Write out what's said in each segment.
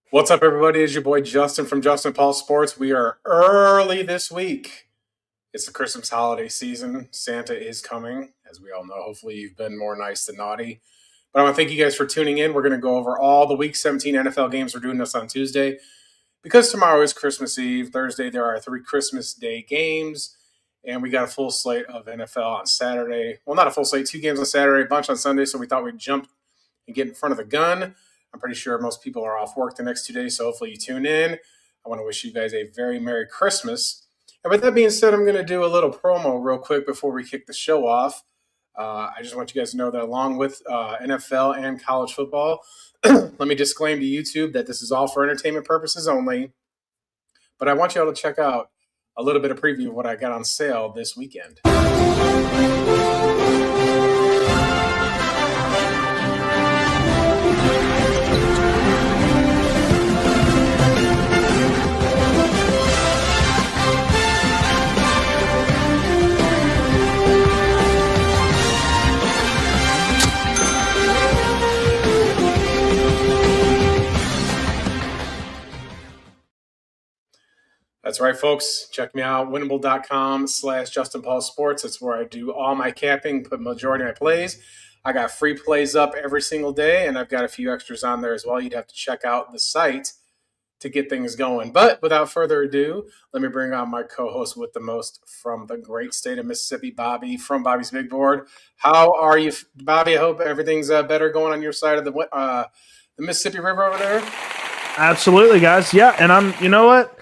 What's up, everybody? It's your boy Justin from Justin Paul Sports. We are early this week. It's the Christmas holiday season. Santa is coming, as we all know. Hopefully, you've been more nice than naughty. But I want to thank you guys for tuning in. We're going to go over all the Week 17 NFL games. We're doing this on Tuesday because tomorrow is Christmas Eve. Thursday, there are 3 Christmas Day games. And we got a full slate of NFL on Saturday. Well, not a full slate, 2 games on Saturday, a bunch on Sunday. So we thought we'd jump and get in front of the gun. I'm pretty sure most people are off work the next 2 days, so hopefully you tune in. I want to wish you guys a very Merry Christmas. And with that being said, I'm going to do a little promo real quick before we kick the show off. I just want you guys to know that along with NFL and college football, let me disclaim to YouTube that this is all for entertainment purposes only. But I want you all to check out a little bit of preview of what I got on sale this weekend. That's right, folks. Check me out, winnable.com/Justin Paul Sports. That's where I do all my capping, put majority of my plays. I got free plays up every single day, and I've got a few extras on there as well. You'd have to check out the site to get things going. But without further ado, let me bring on my co-host with the most from the great state of Mississippi, Bobby, from Bobby's Big Board. How are you, Bobby? I hope everything's better going on your side of the Mississippi River over there. Absolutely, guys. Yeah, and you know what?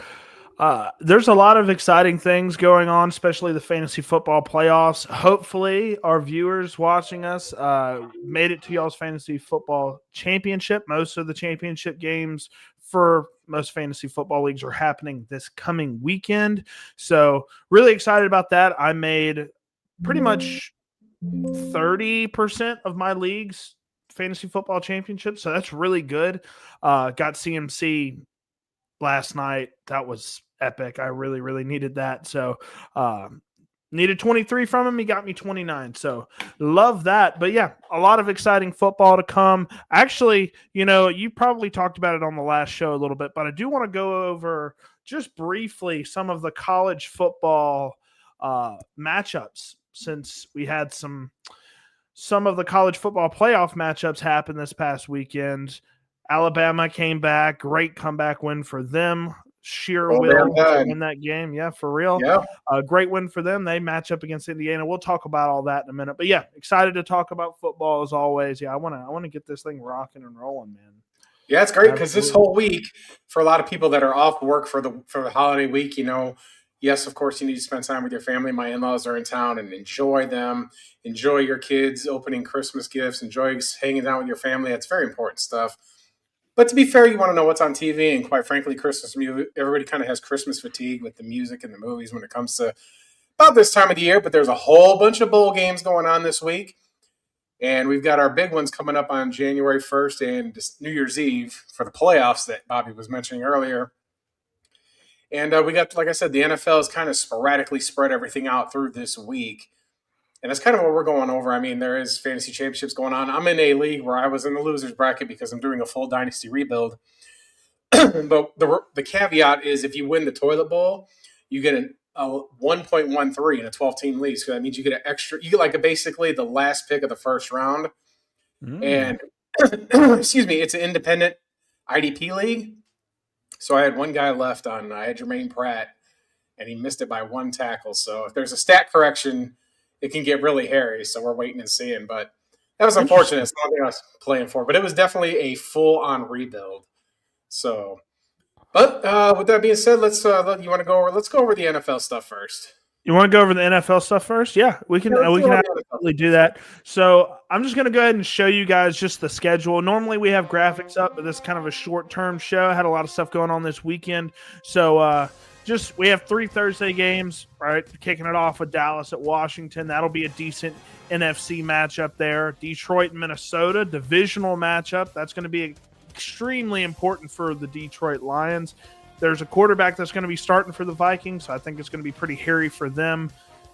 There's a lot of exciting things going on, especially the fantasy football playoffs. Hopefully, our viewers watching us made it to y'all's fantasy football championship. Most of the championship games for most fantasy football leagues are happening this coming weekend. So really excited about that. I made pretty much 30% of my leagues fantasy football championship. So that's really good. Got CMC last night. That was epic. I really, really needed that. So needed 23 from him. He got me 29. So love that. But yeah, a lot of exciting football to come. Actually, you probably talked about it on the last show a little bit, but I do want to go over just briefly some of the college football matchups, since we had some of the college football playoff matchups happen this past weekend. Alabama came back. Great comeback win for them. Sheer will to win that game. Yeah, for real. Yeah. Great win for them. They match up against Indiana. We'll talk about all that in a minute. But yeah, excited to talk about football as always. Yeah, I want to get this thing rocking and rolling, man. Yeah, it's great because this whole week, for a lot of people that are off work for the holiday week, yes, of course, you need to spend time with your family. My in-laws are in town, and enjoy them. Enjoy your kids opening Christmas gifts. Enjoy hanging out with your family. That's very important stuff. But to be fair, you want to know what's on TV, and quite frankly, Christmas music. Everybody kind of has Christmas fatigue with the music and the movies when it comes to about this time of the year. But there's a whole bunch of bowl games going on this week, and we've got our big ones coming up on January 1st and New Year's Eve for the playoffs that Bobby was mentioning earlier. And we got, like I said, the NFL has kind of sporadically spread everything out through this week. And that's kind of what we're going over. I mean, there is fantasy championships going on. I'm in a league where I was in the loser's bracket because I'm doing a full dynasty rebuild. But the caveat is if you win the toilet bowl, you get a 1.13 in a 12-team league. So that means you get basically the last pick of the first round. And excuse me, it's an independent IDP league. So I had one guy left on. I had Jermaine Pratt, and he missed it by 1 tackle. So if there's a stat correction, it can get really hairy, so we're waiting and seeing. But that was unfortunate. It's not what I was playing for. But it was definitely a full-on rebuild. So, but with that being said, let's go over the NFL stuff first. You want to go over the NFL stuff first? Yeah, we can absolutely do that. So I'm just going to go ahead and show you guys just the schedule. Normally we have graphics up, but this is kind of a short-term show. I had a lot of stuff going on this weekend. So we have 3 Thursday games, right? Kicking it off with Dallas at Washington. That'll be a decent NFC matchup there. Detroit and Minnesota, divisional matchup. That's going to be extremely important for the Detroit Lions. There's a quarterback that's going to be starting for the Vikings, so I think it's going to be pretty hairy for them.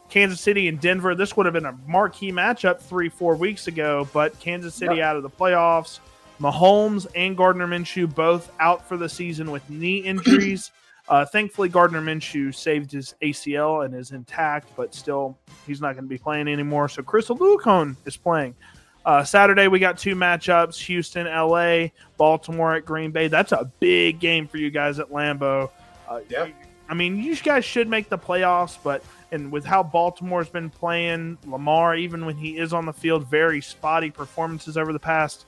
Kansas City and Denver, this would have been a marquee matchup 3-4 weeks ago, but Kansas City out of the playoffs. Mahomes and Gardner Minshew both out for the season with knee injuries. Thankfully, Gardner Minshew saved his ACL and is intact, but still, he's not going to be playing anymore. So Chris Alucon is playing. Saturday, we got 2 matchups, Houston, LA, Baltimore at Green Bay. That's a big game for you guys at Lambeau. I mean, you guys should make the playoffs, and with how Baltimore's been playing, Lamar, even when he is on the field, very spotty performances over the past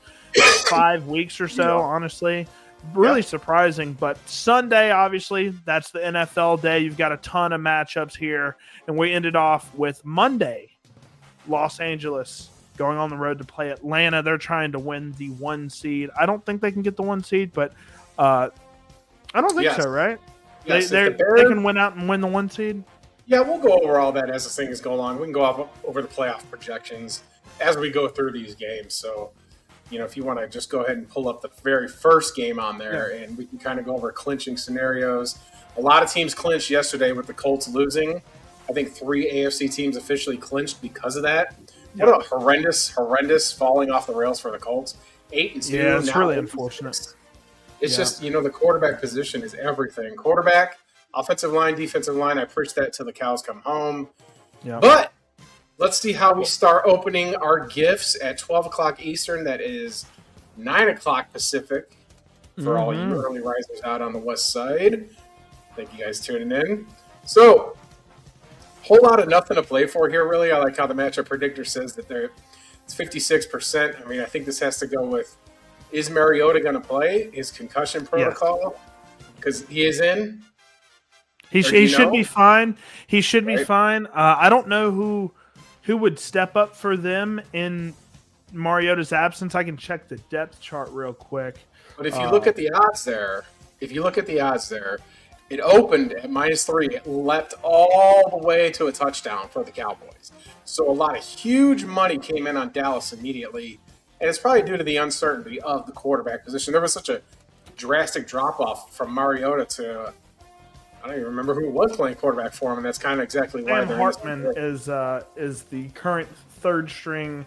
5 weeks or so, honestly. Really surprising. But Sunday, obviously, that's the NFL day. You've got a ton of matchups here. And we ended off with Monday, Los Angeles going on the road to play Atlanta. They're trying to win the 1 seed. I don't think they can get the 1 seed, but I don't think so, right? Yes, they can win out and win the 1 seed? Yeah, we'll go over all that as the things go along. We can go over the playoff projections as we go through these games. So, if you want to just go ahead and pull up the very first game on there, and we can kind of go over clinching scenarios. A lot of teams clinched yesterday with the Colts losing. I think 3 AFC teams officially clinched because of that. What a horrendous falling off the rails for the Colts. 8-2. Yeah, it's really unfortunate. It's just, the quarterback position is everything. Quarterback, offensive line, defensive line, I preach that till the cows come home. Yeah. But let's see how we start opening our gifts at 12 o'clock Eastern. That is 9 o'clock Pacific for all you early risers out on the west side. Thank you guys tuning in. So, whole lot of nothing to play for here, really. I like how the matchup predictor says that it's 56%. I mean, I think this has to go with, is Mariota going to play? His concussion protocol? Because he is in. He should be fine. He should be fine. I don't know who would step up for them in Mariota's absence. I can check the depth chart real quick. But if you look at the odds there, it opened at -3. It leapt all the way to a touchdown for the Cowboys. So a lot of huge money came in on Dallas immediately. And it's probably due to the uncertainty of the quarterback position. There was such a drastic drop-off from Mariota to, I don't even remember who was playing quarterback for him, and that's kind of exactly why. Sam Hartman is the current third-string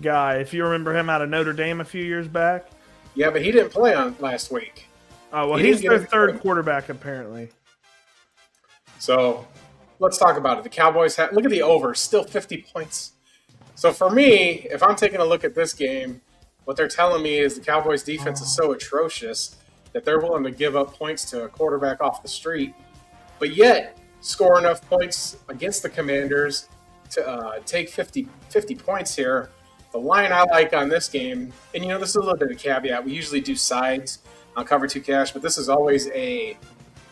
guy. If you remember him out of Notre Dame a few years back. Yeah, but he didn't play on last week. Oh, well, he's their third quarterback, apparently. So let's talk about it. The Cowboys look at the over, still 50 points. So for me, if I'm taking a look at this game, what they're telling me is the Cowboys' defense is so atrocious that they're willing to give up points to a quarterback off the street, but yet score enough points against the Commanders to take 50 points here. The line I like on this game, and this is a little bit of a caveat. We usually do sides on Cover 2 Cash, but this is always a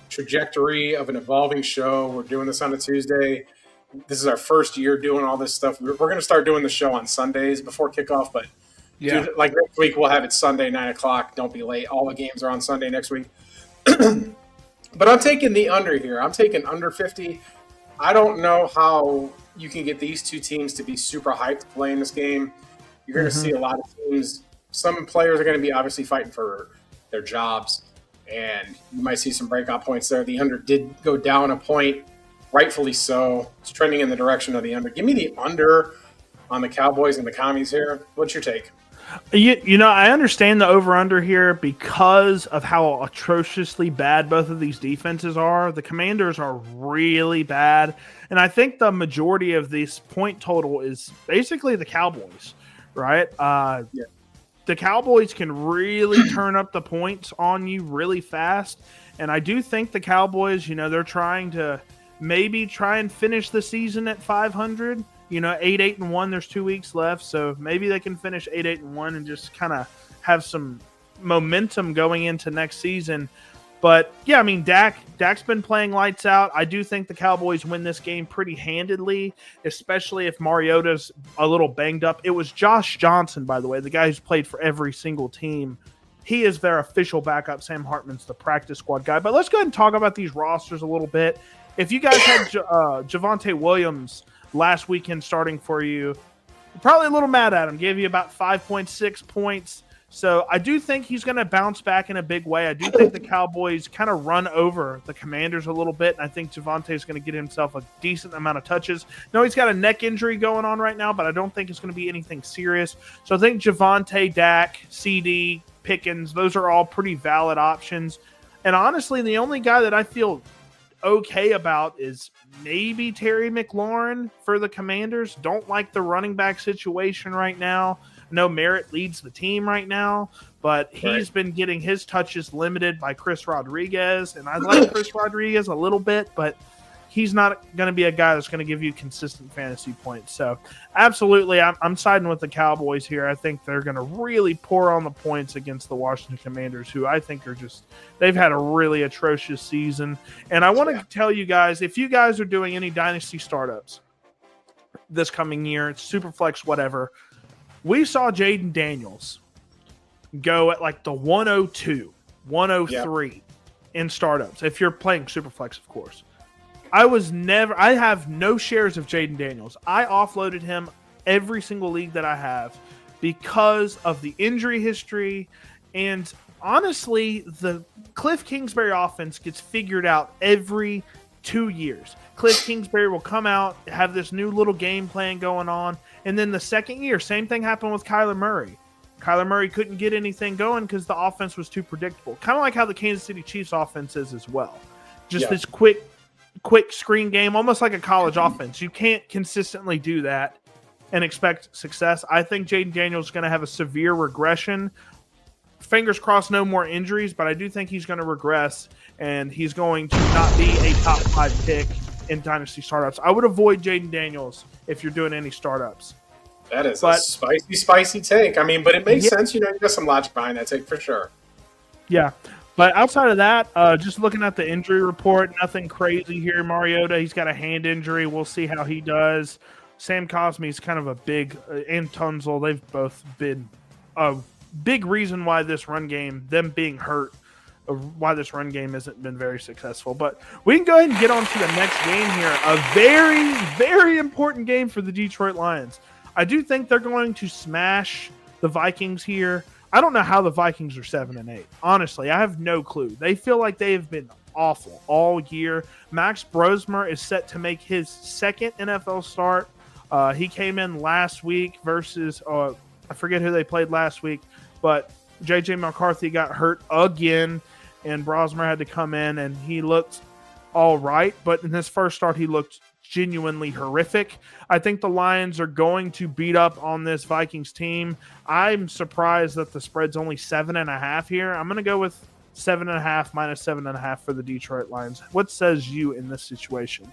trajectory of an evolving show. We're doing this on a Tuesday. This is our first year doing all this stuff. We're going to start doing the show on Sundays before kickoff, but dude, like next week we'll have it Sunday 9 o'clock. Don't be late. All the games are on Sunday next week. But I'm taking the under here. I'm taking under 50. I don't know how you can get these two teams to be super hyped playing this game. You're going to see a lot of teams. Some players are going to be obviously fighting for their jobs, and you might see some breakout points there. The under did go down a point. Rightfully so. It's trending in the direction of the under. Give me the under on the Cowboys and the Commies here. What's your take? I understand the over-under here because of how atrociously bad both of these defenses are. The Commanders are really bad, and I think the majority of this point total is basically the Cowboys, right? The Cowboys can really turn up the points on you really fast, and I do think the Cowboys, they're trying to maybe try and finish the season at 500. 8-1. There's 2 weeks left, so maybe they can finish 8-1 and just kind of have some momentum going into next season. But yeah, I mean, Dak's been playing lights out. I do think the Cowboys win this game pretty handedly, especially if Mariota's a little banged up. It was Josh Johnson, by the way, the guy who's played for every single team. He is their official backup. Sam Hartman's the practice squad guy. But let's go ahead and talk about these rosters a little bit. If you guys had Javonte Williams last weekend starting for you, probably a little mad at him. Gave you about 5.6 points. So I do think he's going to bounce back in a big way. I do think the Cowboys kind of run over the Commanders a little bit, and I think Javonte is going to get himself a decent amount of touches. No, he's got a neck injury going on right now, but I don't think it's going to be anything serious. So I think Javonte, Dak, CD, Pickens. Those are all pretty valid options. And honestly, the only guy that I feel okay about is maybe Terry McLaurin for the Commanders. Don't like the running back situation right now. No, Merritt leads the team right now, but he's been getting his touches limited by Chris Rodriguez, and I like Chris Rodriguez a little bit, but he's not going to be a guy that's going to give you consistent fantasy points. So absolutely, I'm siding with the Cowboys here. I think they're going to really pour on the points against the Washington Commanders, who I think are they've had a really atrocious season. And I want to tell you guys, if you guys are doing any Dynasty startups this coming year, it's Superflex, whatever, we saw Jaden Daniels go at like the 102, 103 in startups. If you're playing Superflex, of course. I have no shares of Jaden Daniels. I offloaded him every single league that I have because of the injury history. And honestly, the Cliff Kingsbury offense gets figured out every 2 years. Cliff Kingsbury will come out, have this new little game plan going on. And then the second year, same thing happened with Kyler Murray. Kyler Murray couldn't get anything going because the offense was too predictable. Kind of like how the Kansas City Chiefs offense is as well. Just this quick screen game, almost like a college offense. You can't consistently do that and expect success. I think Jaden Daniels is going to have a severe regression. Fingers crossed, no more injuries, but I do think he's going to regress, and he's going to not be a top 5 pick in Dynasty startups. I would avoid Jaden Daniels if you're doing any startups. That is a spicy take. I mean, but it makes sense. You got some logic behind that take for sure. Yeah. But outside of that, just looking at the injury report, nothing crazy here. Mariota, he's got a hand injury. We'll see how he does. Sam Cosmi's kind of a big, and Tunzel, they've both been a big reason why this run game, them being hurt, why this run game hasn't been very successful. But we can go ahead and get on to the next game here. A very, very important game for the Detroit Lions. I do think they're going to smash the Vikings here. I don't know how the Vikings are 7-8. Honestly, I have no clue. They feel like they have been awful all year. Max Brosmer is set to make his second NFL start. He came in last week versus I forget who they played last week, but J.J. McCarthy got hurt again, and Brosmer had to come in, and he looked all right. But in his first start, he looked genuinely horrific. I think the Lions are going to beat up on this Vikings team. I'm surprised that the spread's only 7.5 here. I'm going to go with 7.5 minus 7.5 for the Detroit Lions. What says you in this situation?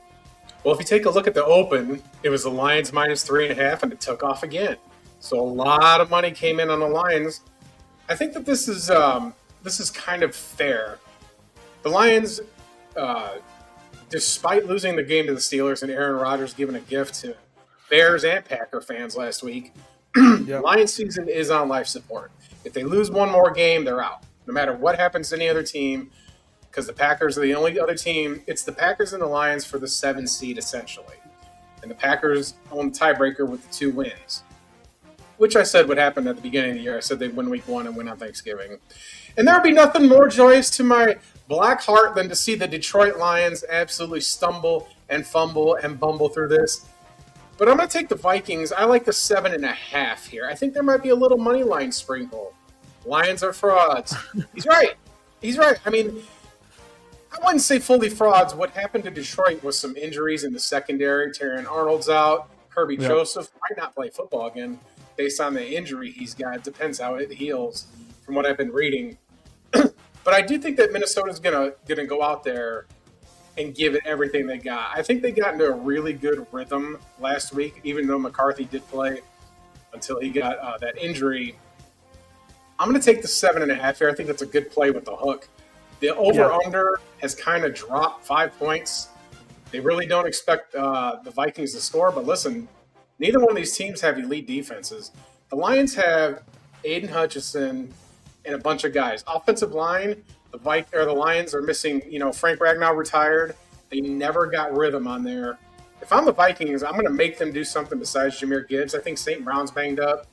Well, if you take a look at the open, it was the Lions minus 3.5, and it took off again. So a lot of money came in on the Lions. I think that this is kind of fair. The Lions, despite losing the game to the Steelers and Aaron Rodgers giving a gift to Bears and Packer fans last week, Lions season is on life support. If they lose one more game, they're out. No matter what happens to any other team, because the Packers are the only other team. It's the Packers and the Lions for the 7 seed, essentially. And the Packers own the tiebreaker with the 2 wins, which I said would happen at the beginning of the year. I said they'd win week 1 and win on Thanksgiving. And there would be nothing more joyous to my black heart than to see the Detroit Lions absolutely stumble and fumble and bumble through this. But I'm going to take the Vikings. I like the 7.5 here. I think there might be a little money line sprinkle. Lions are frauds. He's right. I mean, I wouldn't say fully frauds. What happened to Detroit was some injuries in the secondary. Terrion Arnold's out. Kirby Joseph might not play football again based on the injury he's got. It depends how it heals from what I've been reading. But I do think that Minnesota's gonna go out there and give it everything they got. I think they got into a really good rhythm last week, even though McCarthy did play until he got that injury. I'm going to take the 7.5 here. I think that's a good play with the hook. The over-under has kind of dropped 5 points. They really don't expect the Vikings to score. But listen, neither one of these teams have elite defenses. The Lions have Aiden Hutchinson and a bunch of guys. Offensive line, the Lions are missing, Frank Ragnow retired. They never got rhythm on there. If I'm the Vikings, I'm going to make them do something besides Jahmyr Gibbs. I think St. Brown's banged up.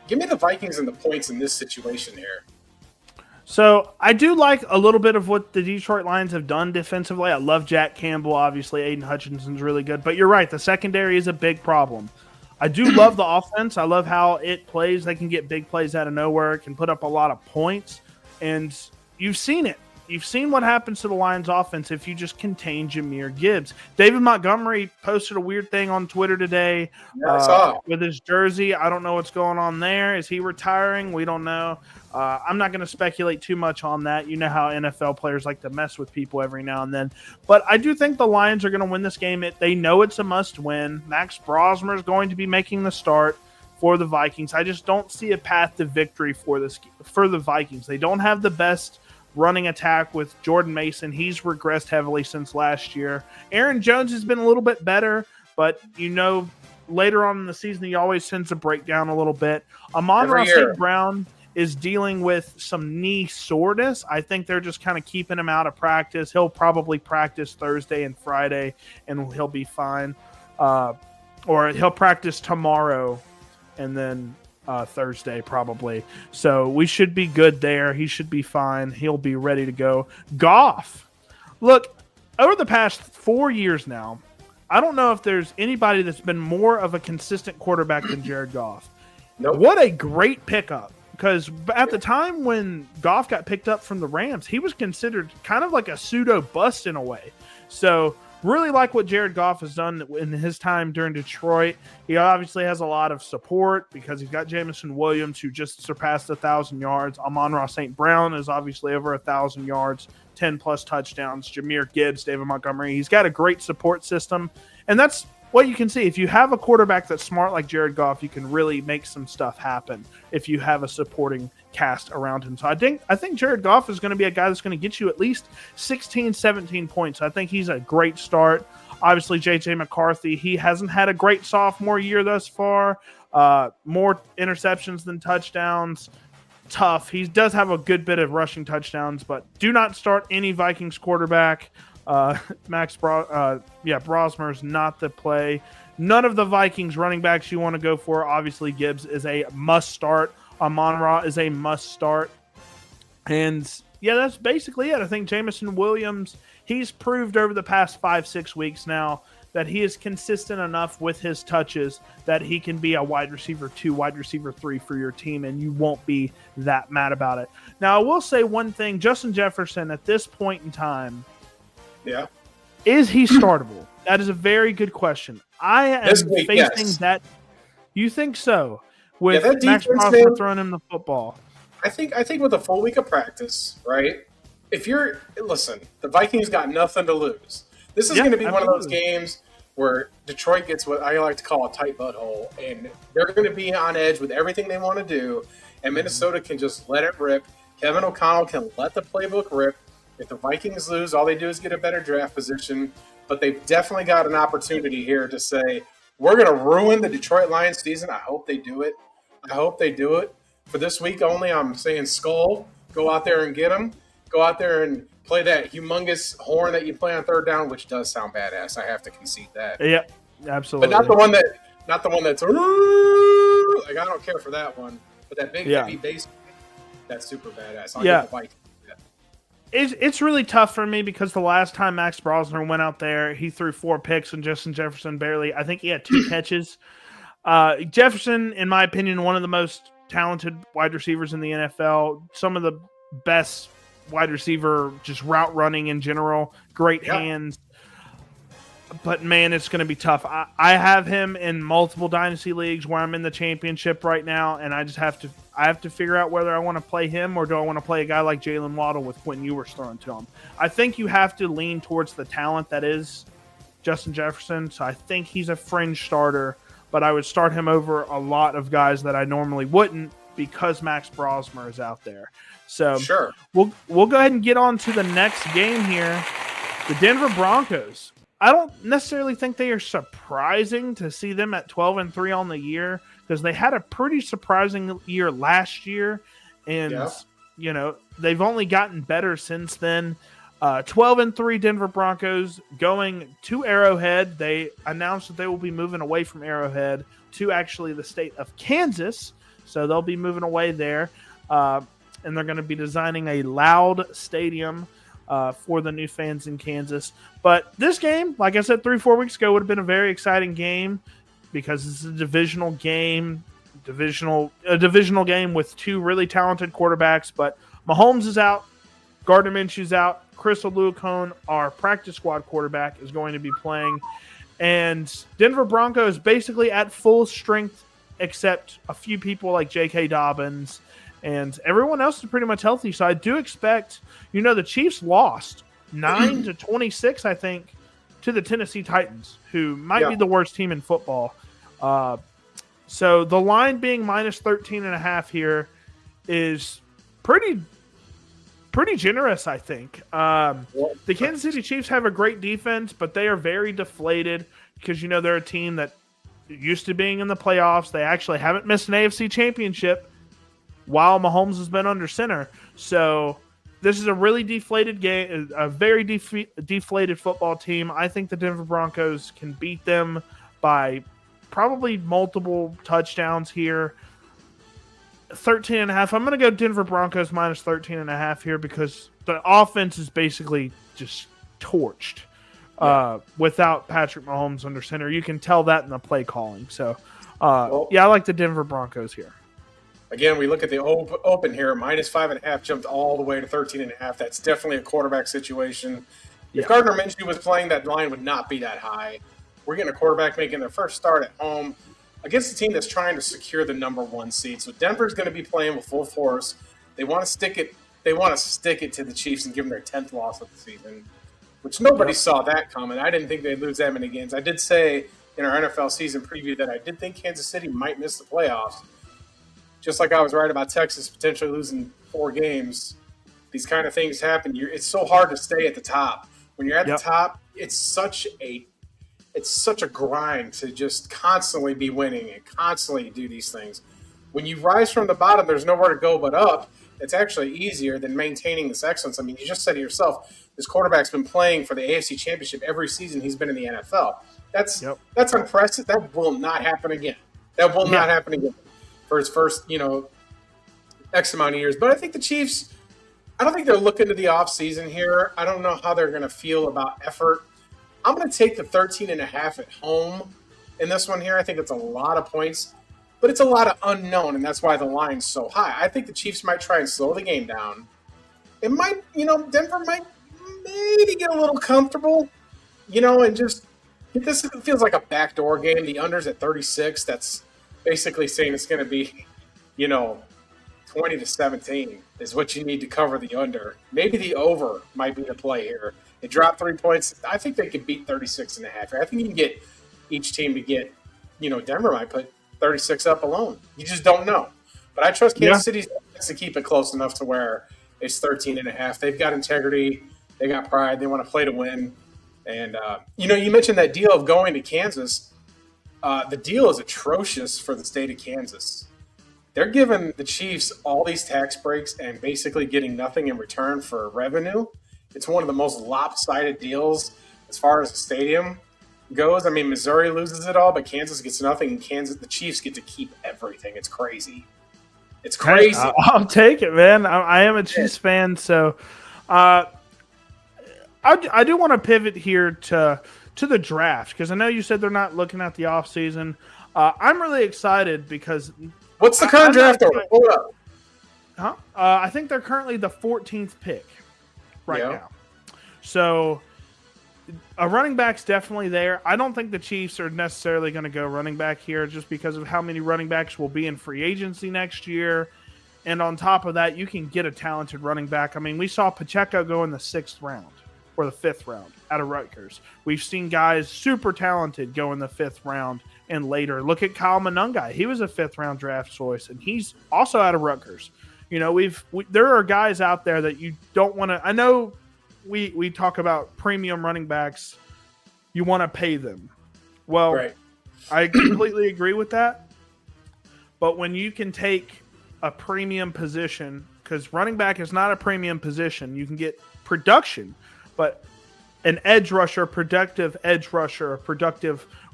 Give me the Vikings and the points in this situation here. So I do like a little bit of what the Detroit Lions have done defensively. I love Jack Campbell. Obviously, Aiden Hutchinson's really good. But you're right. The secondary is a big problem. I do love the offense. I love how it plays. They can get big plays out of nowhere, can put up a lot of points, and you've seen it. You've seen what happens to the Lions offense if you just contain Jahmyr Gibbs. David Montgomery posted a weird thing on Twitter today with his jersey. I don't know what's going on there. Is he retiring? We don't know. I'm not going to speculate too much on that. You know how NFL players like to mess with people every now and then. But I do think the Lions are going to win this game. They know it's a must-win. Max Brosmer is going to be making the start for the Vikings. I just don't see a path to victory for the Vikings. They don't have the best running attack with Jordan Mason. He's regressed heavily since last year. Aaron Jones has been a little bit better, but later on in the season, he always tends to break down a little bit. Amon-Ra St. Brown is dealing with some knee soreness. I think they're just kind of keeping him out of practice. He'll probably practice Thursday and Friday, and he'll be fine. Or he'll practice tomorrow and then Thursday probably. So we should be good there. He should be fine. He'll be ready to go. Goff. Look, over the past 4 years now, I don't know if there's anybody that's been more of a consistent quarterback than Jared Goff. Nope. What a great pickup. Because at the time when Goff got picked up from the Rams, he was considered kind of like a pseudo bust in a way. So really like what Jared Goff has done in his time during Detroit. He obviously has a lot of support because he's got Jameson Williams, who just surpassed 1,000 yards. Amon-Ra St. Brown is obviously over 1,000 yards, 10-plus touchdowns. Jahmyr Gibbs, David Montgomery. He's got a great support system, and that's what you can see. If you have a quarterback that's smart like Jared Goff, you can really make some stuff happen if you have a supporting cast around him. So I think Jared Goff is going to be a guy that's going to get you at least 16, 17 points. I think he's a great start. Obviously, J.J. McCarthy, he hasn't had a great sophomore year thus far. More interceptions than touchdowns. Tough. He does have a good bit of rushing touchdowns, but do not start any Vikings quarterback. Brosmer is not the play. None of the Vikings running backs you want to go for. Obviously, Gibbs is a must start. Amon-Ra is a must start. And yeah, that's basically it. I think Jameson Williams, he's proved over the past 5-6 weeks now that he is consistent enough with his touches that he can be a wide receiver 2, wide receiver 3 for your team, and you won't be that mad about it. Now, I will say one thing. Justin Jefferson, at this point in time, yeah, is he startable? That is a very good question. I am facing that. You think so? With Max Brosmer throwing him the football. I think with a full week of practice, right? Listen, the Vikings got nothing to lose. This is going to be one of those games where Detroit gets what I like to call a tight butthole, and they're going to be on edge with everything they want to do, and Minnesota can just let it rip. Kevin O'Connell can let the playbook rip. If the Vikings lose, all they do is get a better draft position, but they've definitely got an opportunity here to say, we're going to ruin the Detroit Lions season. I hope they do it. For this week only, I'm saying Skull, go out there and get them. Go out there and play that humongous horn that you play on third down, which does sound badass. I have to concede that. Yeah, absolutely. But not the one that's like, I don't care for that one. But that big heavy bass, that's super badass. I'll get the Vikings. It's really tough for me because the last time Max Brosmer went out there, he threw 4 picks and Justin Jefferson barely. I think he had 2 catches. Jefferson, in my opinion, one of the most talented wide receivers in the NFL. Some of the best wide receiver, just route running in general. Great hands. But, man, it's going to be tough. I have him in multiple Dynasty leagues where I'm in the championship right now, and I just have to figure out whether I want to play him or do I want to play a guy like Jalen Waddle with Quentin Ewers throwing to him. I think you have to lean towards the talent that is Justin Jefferson, so I think he's a fringe starter, but I would start him over a lot of guys that I normally wouldn't because Max Brosmer is out there. So sure. We'll go ahead and get on to the next game here. The Denver Broncos. I don't necessarily think they are surprising to see them at 12-3 on the year because they had a pretty surprising year last year, and they've only gotten better since then. 12-3 Denver Broncos going to Arrowhead. They announced that they will be moving away from Arrowhead to actually the state of Kansas, so they'll be moving away there, and they're going to be designing a loud stadium for the new fans in Kansas. But this game, like I said 3-4 weeks ago, would have been a very exciting game. because this is a divisional game, a divisional game with two really talented quarterbacks. But Mahomes is out, Gardner Minshew's out, Chris Oluokun, our practice squad quarterback, is going to be playing, and Denver Broncos basically at full strength, except a few people like J.K. Dobbins, and everyone else is pretty much healthy. So I do expect, the Chiefs lost 9-26, I think, to the Tennessee Titans, who might be the worst team in football. So the line being minus 13.5 here is pretty generous, I think. The Kansas City Chiefs have a great defense, but they are very deflated because, they're a team that used to being in the playoffs. They actually haven't missed an AFC championship while Mahomes has been under center. So this is a really deflated game, a very deflated football team. I think the Denver Broncos can beat them by probably multiple touchdowns here. 13.5. I'm going to go Denver Broncos minus 13.5 here because the offense is basically just torched without Patrick Mahomes under center. You can tell that in the play calling. So, I like the Denver Broncos here. Again, we look at the open here. Minus 5.5 jumped all the way to 13.5. That's definitely a quarterback situation. If Gardner Minshew was playing, that line would not be that high. We're getting a quarterback making their first start at home against a team that's trying to secure the number 1 seed. So Denver's going to be playing with full force. They want to stick it. They want to stick it to the Chiefs and give them their 10th loss of the season, which nobody saw that coming. I didn't think they'd lose that many games. I did say in our NFL season preview that I did think Kansas City might miss the playoffs. Just like I was right about Texas potentially losing 4 games, these kind of things happen. It's so hard to stay at the top. When you're at the top, it's such a grind to just constantly be winning and constantly do these things. When you rise from the bottom, there's nowhere to go but up. It's actually easier than maintaining this excellence. I mean, you just said it yourself. This quarterback's been playing for the AFC Championship every season he's been in the NFL. That's impressive. That will not happen again. That will not happen again for his first, X amount of years. But I think the Chiefs, I don't think they're looking to the offseason here. I don't know how they're going to feel about effort. I'm going to take the 13.5 at home in this one here. I think it's a lot of points, but it's a lot of unknown, and that's why the line's so high. I think the Chiefs might try and slow the game down. It might, Denver might maybe get a little comfortable, and just this feels like a backdoor game. The under's at 36. That's basically saying it's going to be, 20-17 is what you need to cover the under. Maybe the over might be the play here. It dropped 3 points. I think they could beat 36.5. I think you can get each team to get, Denver might put 36 up alone. You just don't know. But I trust Kansas City to keep it close enough to where it's 13.5. They've got integrity. They got pride. They want to play to win. And, you mentioned that deal of going to Kansas. The deal is atrocious for the state of Kansas. They're giving the Chiefs all these tax breaks and basically getting nothing in return for revenue. It's one of the most lopsided deals as far as the stadium goes. I mean, Missouri loses it all, but Kansas gets nothing, and the Chiefs get to keep everything. It's crazy. It's crazy. Hey, I'll take it, man. I am a Chiefs fan, so I do want to pivot here to the draft because I know you said they're not looking at the offseason. I'm really excited because what's the current draft order? Hold up. I think they're currently the 14th pick now. So a running back's definitely there. I don't think the Chiefs are necessarily going to go running back here just because of how many running backs will be in free agency next year. And on top of that, you can get a talented running back. I mean, we saw Pacheco go in the 6th round or the 5th round out of Rutgers. We've seen guys super talented go in the 5th round and later. Look at Kyle Monungai. He was a 5th round draft choice, and he's also out of Rutgers. There are guys out there that you don't want to. I know we talk about premium running backs. You want to pay them. Well, right. I completely agree with that. But when you can take a premium position, because running back is not a premium position, you can get production, but an edge rusher, productive edge rusher,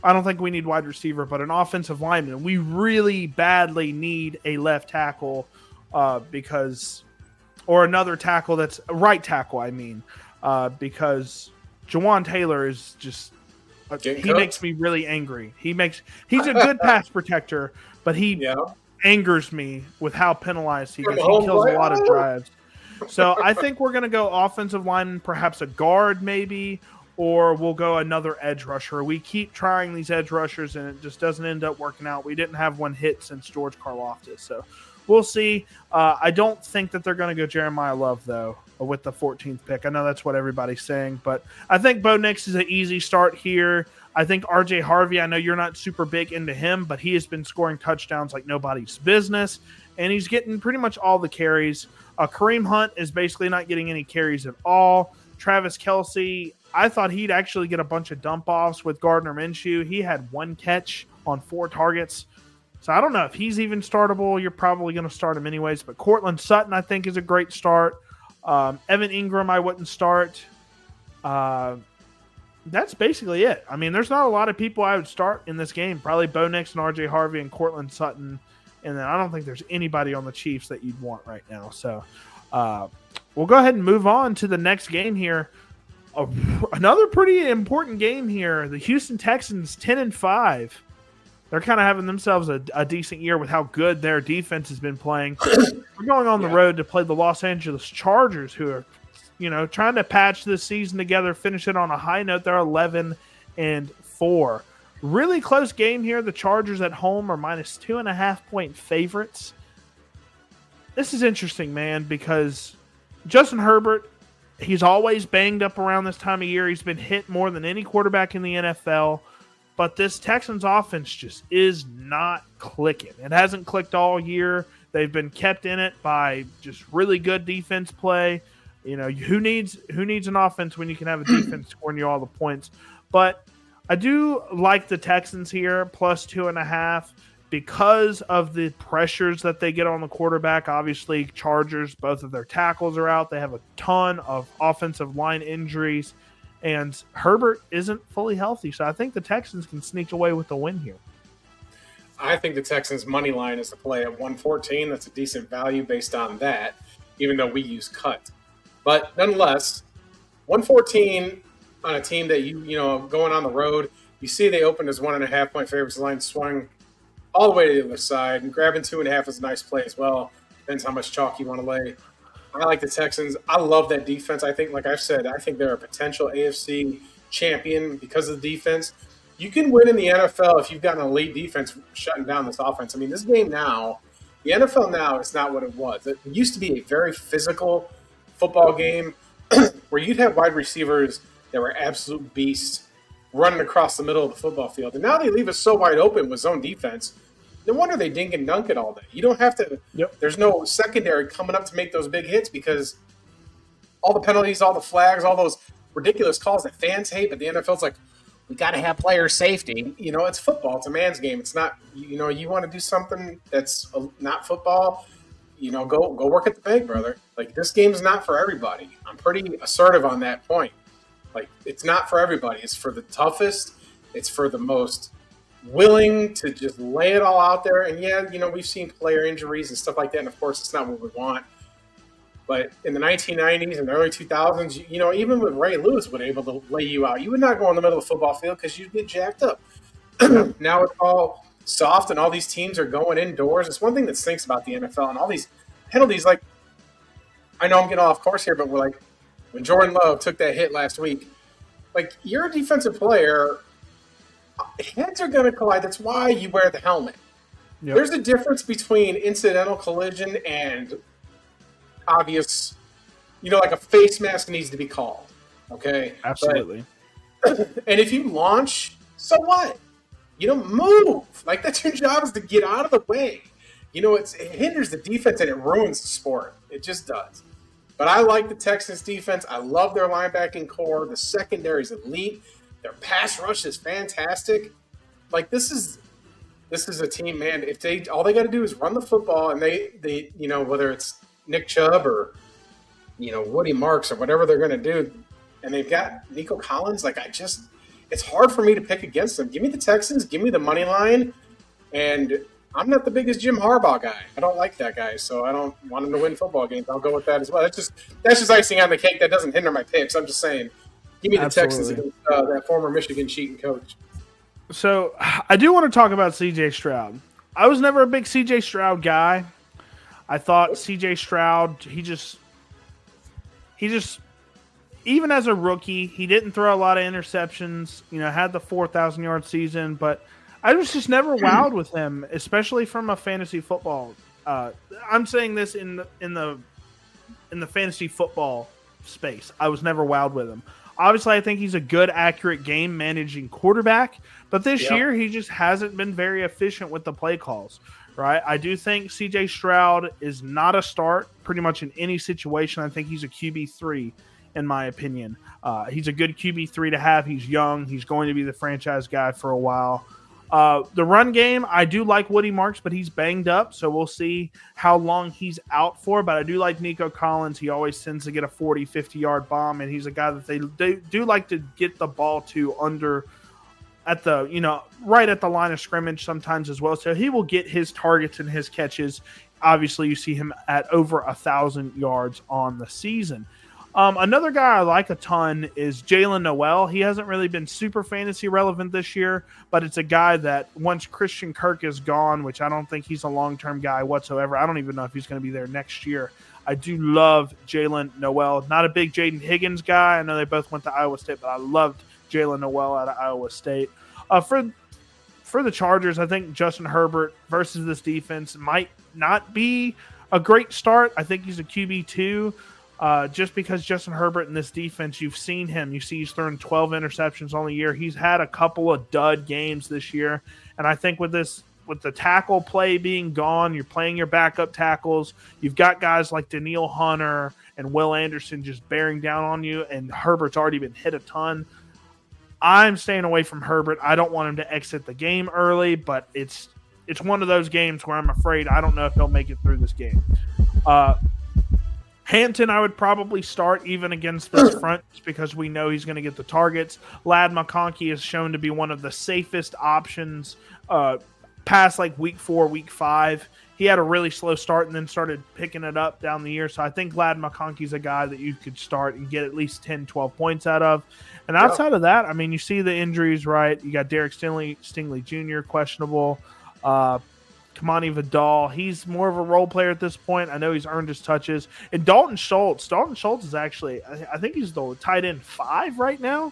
I don't think we need wide receiver, but an offensive lineman. We really badly need a left tackle or another tackle that's a right tackle, because Jawan Taylor is just Getting He makes cooked. me really angry. He's a good pass protector, but he Yeah. angers me with how penalized he From gets. He home kills a like, lot of oh. drives. So I think we're going to go offensive line, perhaps a guard maybe, or we'll go another edge rusher. We keep trying these edge rushers, and it just doesn't end up working out. We didn't have one hit since George Karlaftis, so we'll see. I don't think that they're going to go Jeremiah Love, though, with the 14th pick. I know that's what everybody's saying, but I think Bo Nix is an easy start here. I think RJ Harvey, I know you're not super big into him, but he has been scoring touchdowns like nobody's business, and he's getting pretty much all the carries. Kareem Hunt is basically not getting any carries at all. Travis Kelce, I thought he'd actually get a bunch of dump offs with Gardner Minshew. He had 1 catch on 4 targets. So I don't know if he's even startable. You're probably going to start him anyways. But Cortland Sutton, I think, is a great start. Evan Ingram, I wouldn't start. That's basically it. I mean, there's not a lot of people I would start in this game. Probably Bo Nix and RJ Harvey and Cortland Sutton. And then I don't think there's anybody on the Chiefs that you'd want right now. So we'll go ahead and move on to the next game here. Another pretty important game here. The Houston Texans 10-5. They're kind of having themselves a decent year with how good their defense has been playing. We're going on the road to play the Los Angeles Chargers, who are, trying to patch this season together, finish it on a high note. They're 11-4. Really close game here. The Chargers at home are -2.5-point favorites. This is interesting, man, because Justin Herbert, he's always banged up around this time of year. He's been hit more than any quarterback in the NFL. But this Texans offense just is not clicking. It hasn't clicked all year. They've been kept in it by just really good defense play. Who needs an offense when you can have a defense scoring you all the points? But I do like the Texans here, +2.5, because of the pressures that they get on the quarterback. Obviously, Chargers, both of their tackles are out. They have a ton of offensive line injuries, and Herbert isn't fully healthy. So I think the Texans can sneak away with the win here. I think the Texans' money line is the play at 114. That's a decent value based on that, even though we use cut. But nonetheless, 114 on a team that going on the road, you see they opened as 1.5-point favorites. The line swung all the way to the other side, and grabbing 2.5 is a nice play as well. Depends how much chalk you want to lay. I like the Texans. I love that defense. I think, like I've said, I think they're a potential AFC champion because of the defense. You can win in the NFL if you've got an elite defense shutting down this offense. I mean, this game now, the NFL now is not what it was. It used to be a very physical football game where you'd have wide receivers that were absolute beasts running across the middle of the football field. And now they leave us so wide open with zone defense. No wonder they dink and dunk it all day. You don't have to – There's no secondary coming up to make those big hits because all the penalties, all the flags, all those ridiculous calls that fans hate, but the NFL's like, we got to have player safety. It's football. It's a man's game. It's not – you want to do something that's not football, go work at the bank, brother. Like, this game's not for everybody. I'm pretty assertive on that point. Like, it's not for everybody. It's for the toughest. It's for the most willing to just lay it all out there. And, we've seen player injuries and stuff like that, and, of course, it's not what we want. But in the 1990s and the early 2000s, even with Ray Lewis would able to lay you out. You would not go in the middle of the football field because you'd get jacked up. Now it's all soft, and all these teams are going indoors. It's one thing that stinks about the NFL and all these penalties. Like, I know I'm getting off course here, but we're like, when Jordan Love took that hit last week, like, you're a defensive player, heads are going to collide. That's why you wear the helmet. Yep. There's a difference between incidental collision and obvious, like a face mask needs to be called. Okay? Absolutely. And if you launch, so what? Move. Like, that's your job, is to get out of the way. It hinders the defense and it ruins the sport. It just does. But I like the Texans defense. I love their linebacking core. The secondary is elite. Their pass rush is fantastic. Like, this is a team, man. If all they got to do is run the football, and they whether it's Nick Chubb or Woody Marks or whatever they're going to do, and they've got Nico Collins. Like, it's hard for me to pick against them. Give me the Texans. Give me the money line, and I'm not the biggest Jim Harbaugh guy. I don't like that guy, so I don't want him to win football games. I'll go with that as well. That's just icing on the cake. That doesn't hinder my picks. I'm just saying, Give me the Texans Absolutely. against that former Michigan cheating coach. So I do want to talk about CJ Stroud. I was never a big CJ Stroud guy. I thought CJ Stroud, he just even as a rookie, he didn't throw a lot of interceptions. Had the 4,000-yard season, but I was just never wowed with him, especially from a fantasy football. I'm saying this in the fantasy football space. I was never wowed with him. Obviously, I think he's a good, accurate game managing quarterback, but this year he just hasn't been very efficient with the play calls. Right? I do think CJ Stroud is not a start pretty much in any situation. I think he's a QB3 in my opinion. He's a good QB3 to have. He's young. He's going to be the franchise guy for a while. The run game, I do like Woody Marks, but he's banged up, so we'll see how long he's out for. But I do like Nico Collins. He always tends to get a 40, 50-yard bomb, and he's a guy that they do like to get the ball to under at the, right at the line of scrimmage sometimes as well. So he will get his targets and his catches. Obviously, you see him at over 1,000 yards on the season. Another guy I like a ton is Jalen Noel. He hasn't really been super fantasy relevant this year, but it's a guy that once Christian Kirk is gone, which I don't think he's a long-term guy whatsoever. I don't even know if he's going to be there next year. I do love Jalen Noel. Not a big Jaden Higgins guy. I know they both went to Iowa State, but I loved Jalen Noel out of Iowa State. For the Chargers, I think Justin Herbert versus this defense might not be a great start. I think he's a QB2. Just because Justin Herbert in this defense, you've seen him. You see he's thrown 12 interceptions on the year. He's had a couple of dud games this year. And I think with the tackle play being gone, you're playing your backup tackles. You've got guys like Daniil Hunter and Will Anderson just bearing down on you, and Herbert's already been hit a ton. I'm staying away from Herbert. I don't want him to exit the game early, but it's one of those games where I'm afraid I don't know if he'll make it through this game. Hampton, I would probably start even against this front just because we know he's going to get the targets. Ladd McConkey is shown to be one of the safest options past like week 4, week 5. He had a really slow start and then started picking it up down the year. So I think Ladd McConkey's a guy that you could start and get at least 10, 12 points out of. And outside of that, I mean, you see the injuries, right? You got Derek Stingley Jr. questionable. Kamani Vidal, he's more of a role player at this point. I know he's earned his touches. And Dalton Schultz is actually, I think he's the tight end 5 right now.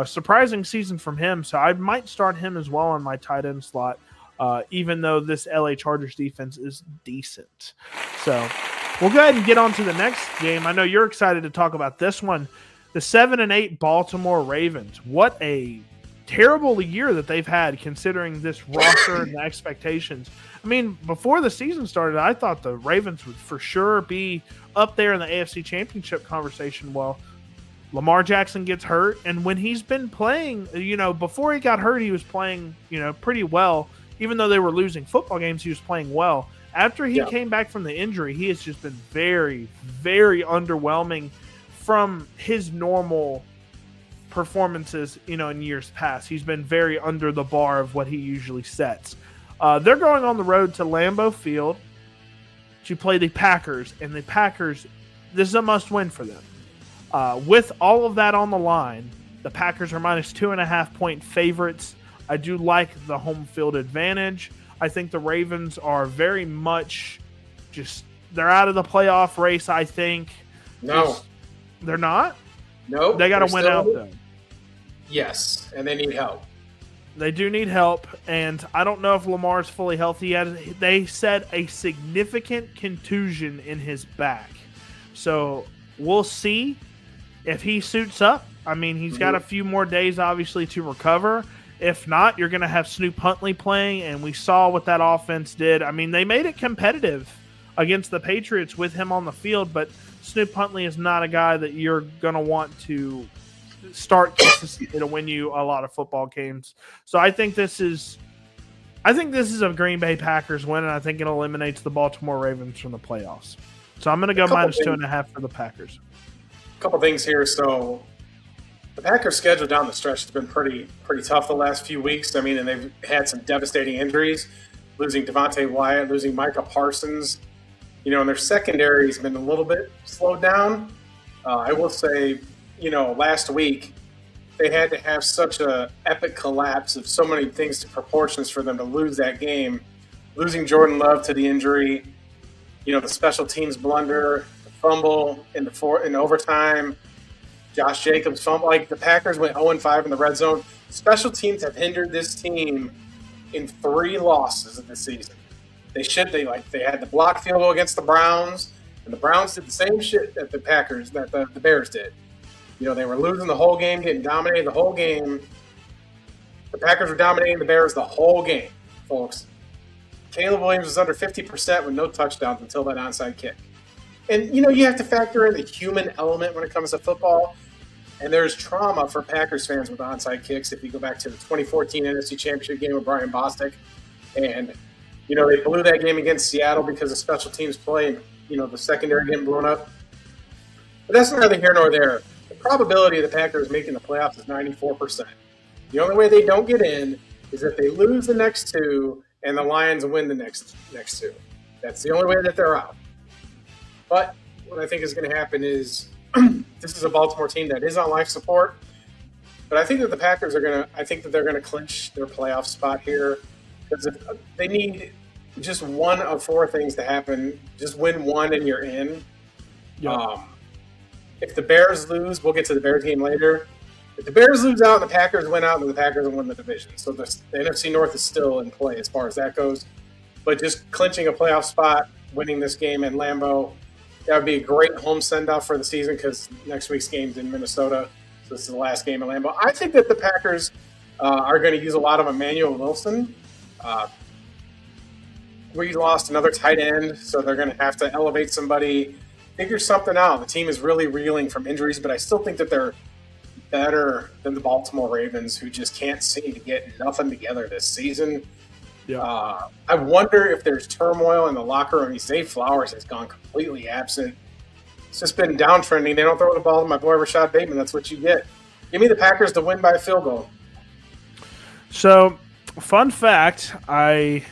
Surprising season from him. So I might start him as well on my tight end slot, even though this LA Chargers defense is decent. So we'll go ahead and get on to the next game. I know you're excited to talk about this one. The 7-8 Baltimore Ravens. What a terrible year that they've had considering this roster and the expectations. I mean, before the season started, I thought the Ravens would for sure be up there in the AFC Championship conversation. Well, Lamar Jackson gets hurt, and when he's been playing, before he got hurt, he was playing, pretty well. Even though they were losing football games, he was playing well. After he came back from the injury, he has just been very, very underwhelming from his normal performances, in years past. He's been very under the bar of what he usually sets. They're going on the road to Lambeau Field to play the Packers, and the Packers, this is a must-win for them. With all of that on the line, the Packers are minus 2.5 point favorites. I do like the home field advantage. I think the Ravens are very much they're out of the playoff race, I think. No. They're not? No. They got to win out, though. Yes, and they need help. They do need help, and I don't know if Lamar's fully healthy. They said a significant contusion in his back. So we'll see if he suits up. I mean, he's got a few more days, obviously, to recover. If not, you're going to have Snoop Huntley playing, and we saw what that offense did. I mean, they made it competitive against the Patriots with him on the field, but Snoop Huntley is not a guy that you're going to want to start consistently to win you a lot of football games. So I think this is a Green Bay Packers win, and I think it eliminates the Baltimore Ravens from the playoffs. So I'm going to go minus 2.5 for the Packers. A couple things here. So the Packers' schedule down the stretch has been pretty tough the last few weeks. I mean, and they've had some devastating injuries, losing Devontae Wyatt, losing Micah Parsons. And their secondary has been a little bit slowed down. I will say, last week they had to have such a epic collapse of so many things to proportions for them to lose that game. Losing Jordan Love to the injury, the special teams blunder, the fumble in overtime, Josh Jacobs fumble. Like the Packers went 0-5 in the red zone. Special teams have hindered this team in 3 losses of the season. They had the block field goal against the Browns, and the Browns did the same shit that the Bears did. They were losing the whole game, getting dominated the whole game. The Packers were dominating the Bears the whole game, folks. Caleb Williams was under 50% with no touchdowns until that onside kick. And, you have to factor in the human element when it comes to football. And there's trauma for Packers fans with onside kicks. If you go back to the 2014 NFC Championship game with Brian Bostic. And, they blew that game against Seattle because of special teams play and, the secondary getting blown up. But that's neither here nor there. The probability of the Packers making the playoffs is 94%. The only way they don't get in is if they lose the next 2 and the Lions win the next 2. That's the only way that they're out. But what I think is going to happen is this is a Baltimore team that is on life support. But I think that the Packers they're going to clinch their playoff spot here because they need just one of 4 things to happen. Just win one and you're in. Yeah. If the Bears lose, we'll get to the Bears game later. If the Bears lose out and the Packers win out, then the Packers will win the division. So the NFC North is still in play as far as that goes. But just clinching a playoff spot, winning this game in Lambeau, that would be a great home send-off for the season because next week's game's in Minnesota. So this is the last game in Lambeau. I think that the Packers are going to use a lot of Emmanuel Wilson. We lost another tight end, so they're going to have to elevate somebody, figure something out. The team is really reeling from injuries, but I still think that they're better than the Baltimore Ravens, who just can't seem to get nothing together this season. Yeah. I wonder if there's turmoil in the locker room. Zay Flowers has gone completely absent. It's just been downtrending. They don't throw the ball to my boy Rashad Bateman. That's what you get. Give me the Packers to win by a field goal. So, fun fact, I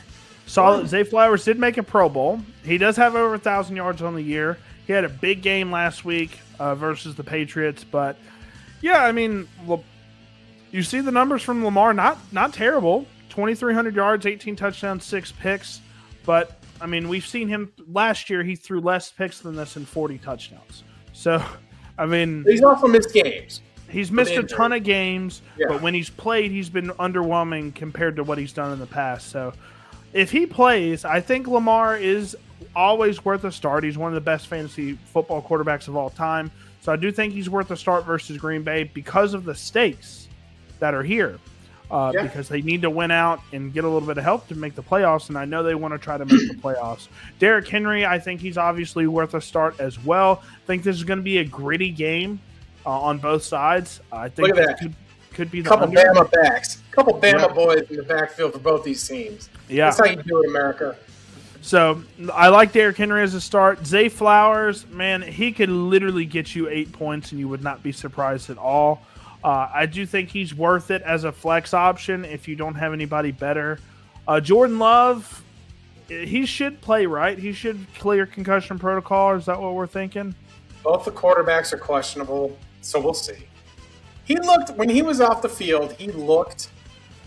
saw that Zay Flowers did make a Pro Bowl. He does have over 1,000 yards on the year. He had a big game last week versus the Patriots, but yeah, I mean, you see the numbers from Lamar, not terrible. 2,300 yards, 18 touchdowns, 6 picks. But, I mean, we've seen him last year. He threw less picks than this in 40 touchdowns. So, I mean. He's also missed games. He's missed a ton of games, but when he's played, he's been underwhelming compared to what he's done in the past. So, if he plays, I think Lamar is always worth a start. He's one of the best fantasy football quarterbacks of all time. So I do think he's worth a start versus Green Bay because of the stakes that are here. Because they need to win out and get a little bit of help to make the playoffs, and I know they want to try to make the playoffs. Derrick Henry, I think he's obviously worth a start as well. I think this is going to be a gritty game on both sides. I think that could be the couple Bama backs, couple Bama boys in the backfield for both these teams. Yeah, that's how you do it, America. So I like Derrick Henry as a start. Zay Flowers, man, he could literally get you 8 points, and you would not be surprised at all. I do think he's worth it as a flex option if you don't have anybody better. Jordan Love, he should play, right? He should clear concussion protocol. Is that what we're thinking? Both the quarterbacks are questionable, so we'll see. When he was off the field, he looked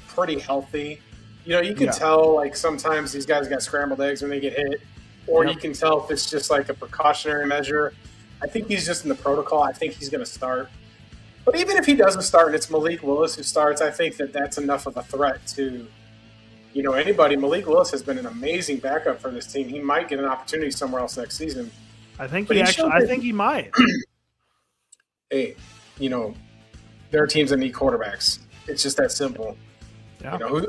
pretty healthy. You can tell, like, sometimes these guys got scrambled eggs when they get hit, or you can tell if it's just like a precautionary measure. I think he's just in the protocol. I think he's going to start. But even if he doesn't start and it's Malik Willis who starts, I think that that's enough of a threat to, anybody. Malik Willis has been an amazing backup for this team. He might get an opportunity somewhere else next season. I think he might. Hey, there are teams that need quarterbacks. It's just that simple. Yeah. What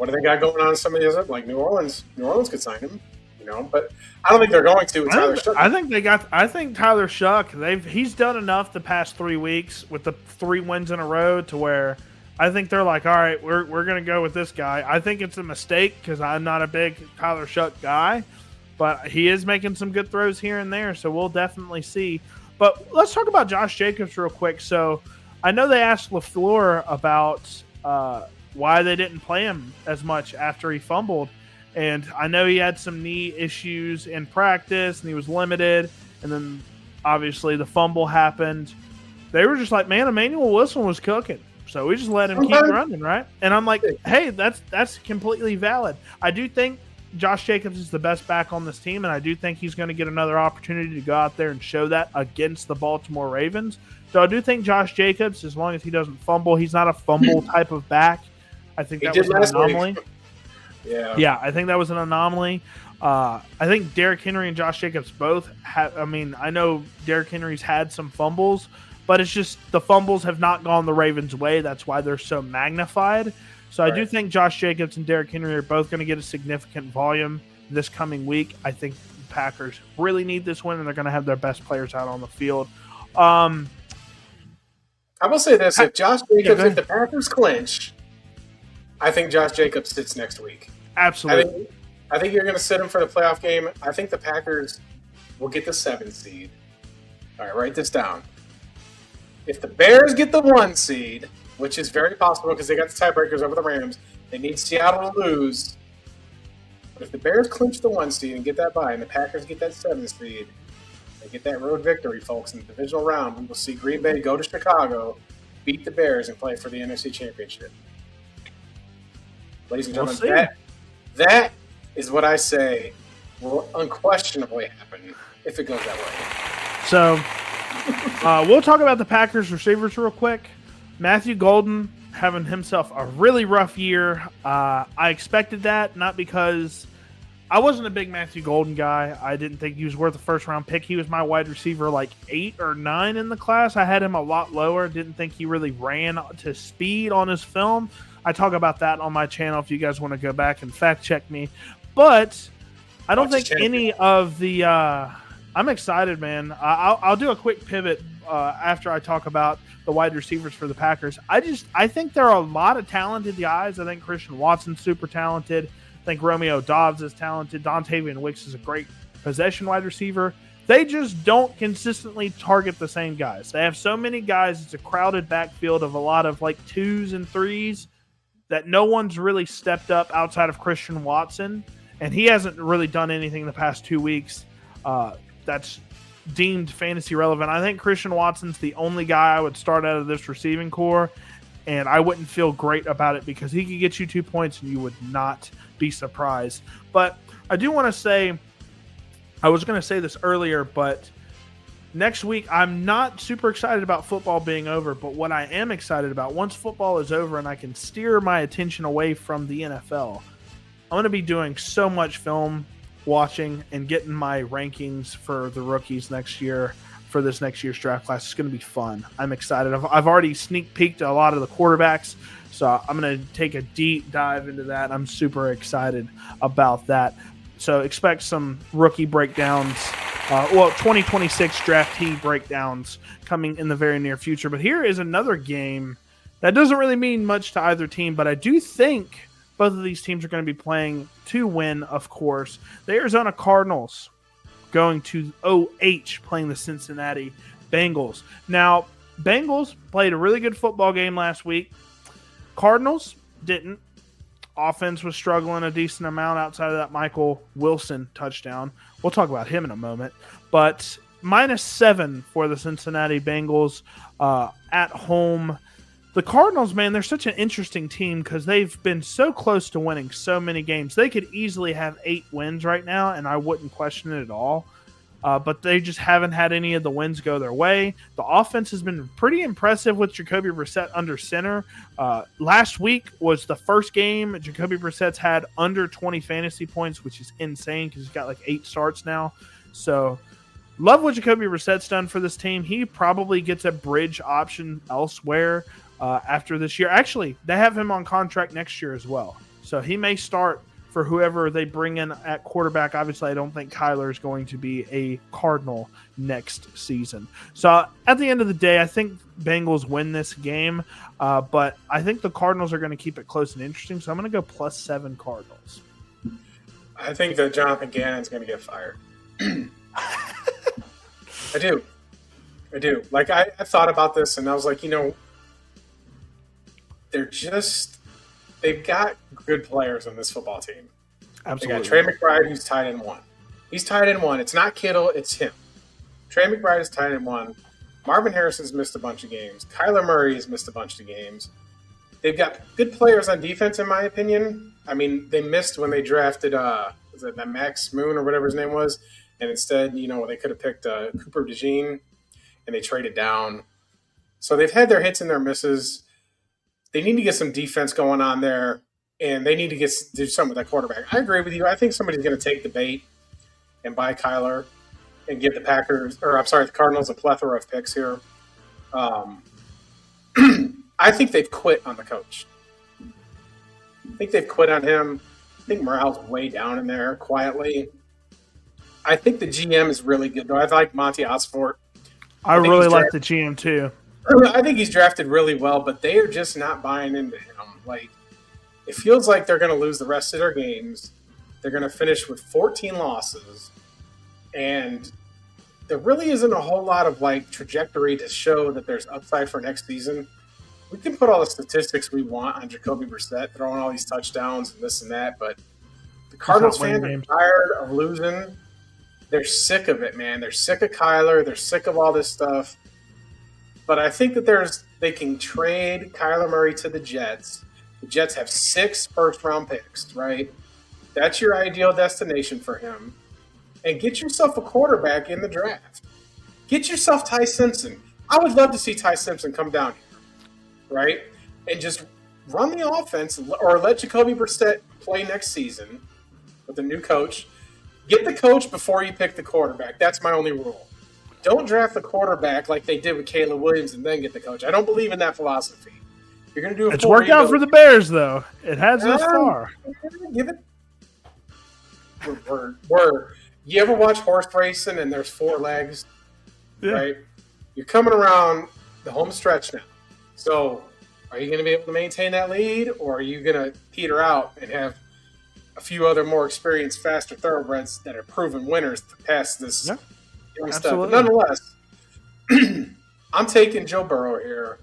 do they got going on in some of these other, like New Orleans? New Orleans could sign him, but I don't think they're going to. I think Tyler Shuck, he's done enough the past 3 weeks with the 3 wins in a row to where I think they're like, all right, we're going to go with this guy. I think it's a mistake because I'm not a big Tyler Shuck guy, but he is making some good throws here and there, so we'll definitely see. But let's talk about Josh Jacobs real quick. So I know they asked LaFleur about why they didn't play him as much after he fumbled. And I know he had some knee issues in practice and he was limited. And then obviously the fumble happened. They were just like, man, Emmanuel Wilson was cooking. So we just let him keep Sometimes running, right? And I'm like, hey, that's completely valid. I do think Josh Jacobs is the best back on this team, and I do think he's going to get another opportunity to go out there and show that against the Baltimore Ravens. So I do think Josh Jacobs, as long as he doesn't fumble, he's not a fumble type of back. I think that was an anomaly. Yeah, I think that was an anomaly. I think Derrick Henry and Josh Jacobs both have. I mean, I know Derrick Henry's had some fumbles, but it's just the fumbles have not gone the Ravens' way. That's why they're so magnified. So I do think Josh Jacobs and Derrick Henry are both going to get a significant volume this coming week. I think the Packers really need this win, and they're going to have their best players out on the field. I will say this: if Josh Jacobs, if the Packers clinch, I think Josh Jacobs sits next week. Absolutely. I think you're going to sit him for the playoff game. I think the Packers will get the 7 seed. All right, write this down. If the Bears get the 1 seed, which is very possible because they got the tiebreakers over the Rams, they need Seattle to lose. But if the Bears clinch the 1 seed and get that bye, and the Packers get that 7 seed, they get that road victory, folks, in the divisional round. We will see Green Bay go to Chicago, beat the Bears, and play for the NFC Championship. Ladies and gentlemen, that is what I say will unquestionably happen if it goes that way. So we'll talk about the Packers receivers real quick. Matthew Golden having himself a really rough year. I expected that, not because I wasn't a big Matthew Golden guy. I didn't think he was worth a first-round pick. He was my wide receiver like 8 or 9 in the class. I had him a lot lower. Didn't think he really ran to speed on his film. I talk about that on my channel if you guys want to go back and fact-check me. But I don't think any of the I'm excited, man. I'll do a quick pivot after I talk about the wide receivers for the Packers. I think there are a lot of talented guys. I think Christian Watson's super talented. I think Romeo Doubs is talented. Dontavian Wicks is a great possession wide receiver. They just don't consistently target the same guys. They have so many guys. It's a crowded backfield of a lot of like 2s and 3s that no one's really stepped up outside of Christian Watson. And he hasn't really done anything the past 2 weeks that's deemed fantasy relevant. I think Christian Watson's the only guy I would start out of this receiving core, and I wouldn't feel great about it because he could get you 2 points and you would not be surprised. But I do want to say, I was going to say this earlier, but next week I'm not super excited about football being over, but what I am excited about, once football is over and I can steer my attention away from the NFL, I'm going to be doing so much film watching and getting my rankings for the rookies next year for this next year's draft class. It's going to be fun. I'm excited. I've already sneak peeked a lot of the quarterbacks, so I'm going to take a deep dive into that. I'm super excited about that. So expect some rookie breakdowns, 2026 draftee breakdowns coming in the very near future. But here is another game that doesn't really mean much to either team, but I do think both of these teams are going to be playing to win, of course. The Arizona Cardinals going to OH playing the Cincinnati Bengals. Now, Bengals played a really good football game last week. Cardinals didn't. Offense was struggling a decent amount outside of that Michael Wilson touchdown. We'll talk about him in a moment. But -7 for the Cincinnati Bengals at home. The Cardinals, man, they're such an interesting team because they've been so close to winning so many games. They could easily have 8 wins right now, and I wouldn't question it at all. But they just haven't had any of the wins go their way. The offense has been pretty impressive with Jacoby Brissett under center. Last week was the first game Jacoby Brissett's had under 20 fantasy points, which is insane because he's got like 8 starts now. So love what Jacoby Brissett's done for this team. He probably gets a bridge option elsewhere after this year. Actually, they have him on contract next year as well. So he may start for whoever they bring in at quarterback. Obviously, I don't think Kyler is going to be a Cardinal next season. So at the end of the day, I think Bengals win this game, but I think the Cardinals are going to keep it close and interesting. So I'm going to go +7 Cardinals. I think that Jonathan Gannon's going to get fired. I do. Like, I thought about this, and I was like, they've got good players on this football team. Absolutely. They got Trey McBride, who's tight end 1. He's tight end 1. It's not Kittle, it's him. Trey McBride is tight end 1. Marvin Harrison's missed a bunch of games. Kyler Murray has missed a bunch of games. They've got good players on defense, in my opinion. I mean, they missed when they drafted was it that Max Moon or whatever his name was, and instead, they could have picked Cooper DeJean, and they traded down. So they've had their hits and their misses. They need to get some defense going on there, and they need to do something with that quarterback. I agree with you. I think somebody's going to take the bait and buy Kyler and give the the Cardinals a plethora of picks here. I think they've quit on the coach. I think they've quit on him. I think morale's way down in there quietly. I think the GM is really good, though. I like Monty Osfort. I really like the GM, too. I think he's drafted really well, but they are just not buying into him. Like, it feels like they're going to lose the rest of their games. They're going to finish with 14 losses. And there really isn't a whole lot of, trajectory to show that there's upside for next season. We can put all the statistics we want on Jacoby Brissett, throwing all these touchdowns and this and that, but the Cardinals fans are tired of losing. They're sick of it, man. They're sick of Kyler. They're sick of all this stuff. But I think that they can trade Kyler Murray to the Jets. The Jets have 6 first-round picks, right? That's your ideal destination for him. And get yourself a quarterback in the draft. Get yourself Ty Simpson. I would love to see Ty Simpson come down here. Right? And just run the offense or let Jacoby Brissett play next season with a new coach. Get the coach before you pick the quarterback. That's my only rule. Don't draft the quarterback like they did with Caleb Williams and then get the coach. I don't believe in that philosophy. You're going to do it's worked out for the Bears, though. It has this far. Give it. Word. You ever watch horse racing and there's 4 legs? Yeah. Right? You're coming around the home stretch now. So, are you going to be able to maintain that lead, or are you going to peter out and have a few other more experienced, faster thoroughbreds that are proven winners to pass this young stuff? But nonetheless, I'm taking Joe Burrow here.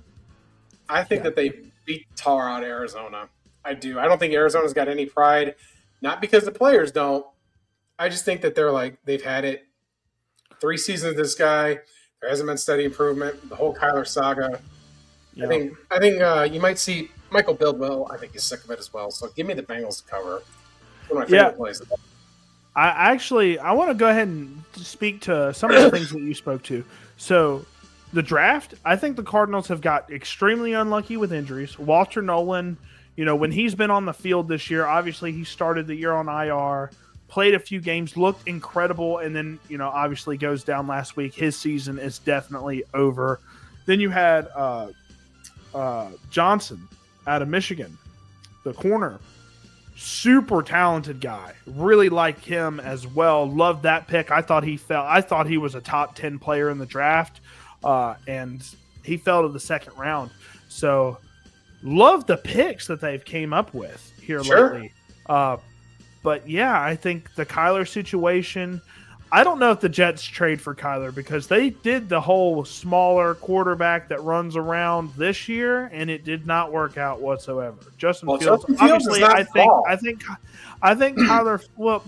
I think that they beat tar out of Arizona. I do. I don't think Arizona's got any pride, not because the players don't. I just think that they've had it. 3 seasons of this guy. There hasn't been steady improvement. The whole Kyler saga. Yeah. I think you might see Michael Bildwell. I think he's sick of it as well. So give me the Bengals to cover. One of my favorite plays. I want to go ahead and speak to some of the things that you spoke to. So the draft, I think the Cardinals have got extremely unlucky with injuries. Walter Nolan, when he's been on the field this year, obviously he started the year on IR, played a few games, looked incredible, and then obviously goes down last week. His season is definitely over. Then you had Johnson out of Michigan, the corner. Super talented guy. Really like him as well. Loved that pick. I thought he was a top 10 player in the draft, and he fell to the second round. So love the picks that they've came up with here lately. But yeah, I think the Kyler situation, I don't know if the Jets trade for Kyler because they did the whole smaller quarterback that runs around this year, and it did not work out whatsoever. Justin Fields obviously, I think Kyler. Well,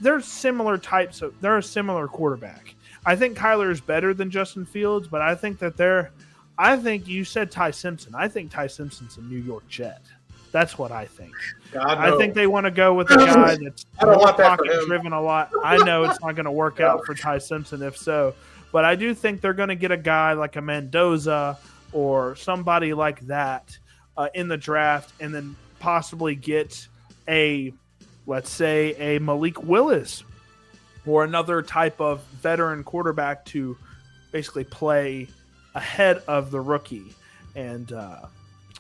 they're similar types of. They're a similar quarterback. I think Kyler is better than Justin Fields, but I think that I think you said Ty Simpson. I think Ty Simpson's a New York Jet. That's what I think. I think they want to go with a guy that's pocket-driven a lot. I know it's not going to work out for Ty Simpson if so, but I do think they're going to get a guy like a Mendoza or somebody like that in the draft and then possibly get let's say, a Malik Willis or another type of veteran quarterback to basically play ahead of the rookie and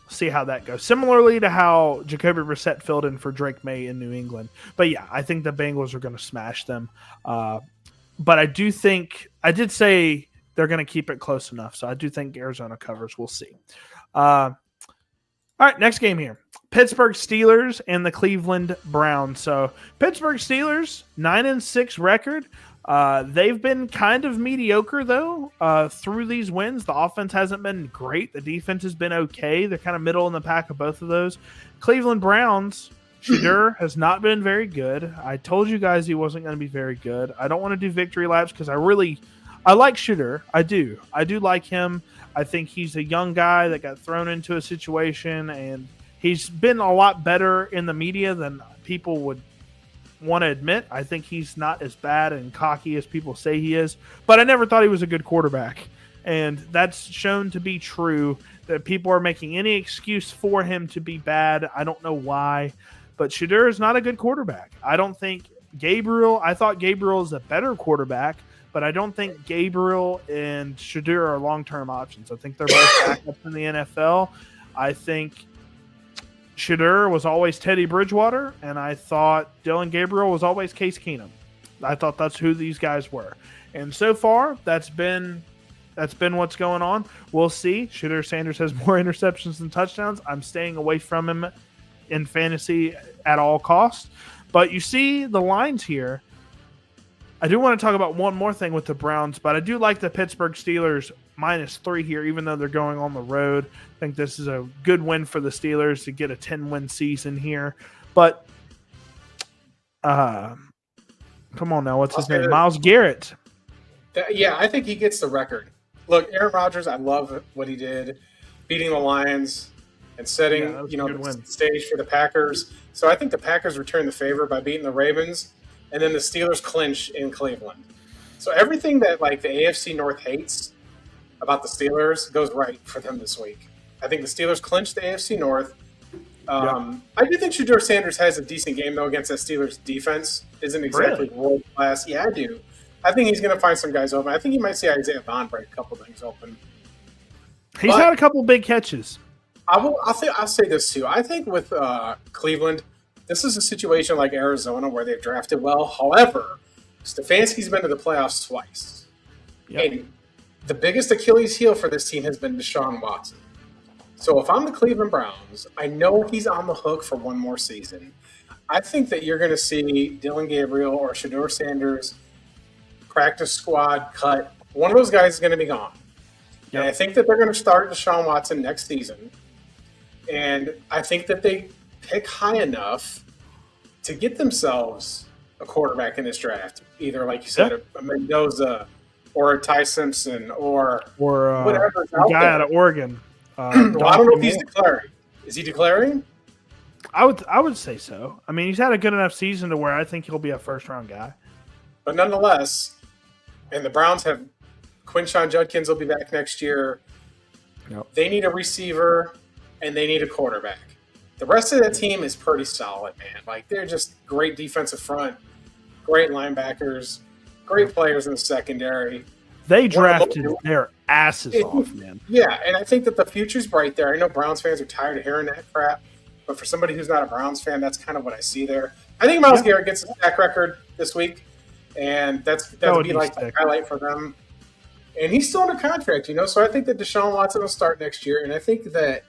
see how that goes. Similarly to how Jacoby Brissett filled in for Drake May in New England. But yeah, I think the Bengals are going to smash them. But I did say they're going to keep it close enough. So I do think Arizona covers. We'll see. All right, next game here. Pittsburgh Steelers and the Cleveland Browns. So Pittsburgh Steelers, 9-6 record. They've been kind of mediocre, though, through these wins. The offense hasn't been great. The defense has been okay. They're kind of middle in the pack of both of those. Cleveland Browns, Shadur has not been very good. I told you guys he wasn't going to be very good. I don't want to do victory laps because I I like Shooter. I do. I do like him. I think he's a young guy that got thrown into a situation, and he's been a lot better in the media than people would want to admit. I think he's not as bad and cocky as people say he is, but I never thought he was a good quarterback. And that's shown to be true, that people are making any excuse for him to be bad. I don't know why, but Shadur is not a good quarterback. I thought Gabriel is a better quarterback, but I don't think Gabriel and Shadur are long-term options. I think they're both backups in the NFL. I think Shadur was always Teddy Bridgewater, and I thought Dylan Gabriel was always Case Keenum. I thought that's who these guys were. And so far, that's been what's going on. We'll see. Shadur Sanders has more interceptions than touchdowns. I'm staying away from him in fantasy at all costs. But you see the lines here. I do want to talk about one more thing with the Browns, but I do like the Pittsburgh Steelers -3 here, even though they're going on the road. I think this is a good win for the Steelers to get a 10-win season here. But come on now, what's his name? Myles Garrett. Yeah, I think he gets the record. Look, Aaron Rodgers, I love what he did, beating the Lions and setting the stage for the Packers. So I think the Packers return the favor by beating the Ravens, and then the Steelers clinch in Cleveland. So everything that like the AFC North hates about the Steelers goes right for them this week. I think the Steelers clinch the AFC North. I do think Shadur Sanders has a decent game though against that Steelers defense. Isn't exactly world class. Yeah, I do. I think he's going to find some guys open. I think you might see Isaiah Bond break a couple things open. He's had a couple big catches. I'll say this too. I think with Cleveland, this is a situation like Arizona where they've drafted well. However, Stefanski's been to the playoffs twice. Yep. And the biggest Achilles heel for this team has been Deshaun Watson. So if I'm the Cleveland Browns, I know he's on the hook for one more season. I think that you're going to see Dylan Gabriel or Shadur Sanders practice squad cut. One of those guys is going to be gone. Yep. And I think that they're going to start Deshaun Watson next season. And I think that they pick high enough to get themselves a quarterback in this draft. Either, like you said, a Mendoza or a Ty Simpson or whatever. A guy out of Oregon. I don't know if he's declaring. Is he declaring? I would say so. I mean, he's had a good enough season to where I think he'll be a first-round guy. But nonetheless, and the Browns have Quinshon Judkins will be back next year. Yep. They need a receiver, and they need a quarterback. The rest of that team is pretty solid, man. Like, they're just great defensive front, great linebackers, great players in the secondary. They drafted their asses off, man. Yeah, and I think that the future's bright there. I know Browns fans are tired of hearing that crap, but for somebody who's not a Browns fan, that's kind of what I see there. I think Myles Garrett gets a sack record this week, and that would be like the highlight for them. And he's still under contract, so I think that Deshaun Watson will start next year, and I think that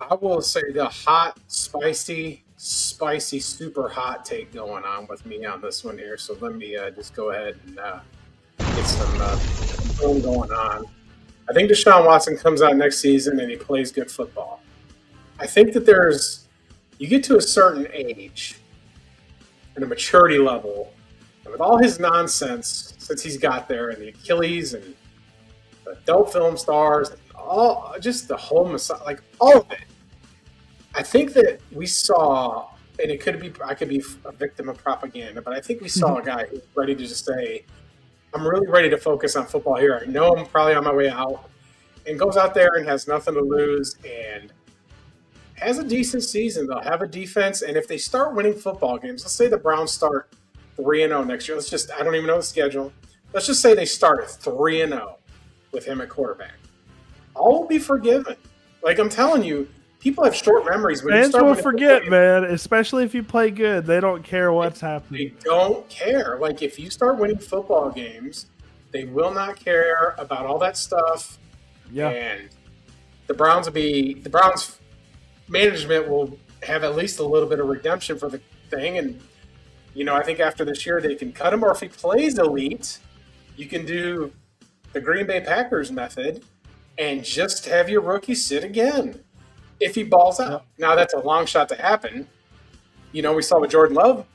I will say the hot, spicy, super hot take going on with me on this one here. So let me just go ahead and get some going on. I think Deshaun Watson comes out next season and he plays good football. I think that you get to a certain age and a maturity level, and with all his nonsense since he's got there, and the Achilles and the adult film stars, and just the whole like all of it. I think that we saw, and I could be a victim of propaganda, but I think we saw a guy who's ready to just say, I'm really ready to focus on football here. I know I'm probably on my way out, and goes out there and has nothing to lose and has a decent season. They'll have a defense, and if they start winning football games, let's say the Browns start 3-0 next year. I don't even know the schedule. Let's just say they start at 3-0 with him at quarterback. All will be forgiven. Like I'm telling you, people have short memories. Fans will forget, man, especially if you play good. They don't care what's happening. They don't care. Like, if you start winning football games, they will not care about all that stuff. Yeah. And the Browns management will have at least a little bit of redemption for the thing. And, I think after this year they can cut him, or if he plays elite, you can do the Green Bay Packers method and just have your rookie sit again. If he balls out. Now, that's a long shot to happen. We saw with Jordan Love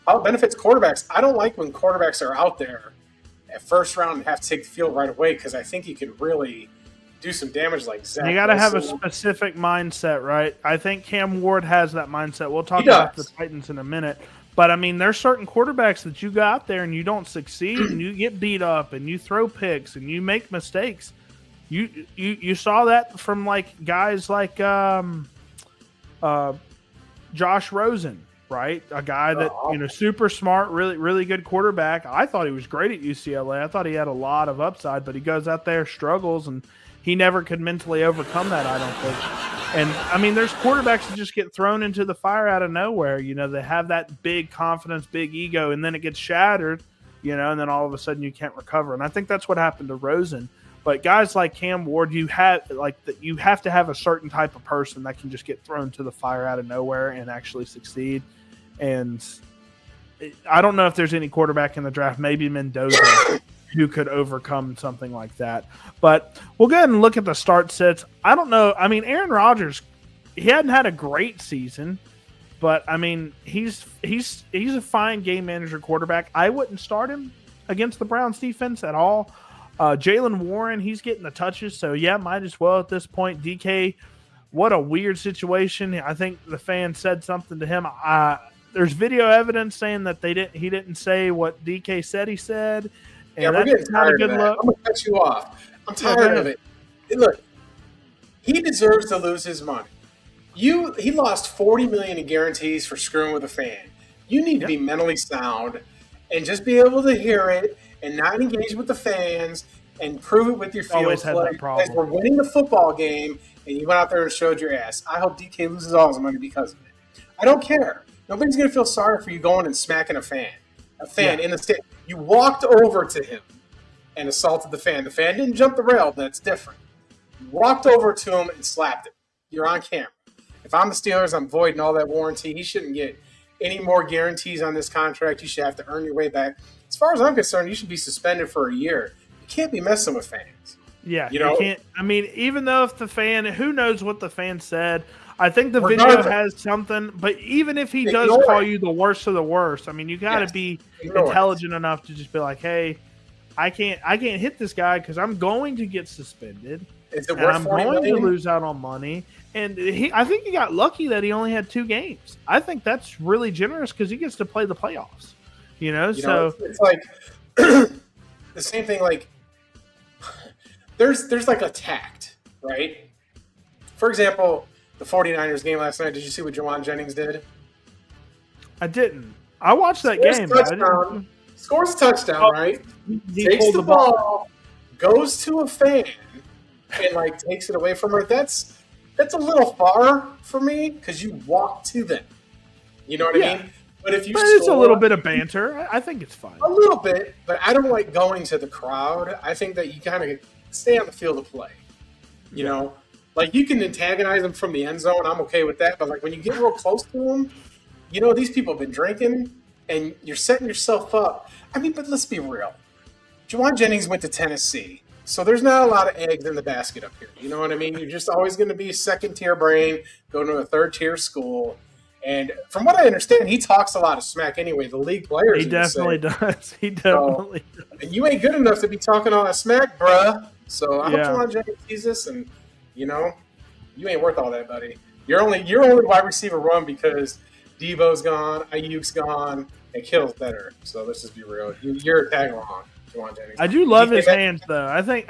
how it benefits quarterbacks. I don't like when quarterbacks are out there at first round and have to take the field right away because I think he could really do some damage like Zach. You got to have a specific mindset, right? I think Cam Ward has that mindset. We'll talk about the Titans in a minute. But, I mean, there's certain quarterbacks that you go out there and you don't succeed and you get beat up and you throw picks and you make mistakes. You saw that from, like, guys like Josh Rosen, right? A guy that, super smart, really, really good quarterback. I thought he was great at UCLA. I thought he had a lot of upside, but he goes out there, struggles, and he never could mentally overcome that, I don't think. And, I mean, there's quarterbacks that just get thrown into the fire out of nowhere. They have that big confidence, big ego, and then it gets shattered, and then all of a sudden you can't recover. And I think that's what happened to Rosen. But guys like Cam Ward, you have to have a certain type of person that can just get thrown to the fire out of nowhere and actually succeed. And I don't know if there's any quarterback in the draft, maybe Mendoza, who could overcome something like that. But we'll go ahead and look at the start sets. I don't know. I mean, Aaron Rodgers, he hadn't had a great season, but I mean, he's a fine game manager quarterback. I wouldn't start him against the Browns defense at all. Jaylen Warren, he's getting the touches, so yeah, might as well at this point. DK, what a weird situation. I think the fan said something to him. There's video evidence saying that he didn't say what DK said he said. Yeah, we're getting tired of that. I'm going to cut you off. I'm tired of it. Look, he deserves to lose his money. He lost $40 million in guarantees for screwing with a fan. You need to be mentally sound and just be able to hear it and not engage with the fans and prove it with your field always had that problem. As we're winning the football game and you went out there and showed your ass. I hope DK loses all his money because of it. I don't care. Nobody's going to feel sorry for you going and smacking a fan in the stand. You walked over to him and assaulted the fan. The fan didn't jump the rail. That's different. You walked over to him and slapped him. You're on camera. If I'm the Steelers, I'm voiding all that warranty. He shouldn't get any more guarantees on this contract. You should have to earn your way back. As far as I'm concerned, you should be suspended for a year. You can't be messing with fans. Yeah, you can't. I mean, even though if the fan, who knows what the fan said, I think the video has something, but even if he does call you the worst of the worst, I mean, you got to be intelligent enough to just be like, hey, I can't hit this guy because I'm going to get suspended. Is it worth I'm going to lose out on money. And I think he got lucky that he only had 2 games. I think that's really generous because he gets to play the playoffs. So it's like the same thing. Like there's like a tact, right? For example, the 49ers game last night, did you see what Juwan Jennings did? I didn't. I watched that game. Scores a touchdown, right? Takes the ball, goes to a fan, and takes it away from her. That's a little far for me because you walk to them. You know what I mean? But it's a little bit of banter. I think it's fine. A little bit, but I don't like going to the crowd. I think that you kind of stay on the field of play. You know? You can antagonize them from the end zone. I'm okay with that. But, when you get real close to them, these people have been drinking, and you're setting yourself up. I mean, but let's be real. Juwan Jennings went to Tennessee, so there's not a lot of eggs in the basket up here. You know what I mean? You're just always going to be second-tier brain, going to a third-tier school. And from what I understand, he talks a lot of smack anyway. The league players. He definitely does. He definitely does. And you ain't good enough to be talking all that smack, bruh. So I hope Juwan Jennings sees this, and you ain't worth all that, buddy. You're only wide receiver 1 because Debo's gone, Ayuk's gone, and Kittle's better. So let's just be real. You're a tag along, Juwan Jennings. I do love his hands, though. I think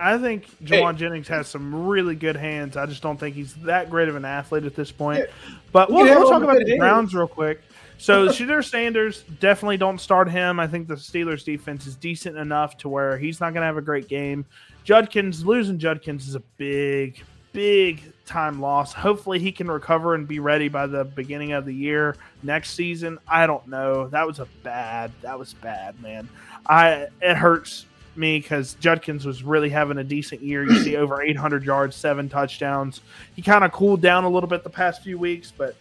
Juwan Jennings has some really good hands. I just don't think he's that great of an athlete at this point. Yeah. But we'll talk about the Browns real quick. So Shedeur Sanders, definitely don't start him. I think the Steelers defense is decent enough to where he's not going to have a great game. Losing Judkins is a big time loss. Hopefully he can recover and be ready by the beginning of the year next season. I don't know. That was bad, man. It hurts me because Judkins was really having a decent year. You see over 800 yards, 7 touchdowns. He kind of cooled down a little bit the past few weeks, but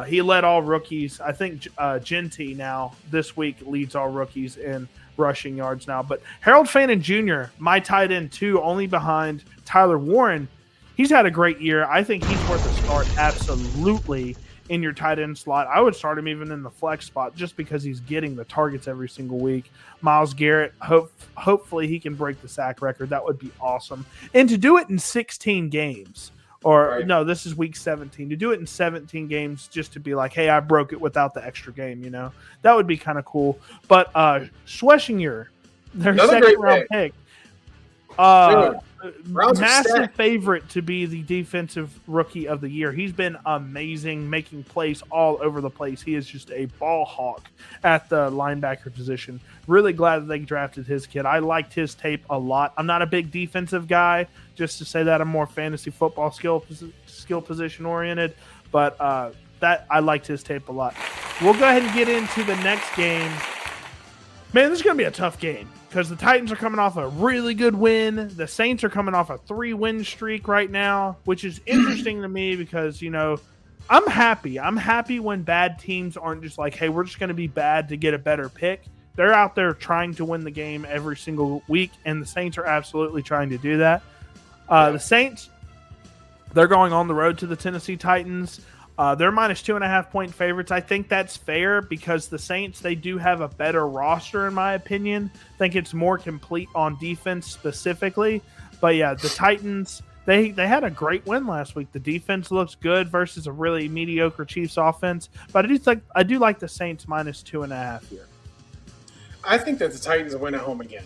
he led all rookies. I think Genty now this week leads all rookies in rushing yards now. But Harold Fannin Jr., my tight end too, only behind Tyler Warren. He's had a great year. I think he's worth a start absolutely in your tight end slot. I would start him even in the flex spot just because he's getting the targets every single week. Myles Garrett, hopefully he can break the sack record. That would be awesome. And to do it in 16 games, or no, this is week 17. To do it in 17 games just to be like, hey, I broke it without the extra game, that would be kind of cool. But Schweschinger, their second-round pick, massive favorite to be the defensive rookie of the year. He's been amazing, making plays all over the place. He is just a ball hawk at the linebacker position. Really glad that they drafted his kid. I liked his tape a lot. I'm not a big defensive guy, just to say that. I'm more fantasy football skill position oriented, but that I liked his tape a lot. We'll go ahead and get into the next game. Man, this is going to be a tough game because the Titans are coming off a really good win. The Saints are coming off a 3-win streak right now, which is interesting to me because, I'm happy. I'm happy when bad teams aren't just like, hey, we're just going to be bad to get a better pick. They're out there trying to win the game every single week, and the Saints are absolutely trying to do that. The Saints, they're going on the road to the Tennessee Titans. They're minus 2.5-point favorites. I think that's fair because the Saints, they do have a better roster, in my opinion. I think it's more complete on defense specifically. But yeah, the Titans, they had a great win last week. The defense looks good versus a really mediocre Chiefs offense. But I do like the Saints minus 2.5 here. I think that the Titans win at home again.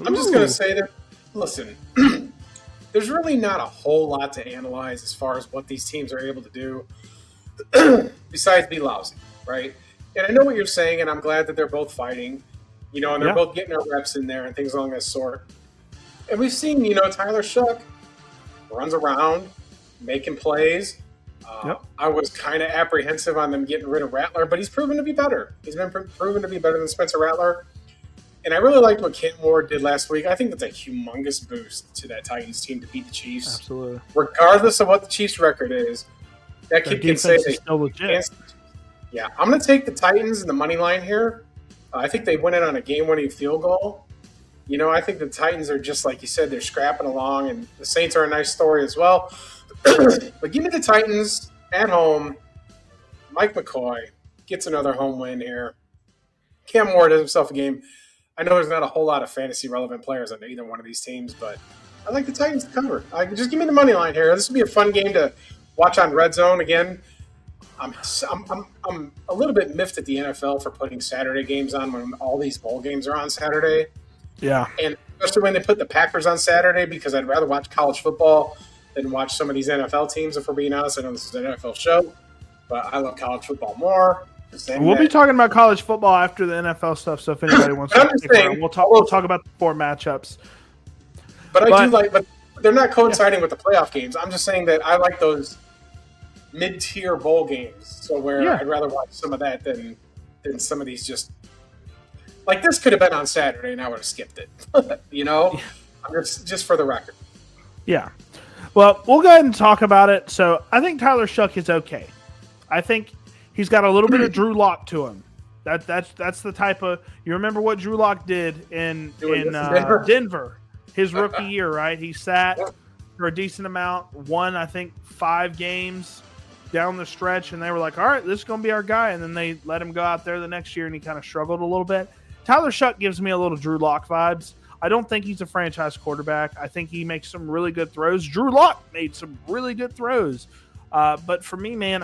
I'm just going to say that, listen, there's really not a whole lot to analyze as far as what these teams are able to do besides be lousy, right? And I know what you're saying, and I'm glad that they're both fighting, and they're both getting their reps in there and things along that sort. And we've seen, Tyler Shuck runs around, making plays. I was kind of apprehensive on them getting rid of Rattler, but he's proven to be better. He's been proven to be better than Spencer Rattler. And I really liked what Kent Ward did last week. I think that's a humongous boost to that Titans team to beat the Chiefs. Absolutely. Regardless of what the Chiefs' record is, that kid can say they still legit. Yeah, I'm going to take the Titans in the money line here. I think they win it on a game-winning field goal. I think the Titans are just like you said, they're scrapping along, and the Saints are a nice story as well. But give me the Titans at home. Mike McCoy gets another home win here. Cam Ward has himself a game. I know there's not a whole lot of fantasy relevant players on either one of these teams, but I like the Titans to cover. Just give me the money line here. This will be a fun game to watch on Red Zone again. I'm a little bit miffed at the NFL for putting Saturday games on when all these bowl games are on Saturday. Yeah, and especially when they put the Packers on Saturday, because I'd rather watch college football than watch some of these NFL teams. If we're being honest, I know this is an NFL show, but I love college football more. We'll be talking about college football after the NFL stuff. So if anybody wants to stick around, we'll talk about the 4 matchups. But they're not coinciding with the playoff games. I'm just saying that I like those mid-tier bowl games. So I'd rather watch some of that than some of these just like this could have been on Saturday and I would have skipped it. Just for the record. Yeah. Well, we'll go ahead and talk about it. So I think Tyler Shuck is okay. I think he's got a little bit of Drew Lock to him. That's the type of – you remember what Drew Lock did in Denver, his rookie year, right? He sat for a decent amount, won, I think, 5 games down the stretch, and they were like, all right, this is going to be our guy. And then they let him go out there the next year, and he kind of struggled a little bit. Tyler Shuck gives me a little Drew Lock vibes. I don't think he's a franchise quarterback. I think he makes some really good throws. Drew Lock made some really good throws. But for me, man,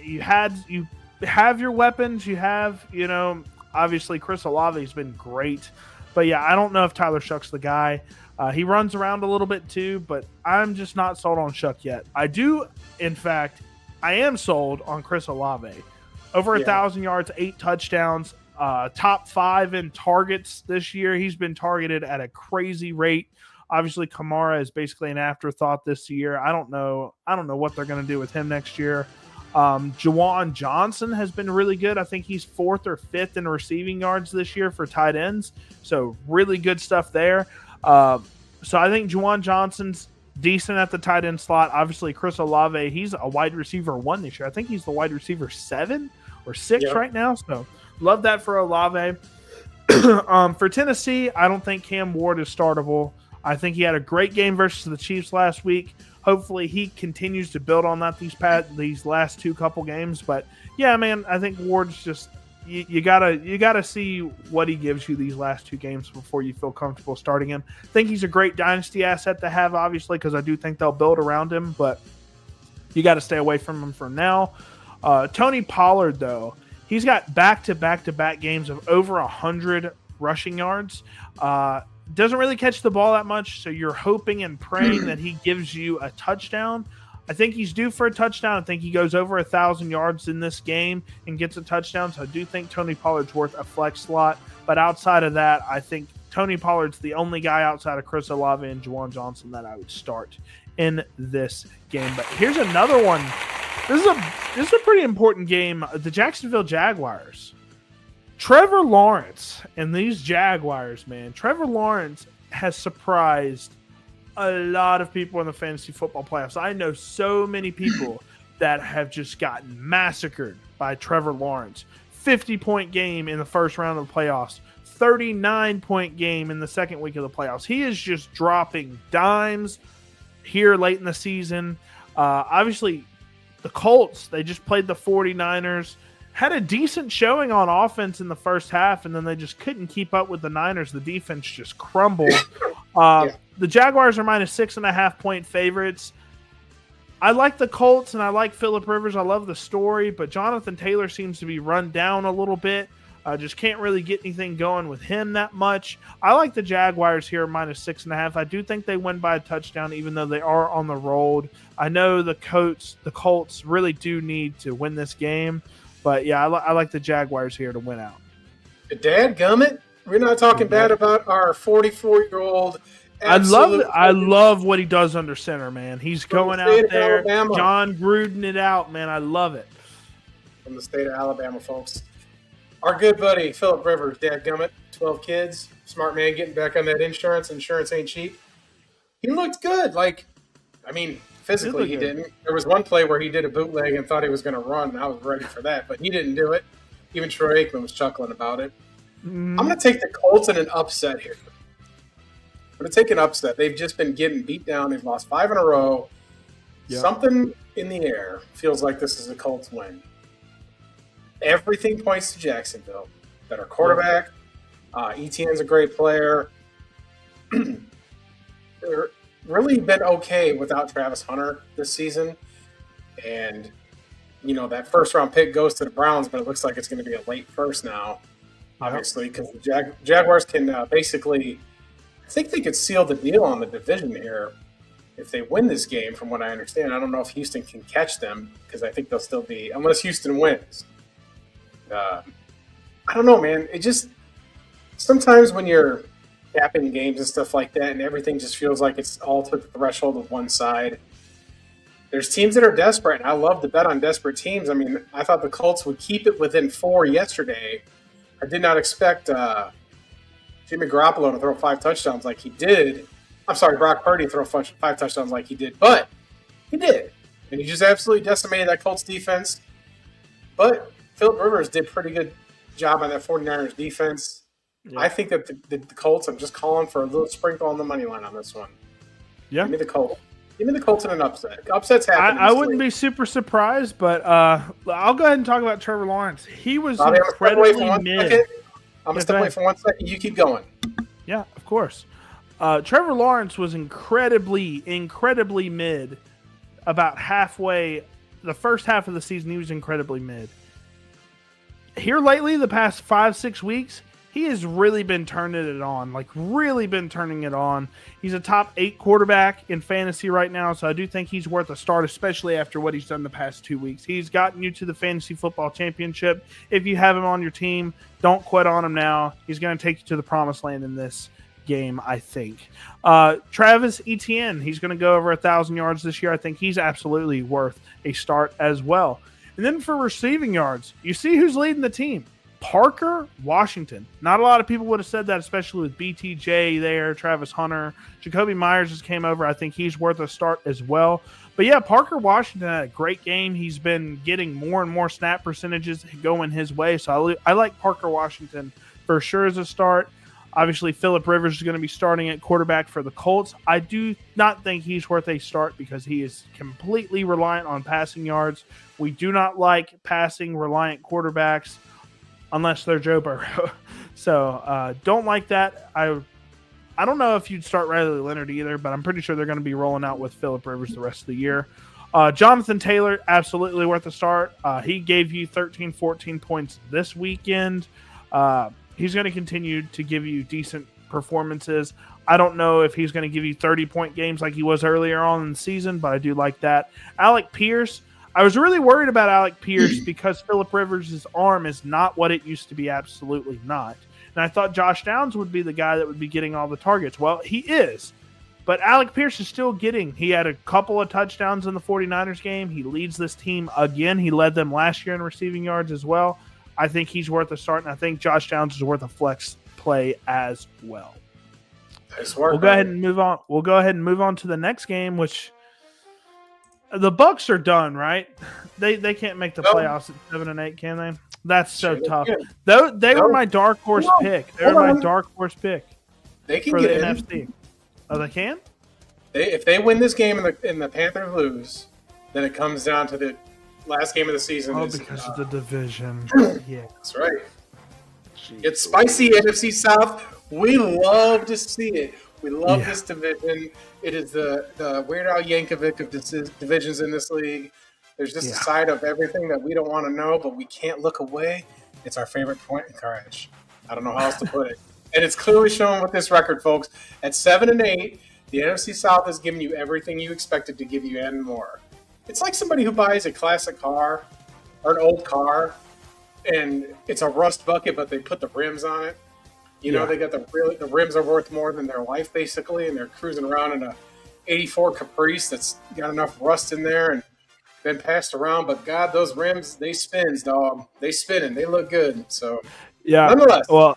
you have your weapons. You have, obviously Chris Olave has been great. But, yeah, I don't know if Tyler Shuck's the guy. He runs around a little bit too, but I'm just not sold on Shuck yet. I am sold on Chris Olave. Over 1,000 yards, 8 touchdowns, top 5 in targets this year. He's been targeted at a crazy rate. Obviously, Kamara is basically an afterthought this year. I don't know what they're going to do with him next year. Juwan Johnson has been really good. I think he's 4th or 5th in receiving yards this year for tight ends. So really good stuff there. So I think Juwan Johnson's decent at the tight end slot. Obviously, Chris Olave, he's a wide receiver 1 this year. I think he's the wide receiver 7 or 6 right now. So love that for Olave. For Tennessee, I don't think Cam Ward is startable. I think he had a great game versus the Chiefs last week. hopefully he continues to build on that these last two couple games. But yeah, man, I think Ward's just you gotta see what he gives you these last two games before you feel comfortable starting him. I think he's a great dynasty asset to have, obviously, because I do think they'll build around him, but you got to stay away from him for now. Tony Pollard, though, he's got back-to-back games of over 100 rushing yards. Doesn't really catch the ball that much, so you're hoping and praying that he gives you a touchdown. I think he's due for a touchdown. I think he goes over 1,000 yards in this game and gets a touchdown, so I do think Tony Pollard's worth a flex slot. But outside of that, I think Tony Pollard's the only guy outside of Chris Olave and Juwan Johnson that I would start in this game. But here's another one. This is a pretty important game. The Jacksonville Jaguars. Trevor Lawrence and these Jaguars, man. Trevor Lawrence has surprised a lot of people in the fantasy football playoffs. I know so many people that have just gotten massacred by Trevor Lawrence. 50-point game in the first round of the playoffs. 39-point game in the second week of the playoffs. He is just dropping dimes here late in the season. Obviously, the Colts, they just played the 49ers. Had a decent showing on offense in the first half, and then they just couldn't keep up with the Niners. The defense just crumbled. The Jaguars are minus 6.5-point favorites. I like the Colts, and I like Phillip Rivers. I love the story, but Jonathan Taylor seems to be run down a little bit. Just can't really get anything going with him that much. I like the Jaguars here minus 6.5. I do think they win by a touchdown, even though they are on the road. I know the Colts really do need to win this game. But, yeah, I like the Jaguars here to win out. Dadgummit, we're not talking bad about our 44-year-old. I love what he does under center, man. He's going out there, Alabama. John Gruden it out, man. I love it. From the state of Alabama, folks. Our good buddy, Phillip Rivers, dadgummit, 12 kids, smart man getting back on that insurance. Insurance ain't cheap. He looked good. Physically he didn't. There was one play where he did a bootleg and thought he was going to run, and I was ready for that, but he didn't do it. Even Troy Aikman was chuckling about it. I'm going to take the Colts in an upset here. I'm going to take an upset. They've just been getting beat down. They've lost 5 in a row. Yep. Something in the air feels like this is a Colts win. Everything points to Jacksonville. Better quarterback. Etienne's a great player. They're really been okay without Travis Hunter this season. And, that first-round pick goes to the Browns, but it looks like it's going to be a late first now, obviously, because the Jaguars can basically – I think they could seal the deal on the division here if they win this game, from what I understand. I don't know if Houston can catch them because I think they'll still be – unless Houston wins. I don't know, man. It just – sometimes when you're – capping games and stuff like that, and everything just feels like it's all to the threshold of one side. There's teams that are desperate, and I love to bet on desperate teams. I thought the Colts would keep it within 4 yesterday. I did not expect Jimmy Garoppolo to throw 5 touchdowns like he did. I'm sorry, Brock Purdy to throw 5 touchdowns like he did, but he did. And he just absolutely decimated that Colts defense. But Phillip Rivers did a pretty good job on that 49ers defense. Yeah. I think that the Colts, I'm just calling for a little sprinkle on the money line on this one. Yeah. Give me the Colts. Give me the Colts in an upset. Upsets happen. I wouldn't be super surprised, but I'll go ahead and talk about Trevor Lawrence. He was incredibly mid. I'm going to step away for 1 second. You keep going. Yeah, of course. Trevor Lawrence was incredibly mid about halfway. The first half of the season, he was incredibly mid. Here lately, the past 5-6 weeks, he has really been turning it on. He's a top 8 quarterback in fantasy right now, so I do think he's worth a start, especially after what he's done the past 2 weeks. He's gotten you to the fantasy football championship. If you have him on your team, don't quit on him now. He's going to take you to the promised land in this game, I think. Travis Etienne, he's going to go over 1,000 yards this year. I think he's absolutely worth a start as well. And then for receiving yards, you see who's leading the team. Parker Washington. Not a lot of people would have said that, especially with BTJ there, Travis Hunter. Jacoby Myers just came over. I think he's worth a start as well. But yeah, Parker Washington had a great game. He's been getting more and more snap percentages going his way. So I like Parker Washington for sure as a start. Obviously, Phillip Rivers is going to be starting at quarterback for the Colts. I do not think he's worth a start because he is completely reliant on passing yards. We do not like passing reliant quarterbacks unless they're Joe Burrow. So don't like that. I don't know if you'd start Riley Leonard either, but I'm pretty sure they're going to be rolling out with Phillip Rivers the rest of the year. Jonathan Taylor, absolutely worth a start. He gave you 13, 14 points this weekend. He's going to continue to give you decent performances. I don't know if he's going to give you 30-point games like he was earlier on in the season, but I do like that. Alec Pierce, I was really worried about Alec Pierce because Phillip Rivers' arm is not what it used to be, absolutely not. And I thought Josh Downs would be the guy that would be getting all the targets. Well, he is. But Alec Pierce is still he had a couple of touchdowns in the 49ers game. He leads this team again. He led them last year in receiving yards as well. I think he's worth a start, and I think Josh Downs is worth a flex play as well. Nice work. We'll go ahead and move on. We'll go ahead and move on to the next game, which the Bucs are done, right? They can't make the playoffs at 7-8, can they? That's so tough. They were my dark horse pick. They were my dark horse pick. They can for get the in. NFC. Oh, they can? If they win this game and the Panthers lose, then it comes down to the last game of the season. Oh, because of the division. Yeah, that's right. Jeez. It's spicy NFC South. We love to see it. We love this division. It is the Weird Al Yankovic of divisions in this league. There's just a side of everything that we don't want to know, but we can't look away. It's our favorite point in courage. I don't know how else to put it. And it's clearly shown with this record, folks. At 7-8, the NFC South has given you everything you expected to give you and more. It's like somebody who buys a classic car or an old car, and it's a rust bucket, but they put the rims on it. You know, they got the rims are worth more than their life, basically, and they're cruising around in a 84 Caprice that's got enough rust in there and been passed around. But, God, those rims, they spins, dog. They spinning. They look good. So, nonetheless. Well,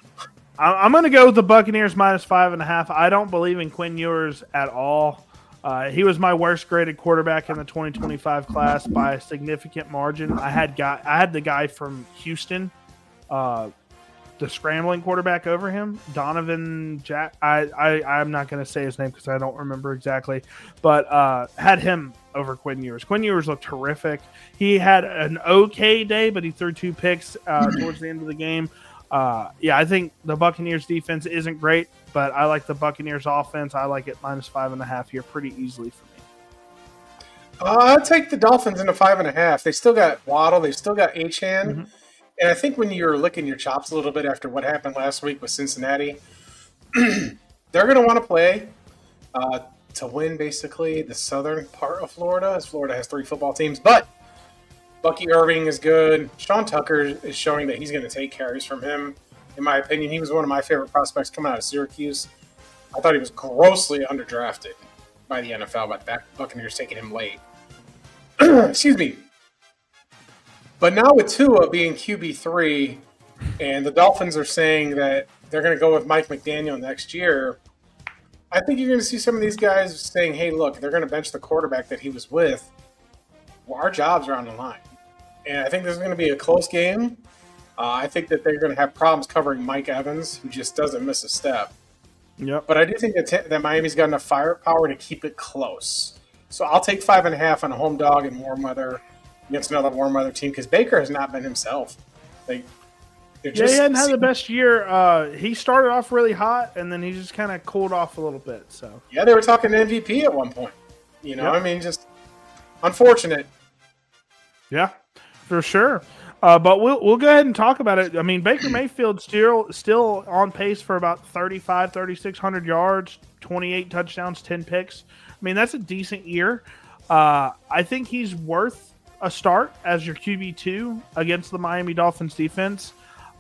I'm going to go with the Buccaneers minus 5.5. I don't believe in Quinn Ewers at all. He was my worst graded quarterback in the 2025 class by a significant margin. I had the guy from Houston, the scrambling quarterback over him, Donovan Jack. I'm not going to say his name because I don't remember exactly, but had him over Quinn Ewers. Quinn Ewers looked terrific. He had an okay day, but he threw 2 picks towards the end of the game. I think the Buccaneers defense isn't great, but I like the Buccaneers offense. I like it minus 5.5 here pretty easily for me. I'll take the Dolphins into 5.5. They still got Waddle. They still got Achane. Mm-hmm. And I think when you're licking your chops a little bit after what happened last week with Cincinnati, they're going to want to play to win basically the southern part of Florida, as Florida has 3 football teams. But Bucky Irving is good. Sean Tucker is showing that he's going to take carries from him. In my opinion, he was one of my favorite prospects coming out of Syracuse. I thought he was grossly underdrafted by the NFL, by the Buccaneers taking him late. Excuse me. But now with Tua being QB3, and the Dolphins are saying that they're going to go with Mike McDaniel next year, I think you're going to see some of these guys saying, hey, look, they're going to bench the quarterback that he was with. Well, our jobs are on the line. And I think this is going to be a close game. I think that they're going to have problems covering Mike Evans, who just doesn't miss a step. Yep. But I do think that Miami's got enough firepower to keep it close. So I'll take 5.5 on a home dog in warm weather against another warm weather team because Baker has not been himself. He hadn't had the best year. He started off really hot, and then he just kind of cooled off a little bit. So yeah, they were talking MVP at one point. You know, I mean, just unfortunate. Yeah, for sure. But we'll go ahead and talk about it. I mean, Baker Mayfield's still on pace for about 3,600 yards, 28 touchdowns, 10 picks. I mean, that's a decent year. I think he's worth a start as your QB2 against the Miami Dolphins defense.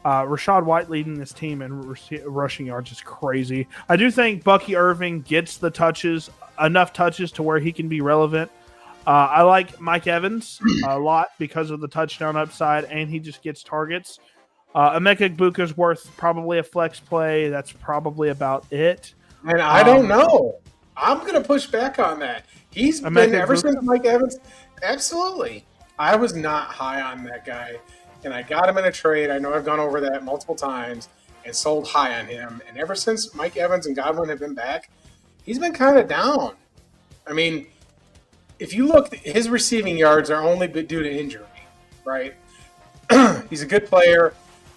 Rachaad White leading this team in rushing yards is crazy. I do think Bucky Irving gets the touches, enough touches to where he can be relevant. I like Mike Evans a lot because of the touchdown upside, and he just gets targets. Emeka Egbuka's worth probably a flex play. That's probably about it. And I don't know. I'm going to push back on that. He's been, ever since Mike Evans, absolutely. I was not high on that guy, and I got him in a trade. I know I've gone over that multiple times, and sold high on him. And ever since Mike Evans and Godwin have been back, he's been kind of down. I mean, if you look, his receiving yards are only due to injury, right? He's a good player,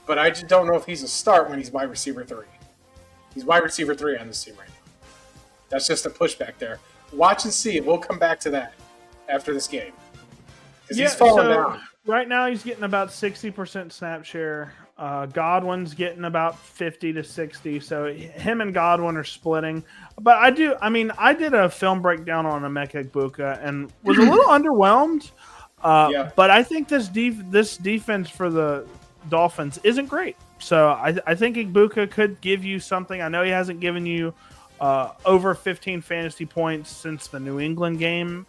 but I just don't know if he's a start when he's wide receiver 3. He's wide receiver 3 on this team right now. That's just a pushback there. Watch and see. We'll come back to that after this game. Because he's falling down. Right now he's getting about 60% snap share. Godwin's getting about 50 to 60. So him and Godwin are splitting. But I did a film breakdown on Emeka Egbuka and was a little underwhelmed. But I think this defense for the Dolphins isn't great. So I think Egbuka could give you something. I know he hasn't given you over 15 fantasy points since the New England game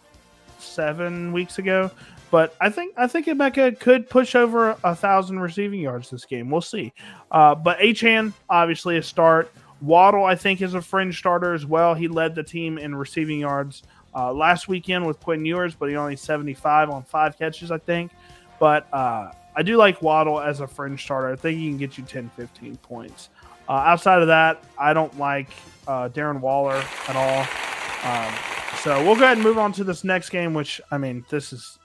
7 weeks ago. But I think Emeka could push over 1,000 receiving yards this game. We'll see. But Achane, obviously a start. Waddle, I think, is a fringe starter as well. He led the team in receiving yards last weekend with Quinn Ewers, but he only 75 on 5 catches, I think. But I do like Waddle as a fringe starter. I think he can get you 10, 15 points. Outside of that, I don't like Darren Waller at all. So we'll go ahead and move on to this next game, which, I mean, this is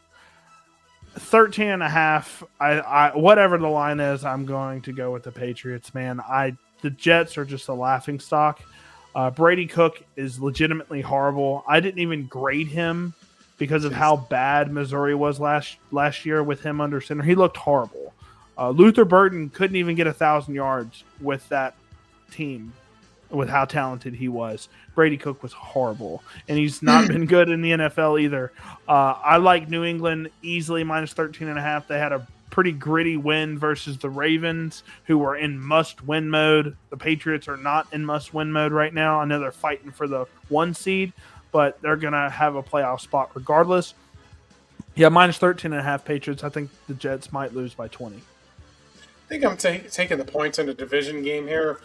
13 and a half. I whatever the line is, I'm going to go with the Patriots, man. The Jets are just a laughing stock. Brady Cook is legitimately horrible. I didn't even grade him because of how bad Missouri was last year with him under center. He looked horrible. Luther Burden couldn't even get 1,000 yards with that team, with how talented he was. Brady Cook was horrible, and he's not been good in the NFL either. I like New England easily minus 13.5. They had a pretty gritty win versus the Ravens, who were in must-win mode. The Patriots are not in must-win mode right now. I know they're fighting for the 1 seed, but they're going to have a playoff spot regardless. Yeah, minus 13.5 Patriots. I think the Jets might lose by 20. I think I'm taking the points in a division game here.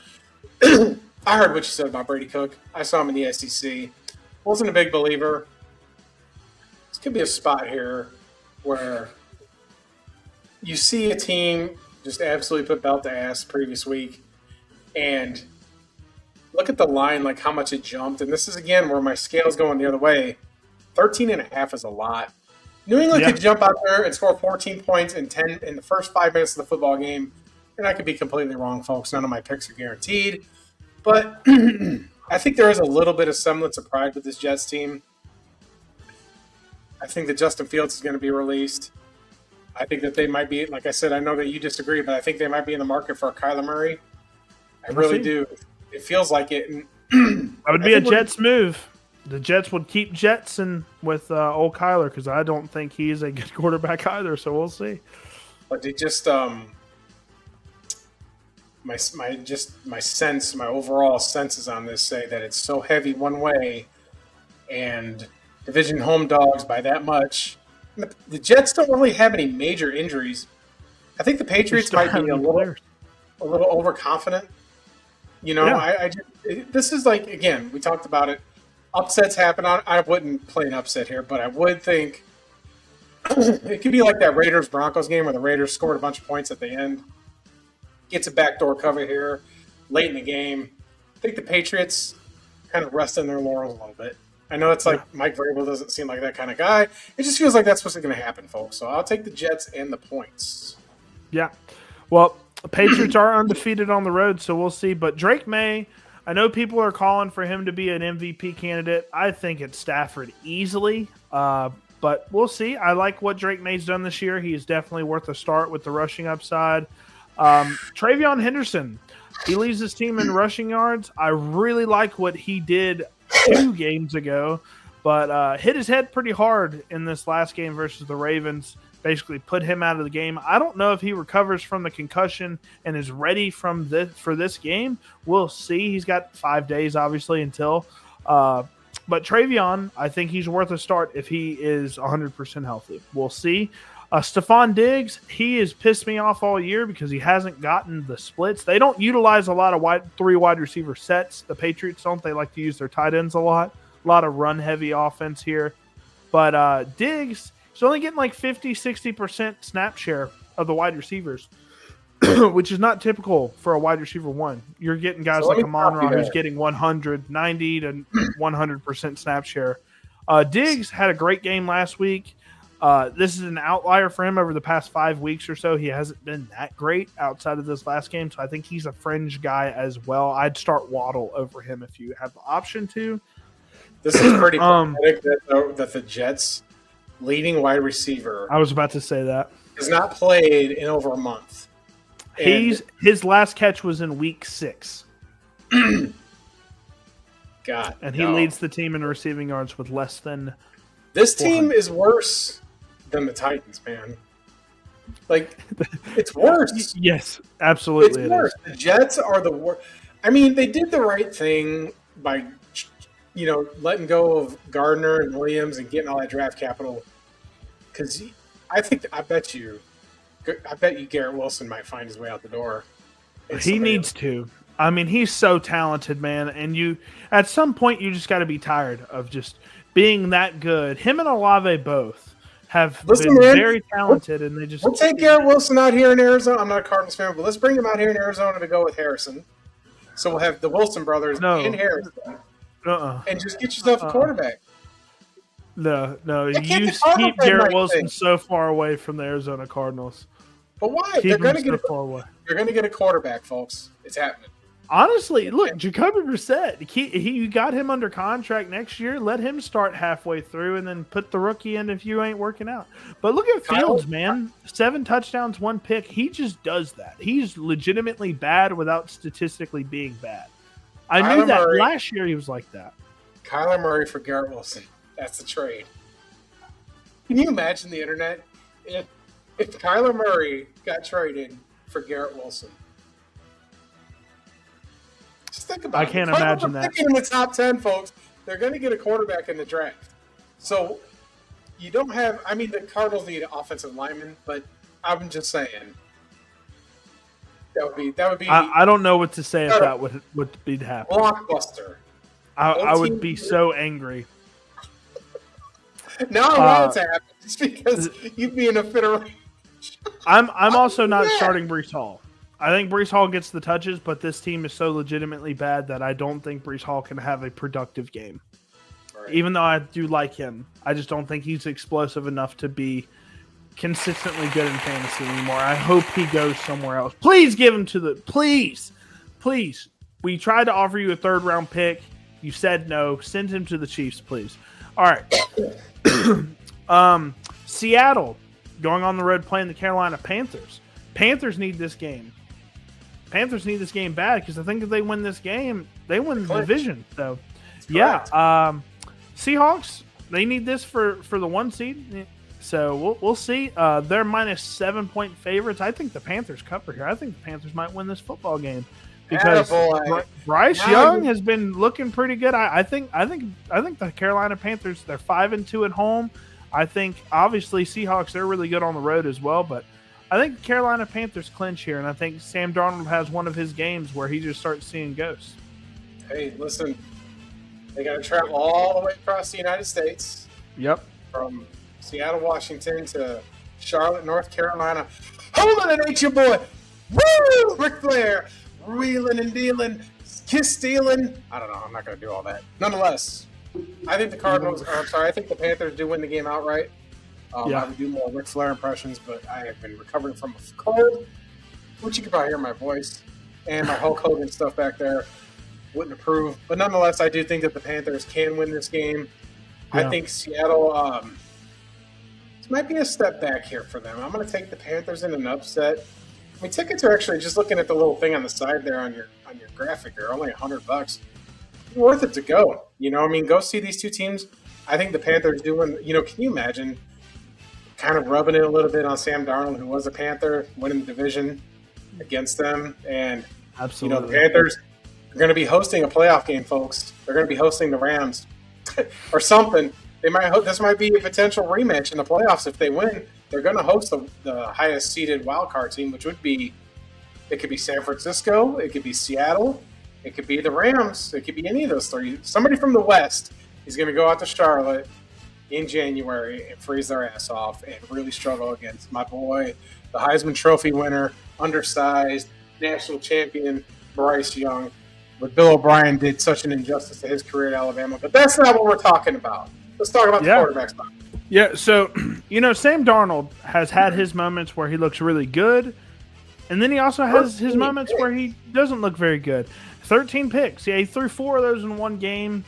I heard what you said about Brady Cook. I saw him in the SEC. Wasn't a big believer. This could be a spot here where you see a team just absolutely put belt to ass previous week, and look at the line, like how much it jumped. And this is, again, where my scale's going the other way. 13.5 is a lot. New England could jump out there and score 14 points in the first 5 minutes of the football game. And I could be completely wrong, folks. None of my picks are guaranteed. But I think there is a little bit of semblance of pride with this Jets team. I think that Justin Fields is going to be released. I think that they might be, like I said, I know that you disagree, but I think they might be in the market for a Kyler Murray. I really do. It feels like it. And that would be a Jets move. The Jets would keep Jetson with old Kyler because I don't think he's a good quarterback either, so we'll see. But it just my sense, my overall senses on this say that it's so heavy one way, and division home dogs by that much. The Jets don't really have any major injuries. I think the Patriots might be a little overconfident. You know, this is like, again, we talked about it. Upsets happen. I wouldn't play an upset here, but I would think it could be like that Raiders-Broncos game where the Raiders scored a bunch of points at the end. Gets a backdoor cover here late in the game. I think the Patriots kind of rest on their laurels a little bit. I know it's like Mike Vrabel doesn't seem like that kind of guy. It just feels like that's what's going to happen, folks. So I'll take the Jets and the points. Yeah. Well, the Patriots are undefeated on the road, so we'll see. But Drake May, I know people are calling for him to be an MVP candidate. I think it's Stafford easily, but we'll see. I like what Drake May's done this year. He is definitely worth a start with the rushing upside. Travion Henderson, he leads his team in rushing yards. I really like what he did 2 games ago, but hit his head pretty hard in this last game versus the Ravens. Basically put him out of the game. I don't know if he recovers from the concussion and is ready for this game. We'll see. He's got 5 days, obviously, until. But Travion, I think he's worth a start if he is 100% healthy. We'll see. Stephon Diggs, he has pissed me off all year because he hasn't gotten the splits. They don't utilize a lot of 3 wide receiver sets. The Patriots don't. They like to use their tight ends a lot. A lot of run-heavy offense here. But Diggs, he's only getting like 50, 60% snap share of the wide receivers. which is not typical for a wide receiver one. You're getting guys like Amon-Ra who's getting 90 to 100% snap share. Diggs had a great game last week. This is an outlier for him over the past 5 weeks or so. He hasn't been that great outside of this last game, so I think he's a fringe guy as well. I'd start Waddle over him if you have the option to. This is pretty pathetic that the Jets' leading wide receiver, I was about to say that, has not played in over a month. His last catch was in week 6. God, and he leads the team in receiving yards with less than. This team is worse than the Titans, man. Like, it's worse. Yes, absolutely. It's worse. The Jets are the worst. I mean, they did the right thing by, letting go of Gardner and Williams and getting all that draft capital. Because I bet you Garrett Wilson might find his way out the door. He needs to. I mean, he's so talented, man. And at some point, you just got to be tired of just being that good. Him and Olave both have been very talented, and they just. We'll take Garrett Wilson out here in Arizona. I'm not a Cardinals fan, but let's bring him out here in Arizona to go with Harrison. So we'll have the Wilson brothers and Harrison. And just get yourself a quarterback. No. You keep Garrett Wilson so far away from the Arizona Cardinals. But why? They're going to get far away. They're going to get a quarterback, folks. It's happening. Honestly, look, Jacoby Brissett, you got him under contract next year. Let him start halfway through and then put the rookie in if you ain't working out. But look at Fields, man. 7 touchdowns, 1 pick. He just does that. He's legitimately bad without statistically being bad. I knew that last year he was like that. Kyler Murray for Garrett Wilson. That's the trade. Can you imagine the internet if Kyler Murray got traded for Garrett Wilson? Just think about it. I can't imagine that. In the top 10, folks, they're going to get a quarterback in the draft. So you don't have. I mean, the Cardinals need an offensive lineman, but I'm just saying that would be. I don't know what to say if that would be to happen. Blockbuster. I would be so angry. Now I want it to happen just because you'd be in a fit of rage. I'm also not starting Breece Hall. I think Breece Hall gets the touches, but this team is so legitimately bad that I don't think Breece Hall can have a productive game. Right. Even though I do like him, I just don't think he's explosive enough to be consistently good in fantasy anymore. I hope he goes somewhere else. Please give him to the – please. We tried to offer you a 3rd-round pick. You said no. Send him to the Chiefs, please. All right. Seattle going on the road playing the Carolina Panthers. Panthers need this game. Panthers need this game bad because I think if they win this game, they win the division. So, Seahawks, they need this for the 1 seed. So we'll see. They're minus 7-point favorites. I think the Panthers cover here. I think the Panthers might win this football game because Bryce Young has been looking pretty good. I think the Carolina Panthers, they're 5-2 at home. I think obviously Seahawks, they're really good on the road as well, but I think the Carolina Panthers clinch here, and I think Sam Darnold has one of his games where he just starts seeing ghosts. Hey, listen, they got to travel all the way across the United States. Yep. From Seattle, Washington to Charlotte, North Carolina. Home of the nature boy. Woo! Ric Flair. Wheeling and dealing. Kiss stealing. I don't know. I'm not going to do all that. Nonetheless, I think the Panthers do win the game outright. I would do more Ric Flair impressions, but I have been recovering from a cold, which you can probably hear my voice, and my Hulk Hogan stuff back there wouldn't approve. But nonetheless, I do think that the Panthers can win this game. Yeah. I think Seattle this might be a step back here for them. I'm going to take the Panthers in an upset. I mean, tickets are actually, just looking at the little thing on the side there on your graphic, are only $100. Worth it to go. Go see these two teams. I think the Panthers do win. Can you imagine kind of rubbing it a little bit on Sam Darnold, who was a Panther, winning the division against them? And, absolutely, the Panthers are going to be hosting a playoff game, folks. They're going to be hosting the Rams or something. This might be a potential rematch in the playoffs if they win. They're going to host the highest seeded wild card team, which would be, it could be San Francisco, it could be Seattle, it could be the Rams, it could be any of those three. Somebody from the West is going to go out to Charlotte in January and freeze their ass off and really struggle against my boy, the Heisman Trophy winner, undersized national champion Bryce Young. But Bill O'Brien did such an injustice to his career at Alabama. But that's not what we're talking about. Let's talk about the Yeah. quarterbacks. Yeah. So, Sam Darnold has had his moments where he looks really good. And then he also has his moments where he doesn't look very good. 13 picks. Yeah, he threw 4 of those in one game.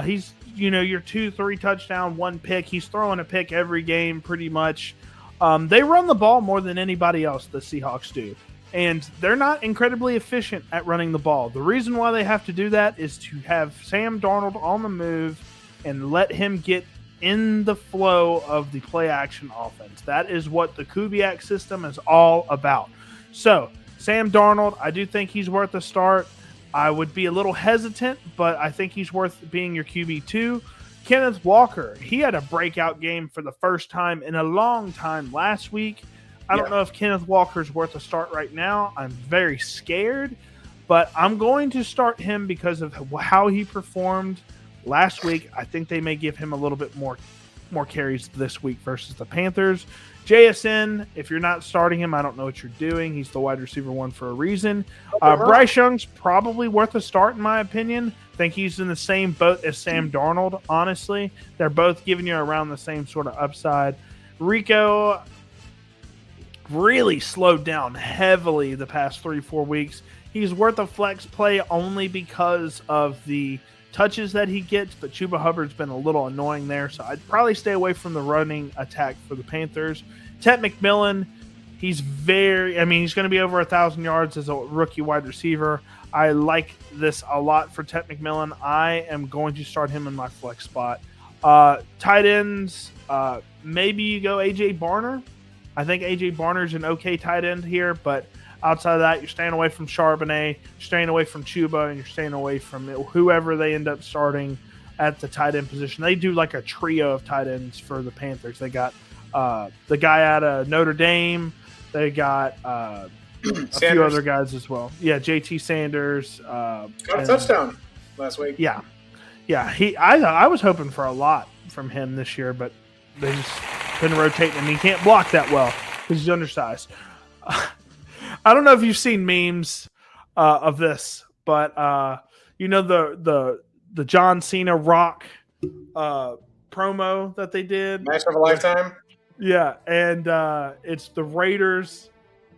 He's, your 2-3 touchdown, 1 pick. He's throwing a pick every game pretty much. They run the ball more than anybody else, the Seahawks do. And they're not incredibly efficient at running the ball. The reason why they have to do that is to have Sam Darnold on the move and let him get in the flow of the play action offense. That is what the Kubiak system is all about. So, Sam Darnold, I do think he's worth a start. I would be a little hesitant, but I think he's worth being your QB2. Kenneth Walker, he had a breakout game for the first time in a long time last week. I don't know if Kenneth Walker's worth a start right now. I'm very scared, but I'm going to start him because of how he performed last week. I think they may give him a little bit more carries this week versus the Panthers. JSN, if you're not starting him, I don't know what you're doing. He's the wide receiver 1 for a reason. Bryce Young's probably worth a start, in my opinion. I think he's in the same boat as Sam Darnold, honestly. They're both giving you around the same sort of upside. Rico really slowed down heavily the past 3-4 weeks. He's worth a flex play only because of the touches that he gets, but Chuba Hubbard's been a little annoying there, so I'd probably stay away from the running attack for the Panthers. Ted McMillan, he's going to be over 1,000 yards as a rookie wide receiver. I like this a lot for Ted McMillan. I am going to start him in my flex spot. Tight ends, maybe you go A.J. Barner. I think A.J. Barner's an okay tight end here, but outside of that, you're staying away from Charbonnet, you're staying away from Chuba, and you're staying away from whoever they end up starting at the tight end position. They do like a trio of tight ends for the Panthers. They got the guy out of Notre Dame. They got a few other guys as well. Yeah, J.T. Sanders. Got a touchdown last week. Yeah. I was hoping for a lot from him this year, but they just couldn't rotate him. He can't block that well because he's undersized. I don't know if you've seen memes of this, but the John Cena Rock promo that they did, match of a lifetime. Yeah, and it's the Raiders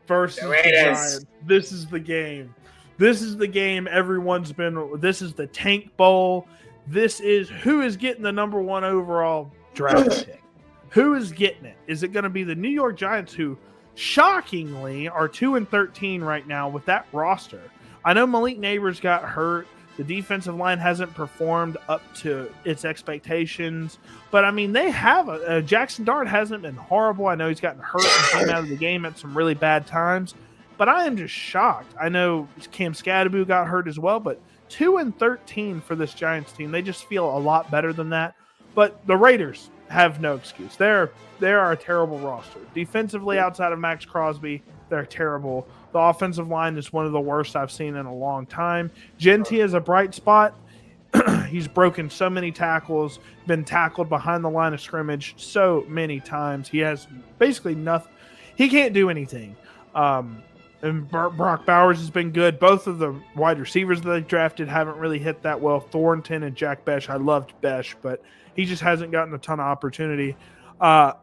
versus the Giants. This is the game. This is the game everyone's been. This is the Tank Bowl. This is who is getting the number 1 overall draft pick. Who is getting it? Is it going to be the New York Giants, who shockingly are 2-13 right now with that roster? I know Malik Neighbors got hurt. The defensive line hasn't performed up to its expectations. But, I mean, they have Jackson Dart hasn't been horrible. I know he's gotten hurt and came out of the game at some really bad times. But I am just shocked. I know Cam Scadaboo got hurt as well, but 2-13 for this Giants team. They just feel a lot better than that. But the Raiders have no excuse. They are a terrible roster. Defensively, outside of Max Crosby, they're terrible. The offensive line is one of the worst I've seen in a long time. Genty is a bright spot. He's broken so many tackles, been tackled behind the line of scrimmage so many times. He has basically nothing. He can't do anything. And Brock Bowers has been good. Both of the wide receivers that they drafted haven't really hit that well. Thornton and Jack Besh. I loved Besh, but he just hasn't gotten a ton of opportunity. I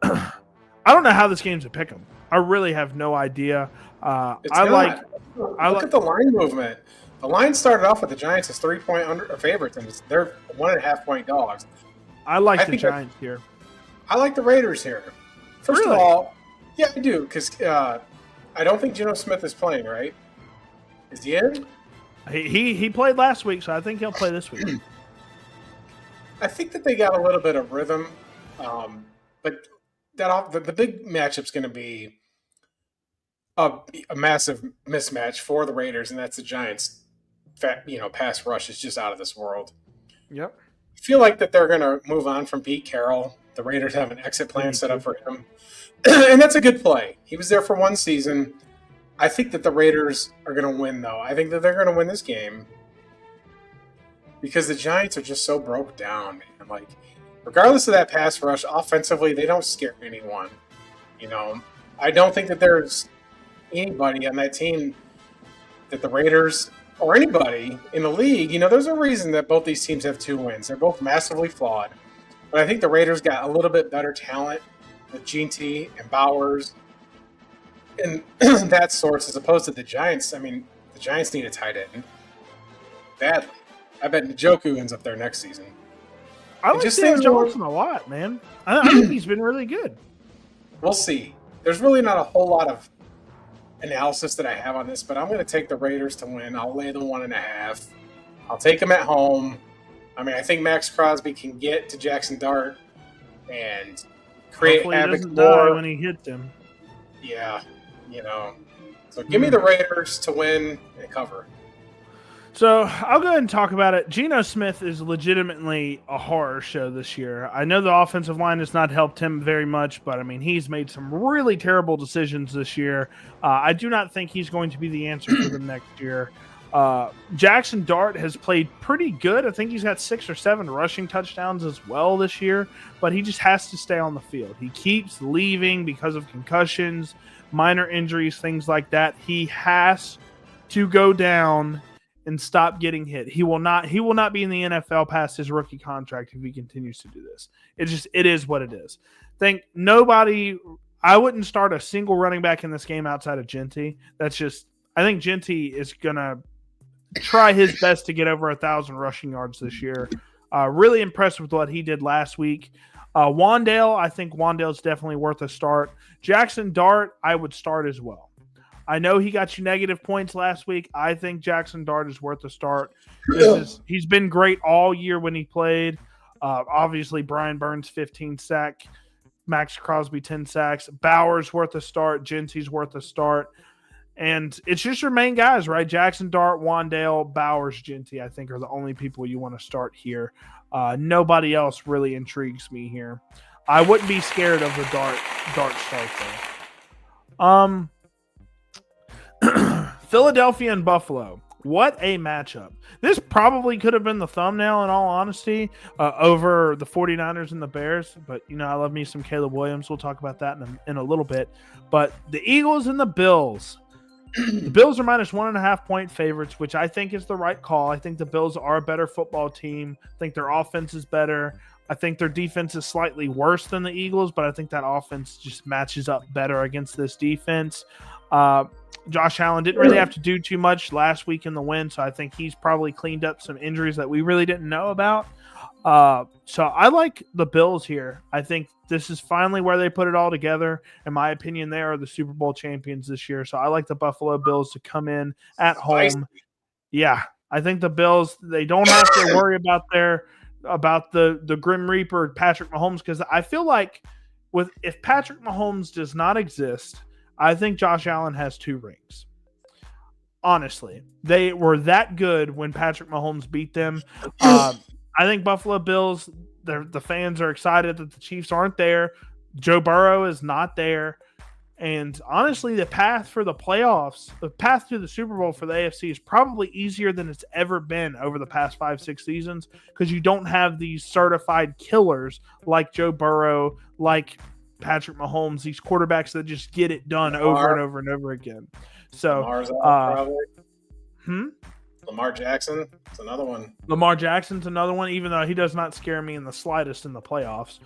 don't know how this game's a pick 'em. I really have no idea. Look at the line movement. The line started off with the Giants as 3-point favorites, and they're 1.5-point dogs. I like the Giants here. I like the Raiders here. First of all, yeah, I do, because I don't think Geno Smith is playing, right? Is he in? He played last week, so I think he'll play this week. I think that they got a little bit of rhythm, but the big matchup's going to be a massive mismatch for the Raiders, and that's the Giants. Pass rush is just out of this world. Yep. I feel like that they're going to move on from Pete Carroll. The Raiders have an exit plan set up for him, and that's a good play. He was there for one season. I think that the Raiders are going to win, though. I think that they're going to win this game because the Giants are just so broke down, man. Like, regardless of that pass rush, offensively, they don't scare anyone. I don't think that there's anybody on that team that the Raiders or anybody in the league, there's a reason that both these teams have 2 wins. They're both massively flawed. But I think the Raiders got a little bit better talent with G.T. and Bowers and that source as opposed to the Giants. I mean, the Giants need a tight end badly. I bet Njoku ends up there next season. I like Dan Johnson a lot, man. I think he's been really good. We'll see. There's really not a whole lot of analysis that I have on this, but I'm going to take the Raiders to win. I'll lay the 1.5. I'll take them at home. I mean, I think Max Crosby can get to Jackson Dart and create havoc more when he hits him. Yeah, So give me the Raiders to win and cover. So I'll go ahead and talk about it. Geno Smith is legitimately a horror show this year. I know the offensive line has not helped him very much, but I mean, he's made some really terrible decisions this year. I do not think he's going to be the answer for them next year. Jackson Dart has played pretty good. I think he's got 6 or 7 rushing touchdowns as well this year, but he just has to stay on the field. He keeps leaving because of concussions, minor injuries, things like that. He has to go down and stop getting hit. He will not be in the NFL past his rookie contract if he continues to do this. It is what it is. I wouldn't start a single running back in this game outside of Genty. I think Genty is going to try his best to get over 1,000 rushing yards this year. Really impressed with what he did last week. Wandale, I think Wandale's definitely worth a start. Jackson Dart, I would start as well. I know he got you negative points last week. I think Jackson Dart is worth a start. He's been great all year when he played. Obviously, Brian Burns, 15 sack. Max Crosby, 10 sacks. Bowers worth a start. Genty's worth a start. And it's just your main guys, right? Jackson Dart, Wandale, Bowers, Genty, I think are the only people you want to start here. Nobody else really intrigues me here. I wouldn't be scared of the Dart start though. Philadelphia and Buffalo. What a matchup. This probably could have been the thumbnail in all honesty over the 49ers and the Bears. But, I love me some Caleb Williams. We'll talk about that in a little bit. But the Eagles and the Bills. The Bills are minus 1.5 point favorites, which I think is the right call. I think the Bills are a better football team. I think their offense is better. I think their defense is slightly worse than the Eagles, but I think that offense just matches up better against this defense. Josh Allen didn't really have to do too much last week in the win, so I think he's probably cleaned up some injuries that we really didn't know about. So I like the Bills here. I think this is finally where they put it all together. In my opinion, they are the Super Bowl champions this year. So I like the Buffalo Bills to come in at home. Yeah, I think the Bills, they don't have to worry about the Grim Reaper, Patrick Mahomes, because I feel like if Patrick Mahomes does not exist, I think Josh Allen has 2 rings. Honestly, they were that good when Patrick Mahomes beat them. I think Buffalo Bills, the fans are excited that the Chiefs aren't there. Joe Burrow is not there. And honestly, the path for the playoffs, the path to the Super Bowl for the AFC is probably easier than it's ever been over the past 5-6 seasons because you don't have these certified killers like Joe Burrow, like Patrick Mahomes, these quarterbacks that just get it done over and over and over again. So, Lamar Jackson, it's another one. Lamar Jackson's another one, even though he does not scare me in the slightest in the playoffs.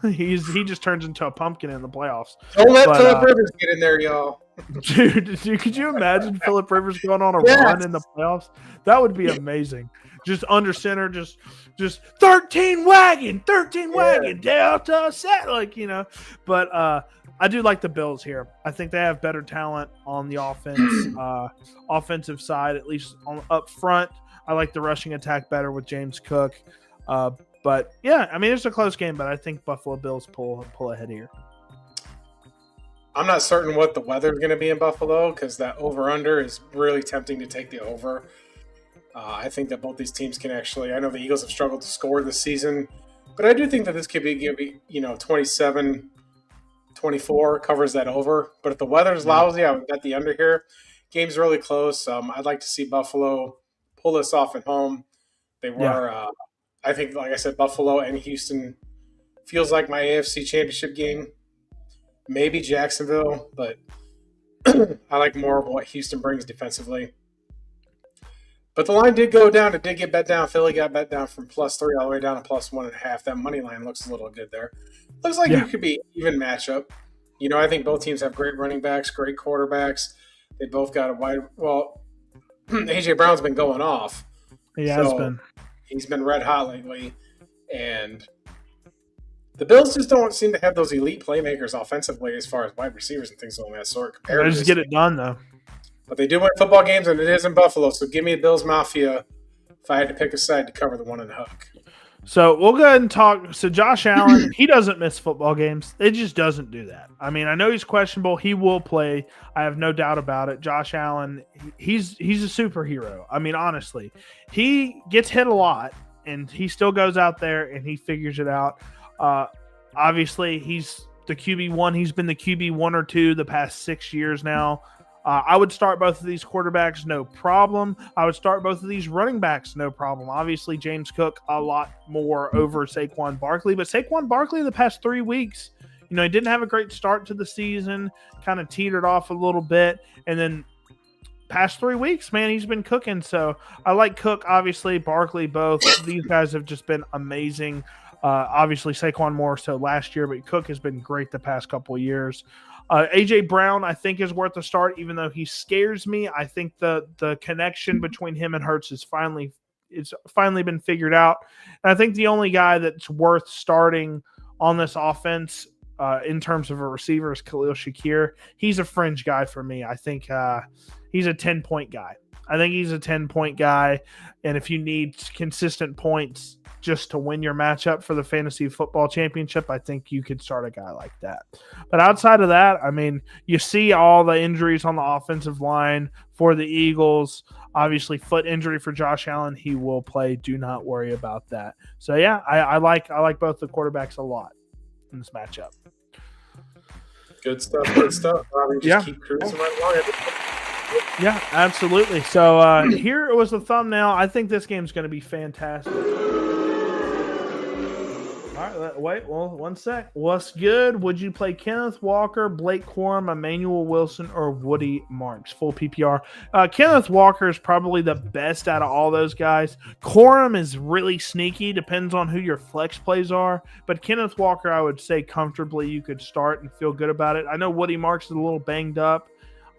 He just turns into a pumpkin in the playoffs. Don't let Phillip Rivers get in there, y'all. Dude, could you imagine Phillip Rivers going on a run in the playoffs? That would be amazing. Just under center, just 13 wagon, Delta set, But I do like the Bills here. I think they have better talent on the offensive side, at least up front. I like the rushing attack better with James Cook. But yeah, I mean, it's a close game, but I think Buffalo Bills pull ahead here. I'm not certain what the weather is going to be in Buffalo because that over-under is really tempting to take the over. I think that both these teams can actually – I know the Eagles have struggled to score this season, but I do think that this could be 27-24 covers that over. But if the weather's lousy, I would bet the under here. Game's really close. I'd like to see Buffalo pull this off at home. They were I think, like I said, Buffalo and Houston feels like my AFC Championship game. Maybe Jacksonville, but I like more of what Houston brings defensively. But the line did go down. It did get bet down. Philly got bet down from +3 all the way down to +1.5. That money line looks a little good there. Looks like Yeah, it could be even matchup. I think both teams have great running backs, great quarterbacks. They both got a wide. Well, AJ Brown's been going off, he has so been. he's been red hot lately. And the Bills just don't seem to have those elite playmakers offensively as far as wide receivers and things of that sort compared They to just this get team. it done though. But they do win football games, and it is in Buffalo. So give me the Bills Mafia if I had to pick a side to cover the 1.5. So we'll go ahead and talk. So Josh Allen, he doesn't miss football games. It just doesn't do that. I mean, I know he's questionable. He will play. I have no doubt about it. Josh Allen, he's a superhero. I mean, honestly, he gets hit a lot, and he still goes out there and he figures it out. Obviously, he's the QB1. He's been the QB1 or 2 the past 6 years now. I would start both of these quarterbacks, no problem. I would start both of these running backs, no problem. Obviously, James Cook a lot more over Saquon Barkley, but Saquon Barkley the past 3 weeks, he didn't have a great start to the season, kind of teetered off a little bit, and then past 3 weeks, man, he's been cooking. So I like Cook, obviously, Barkley, both. These guys have just been amazing. Obviously, Saquon more so last year, but Cook has been great the past couple of years. A.J. Brown, I think, is worth a start, even though he scares me. I think the connection between him and Hurts is finally been figured out. And I think the only guy that's worth starting on this offense in terms of a receiver is Khalil Shakir. He's a fringe guy for me. I think he's a 10-point guy. I think he's a 10-point guy. And if you need consistent points just to win your matchup for the fantasy football championship, I think you could start a guy like that. But outside of that, I mean, you see all the injuries on the offensive line for the Eagles. Obviously, foot injury for Josh Allen. He will play. Do not worry about that. So, yeah, I like both the quarterbacks a lot in this matchup. Good stuff. Good stuff. Just keep cruising right along. Yeah, absolutely. So here was the thumbnail. I think this game's going to be fantastic. All right, wait, well, one sec. What's good? Would you play Kenneth Walker, Blake Corum, Emmanuel Wilson, or Woody Marks? Full PPR. Kenneth Walker is probably the best out of all those guys. Corum is really sneaky, depends on who your flex plays are. But Kenneth Walker, I would say comfortably you could start and feel good about it. I know Woody Marks is a little banged up.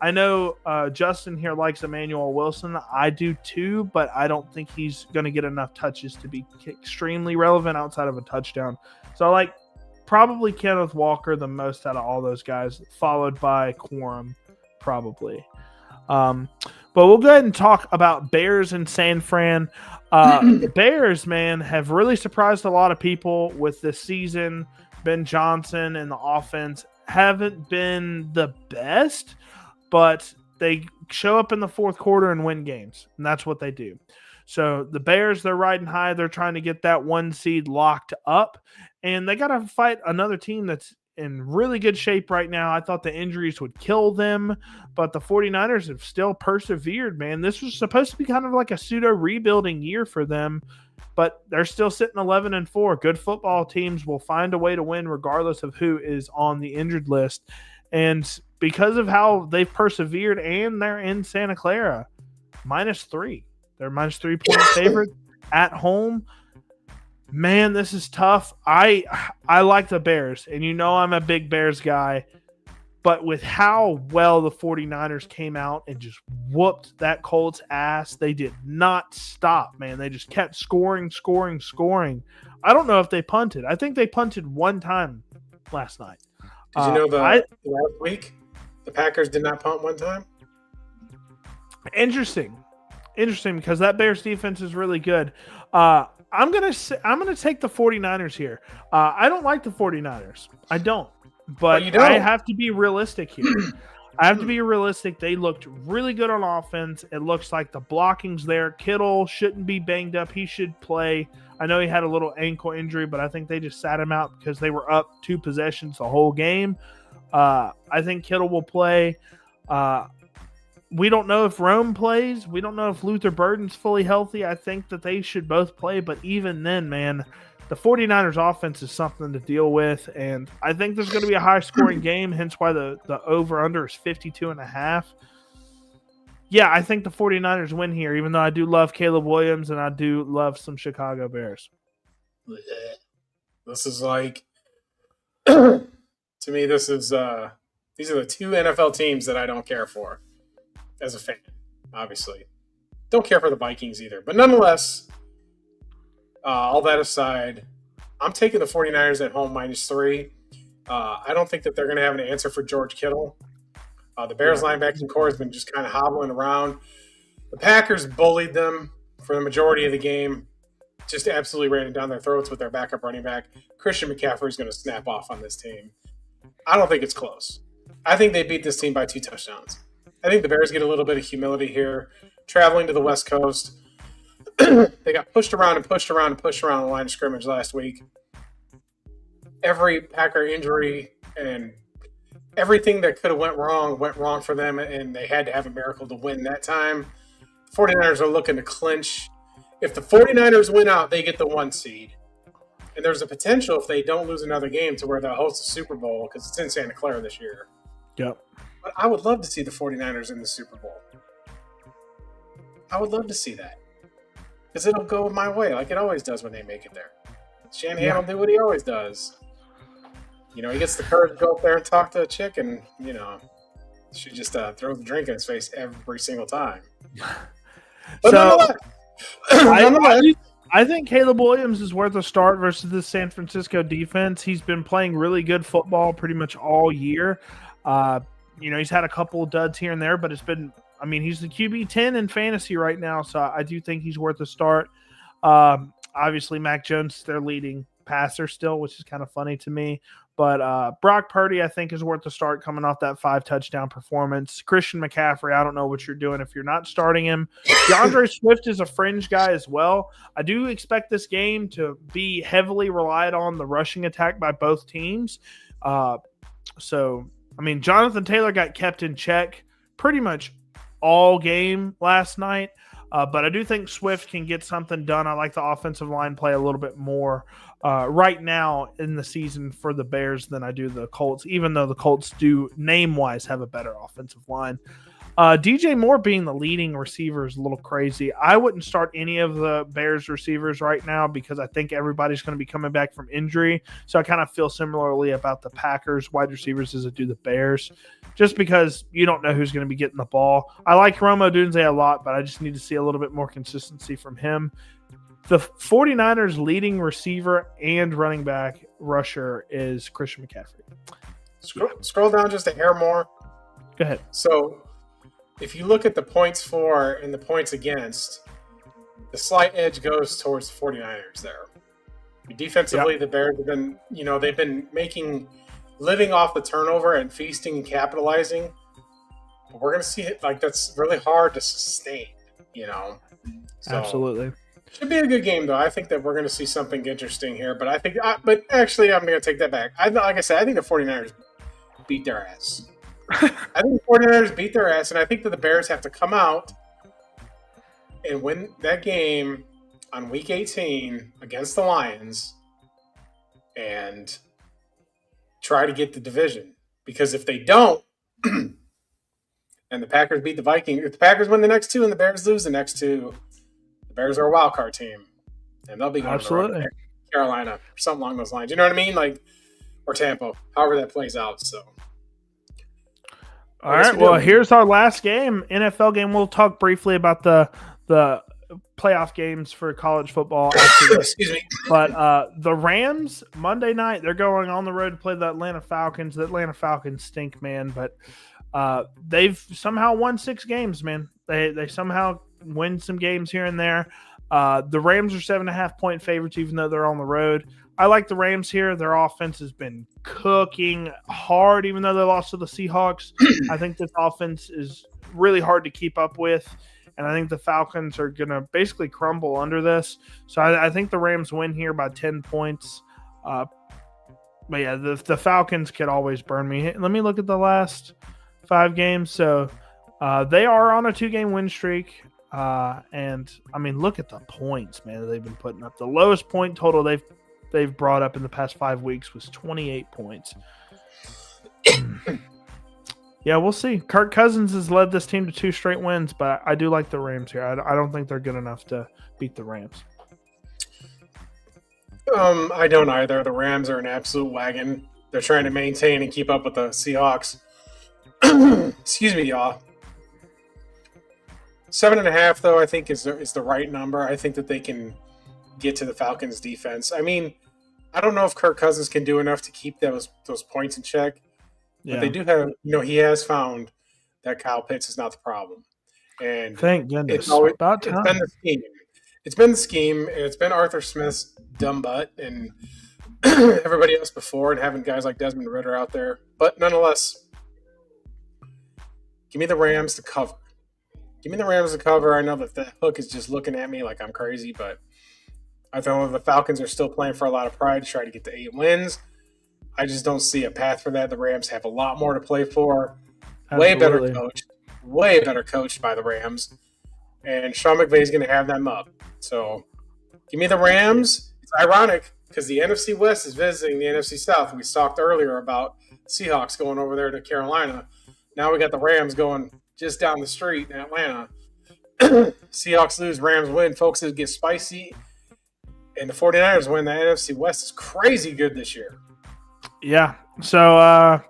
I know Justin here likes Emmanuel Wilson. I do too, but I don't think he's going to get enough touches to be extremely relevant outside of a touchdown. So I like probably Kenneth Walker the most out of all those guys, followed by Corum probably. But we'll go ahead and talk about Bears and San Fran. The Bears, man, have really surprised a lot of people with this season. Ben Johnson and the offense haven't been the best, but they show up in the fourth quarter and win games, and that's what they do. So the Bears, they're riding high. They're trying to get that 1 seed locked up, and they got to fight another team that's in really good shape right now. I thought the injuries would kill them, but the 49ers have still persevered, man. This was supposed to be kind of like a pseudo rebuilding year for them, but they're still sitting 11-4. Good football teams will find a way to win regardless of who is on the injured list. And because of how they've persevered, and they're in Santa Clara, -3. They're -3-point favorite at home. Man, this is tough. I like the Bears, and I'm a big Bears guy. But with how well the 49ers came out and just whooped that Colts ass, they did not stop, man. They just kept scoring. I don't know if they punted. I think they punted one time last night. Did you know last week the Packers did not punt one time? Interesting, because that Bears defense is really good. I'm gonna take the 49ers here. I don't like the 49ers. I don't. But I have to be realistic here. They looked really good on offense. It looks like the blocking's there. Kittle shouldn't be banged up. He should play. I know he had a little ankle injury, but I think they just sat him out because they were up 2 possessions the whole game. I think Kittle will play. We don't know if Rome plays. We don't know if Luther Burden's fully healthy. I think that they should both play, but even then, man, the 49ers offense is something to deal with, and I think there's going to be a high-scoring game, hence why the over-under is 52.5. Yeah, I think the 49ers win here, even though I do love Caleb Williams and I do love some Chicago Bears. This is like, to me, these are the two NFL teams that I don't care for as a fan, obviously. Don't care for the Vikings either. But nonetheless, all that aside, I'm taking the 49ers at home -3. I don't think that they're going to have an answer for George Kittle. The Bears linebacking core has been just kind of hobbling around. The Packers bullied them for the majority of the game, just absolutely ran it down their throats with their backup running back. Christian McCaffrey is going to snap off on this team. I don't think it's close. I think they beat this team by 2 touchdowns. I think the Bears get a little bit of humility here, traveling to the West Coast. They got pushed around and pushed around and pushed around the line of scrimmage last week. Every Packer injury and everything that could have went wrong for them, and they had to have a miracle to win that time. The 49ers are looking to clinch. If the 49ers win out, they get the 1 seed. And there's a potential, if they don't lose another game, to where they'll host the Super Bowl, because it's in Santa Clara this year. Yep. But I would love to see the 49ers in the Super Bowl. I would love to see that. Because it'll go my way, like it always does when they make it there. Shanahan will do what he always does. He gets the courage to go up there and talk to a chick, and, she just throws the drink in his face every single time. But nonetheless, I think Caleb Williams is worth a start versus the San Francisco defense. He's been playing really good football pretty much all year. He's had a couple of duds here and there, but he's the QB 10 in fantasy right now, so I do think he's worth a start. Obviously, Mac Jones is their leading passer still, which is kind of funny to me. But Brock Purdy, I think, is worth a start coming off that 5-touchdown performance. Christian McCaffrey, I don't know what you're doing if you're not starting him. DeAndre Swift is a fringe guy as well. I do expect this game to be heavily relied on the rushing attack by both teams. Jonathan Taylor got kept in check pretty much all game last night. But I do think Swift can get something done. I like the offensive line play a little bit more right now in the season for the Bears than I do the Colts, even though the Colts do name-wise have a better offensive line. DJ Moore being the leading receiver is a little crazy. I wouldn't start any of the Bears receivers right now because I think everybody's going to be coming back from injury. So I kind of feel similarly about the Packers wide receivers as I do the Bears, just because you don't know who's going to be getting the ball. I like Rome Odunze a lot, but I just need to see a little bit more consistency from him. The 49ers leading receiver and running back rusher is Christian McCaffrey. Scroll down just a hair more. Go ahead. So if you look at the points for and the points against, the slight edge goes towards the 49ers there. Defensively, The Bears have been, they've been living off the turnover and feasting and capitalizing. But we're going to see it, that's really hard to sustain, So, absolutely. Should be a good game, though. I think that we're going to see something interesting here. But actually, I'm going to take that back. Like I said, I think the 49ers beat their ass. I think the 49ers beat their ass, and I think that the Bears have to come out and win that game on Week 18 against the Lions and try to get the division. Because if they don't, and the Packers beat the Vikings, if the Packers win the next 2 and the Bears lose the next 2, the Bears are a wild card team, and they'll be going to Carolina or something along those lines. You know what I mean? Or Tampa, however that plays out. So. All right, well, here's our last game, NFL game. We'll talk briefly about the playoff games for college football. Excuse me. But the Rams, Monday night, they're going on the road to play the Atlanta Falcons. The Atlanta Falcons stink, man, but they've somehow won 6 games, man. They somehow win some games here and there. The Rams are 7.5-point favorites, even though they're on the road. I like the Rams here. Their offense has been cooking hard, even though they lost to the Seahawks. I think this offense is really hard to keep up with, and I think the Falcons are going to basically crumble under this. So I think the Rams win here by 10 points. But yeah, the Falcons could always burn me. Let me look at the last 5 games. So they are on a 2-game win streak. And, look at the points, man, they've been putting up. The lowest point total they've they've brought up in the past 5 weeks was 28 points. Yeah, we'll see. Kirk Cousins has led this team to 2 straight wins, but I do like the Rams here. I don't think they're good enough to beat the Rams. I don't either. The Rams are an absolute wagon. They're trying to maintain and keep up with the Seahawks. Excuse me, y'all. 7.5, though, I think is the right number. I think that they can get to the Falcons' defense. I mean, I don't know if Kirk Cousins can do enough to keep those points in check. But they do have, he has found that Kyle Pitts is not the problem. And thank goodness. It's been the scheme. It's been the scheme, and it's been Arthur Smith's dumb butt and everybody else before, and having guys like Desmond Ridder out there. But nonetheless, give me the Rams to cover. Give me the Rams to cover. I know that the hook is just looking at me like I'm crazy, but I think the Falcons are still playing for a lot of pride to try to get to 8 wins. I just don't see a path for that. The Rams have a lot more to play for. Absolutely. Way better coached by the Rams. And Sean McVay is going to have them up. So give me the Rams. It's ironic because the NFC West is visiting the NFC South. We talked earlier about Seahawks going over there to Carolina. Now we got the Rams going just down the street in Atlanta. Seahawks lose, Rams win. Folks, it gets spicy. And the 49ers win. The NFC West is crazy good this year. Yeah. So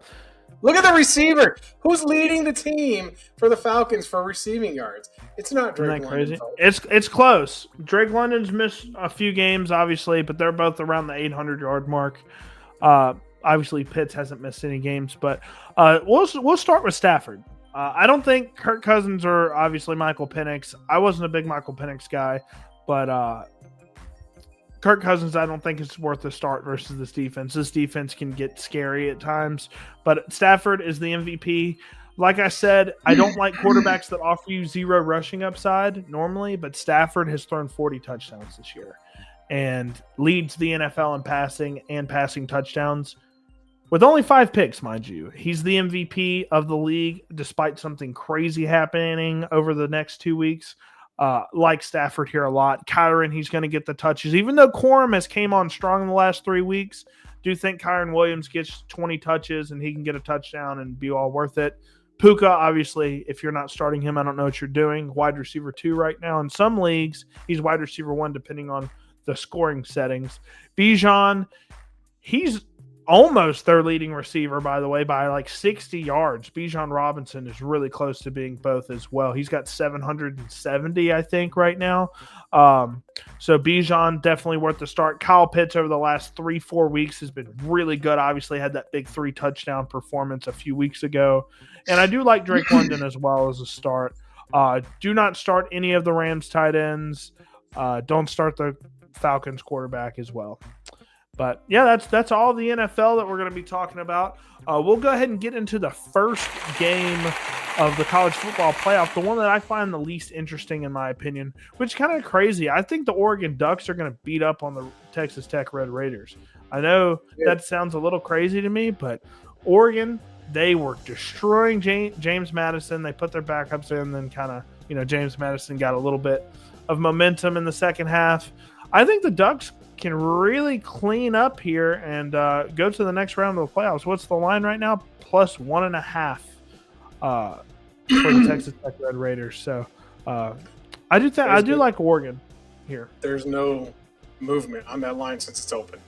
look at the receiver. Who's leading the team for the Falcons for receiving yards? It's not Drake London. It's close. Drake London's missed a few games, obviously, but they're both around the 800-yard mark. Obviously, Pitts hasn't missed any games, but we'll start with Stafford. I don't think Kirk Cousins or obviously Michael Penix. I wasn't a big Michael Penix guy, but Kirk Cousins, I don't think it's worth a start versus this defense. This defense can get scary at times, but Stafford is the MVP. Like I said, I don't like quarterbacks that offer you 0 rushing upside normally, but Stafford has thrown 40 touchdowns this year and leads the NFL in passing and passing touchdowns with only 5 picks, mind you. He's the MVP of the league despite something crazy happening over the next 2 weeks. Like Stafford here a lot. Kyron, he's going to get the touches. Even though Quorum has came on strong in the last 3 weeks, do think Kyron Williams gets 20 touches and he can get a touchdown and be all worth it. Puka, obviously, if you're not starting him, I don't know what you're doing. Wide receiver 2 right now. In some leagues, he's wide receiver 1 depending on the scoring settings. Bijan, he's almost their leading receiver, by the way, by like 60 yards. Bijan Robinson is really close to being both as well. He's got 770, I think, right now. So Bijan, definitely worth the start. Kyle Pitts over the last 3-4 weeks has been really good. Obviously had that big 3-touchdown performance a few weeks ago. And I do like Drake London as well as a start. Do not start any of the Rams tight ends. Don't start the Falcons quarterback as well. But yeah, that's all the NFL that we're going to be talking about. We'll go ahead and get into the first game of the college football playoff, the one that I find the least interesting in my opinion, which is kind of crazy. I think the Oregon Ducks are going to beat up on the Texas Tech Red Raiders. I know that sounds a little crazy to me, but Oregon, they were destroying James Madison. They put their backups in, then kind of, James Madison got a little bit of momentum in the second half. I think the Ducks can really clean up here and go to the next round of the playoffs. What's the line right now? Plus 1.5 for the Texas Tech Red Raiders. So I do like Oregon here. There's no movement on that line since it's opened.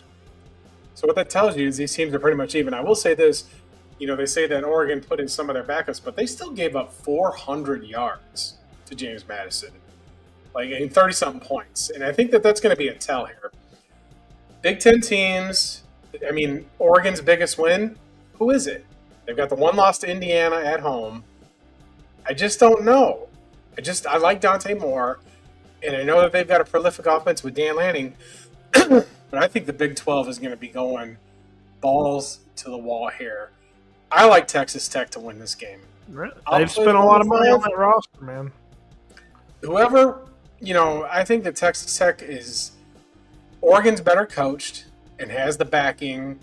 So what that tells you is these teams are pretty much even. I will say this, they say that Oregon put in some of their backups, but they still gave up 400 yards to James Madison, like in 30-something points. And I think that that's going to be a tell here. Big Ten teams, Oregon's biggest win, who is it? They've got the one loss to Indiana at home. I just don't know. I like Dante Moore, and I know that they've got a prolific offense with Dan Lanning, but I think the Big 12 is going to be going balls to the wall here. I like Texas Tech to win this game. Really? They've spent a lot of money on that roster, man. Whoever, I think that Texas Tech is – Oregon's better coached and has the backing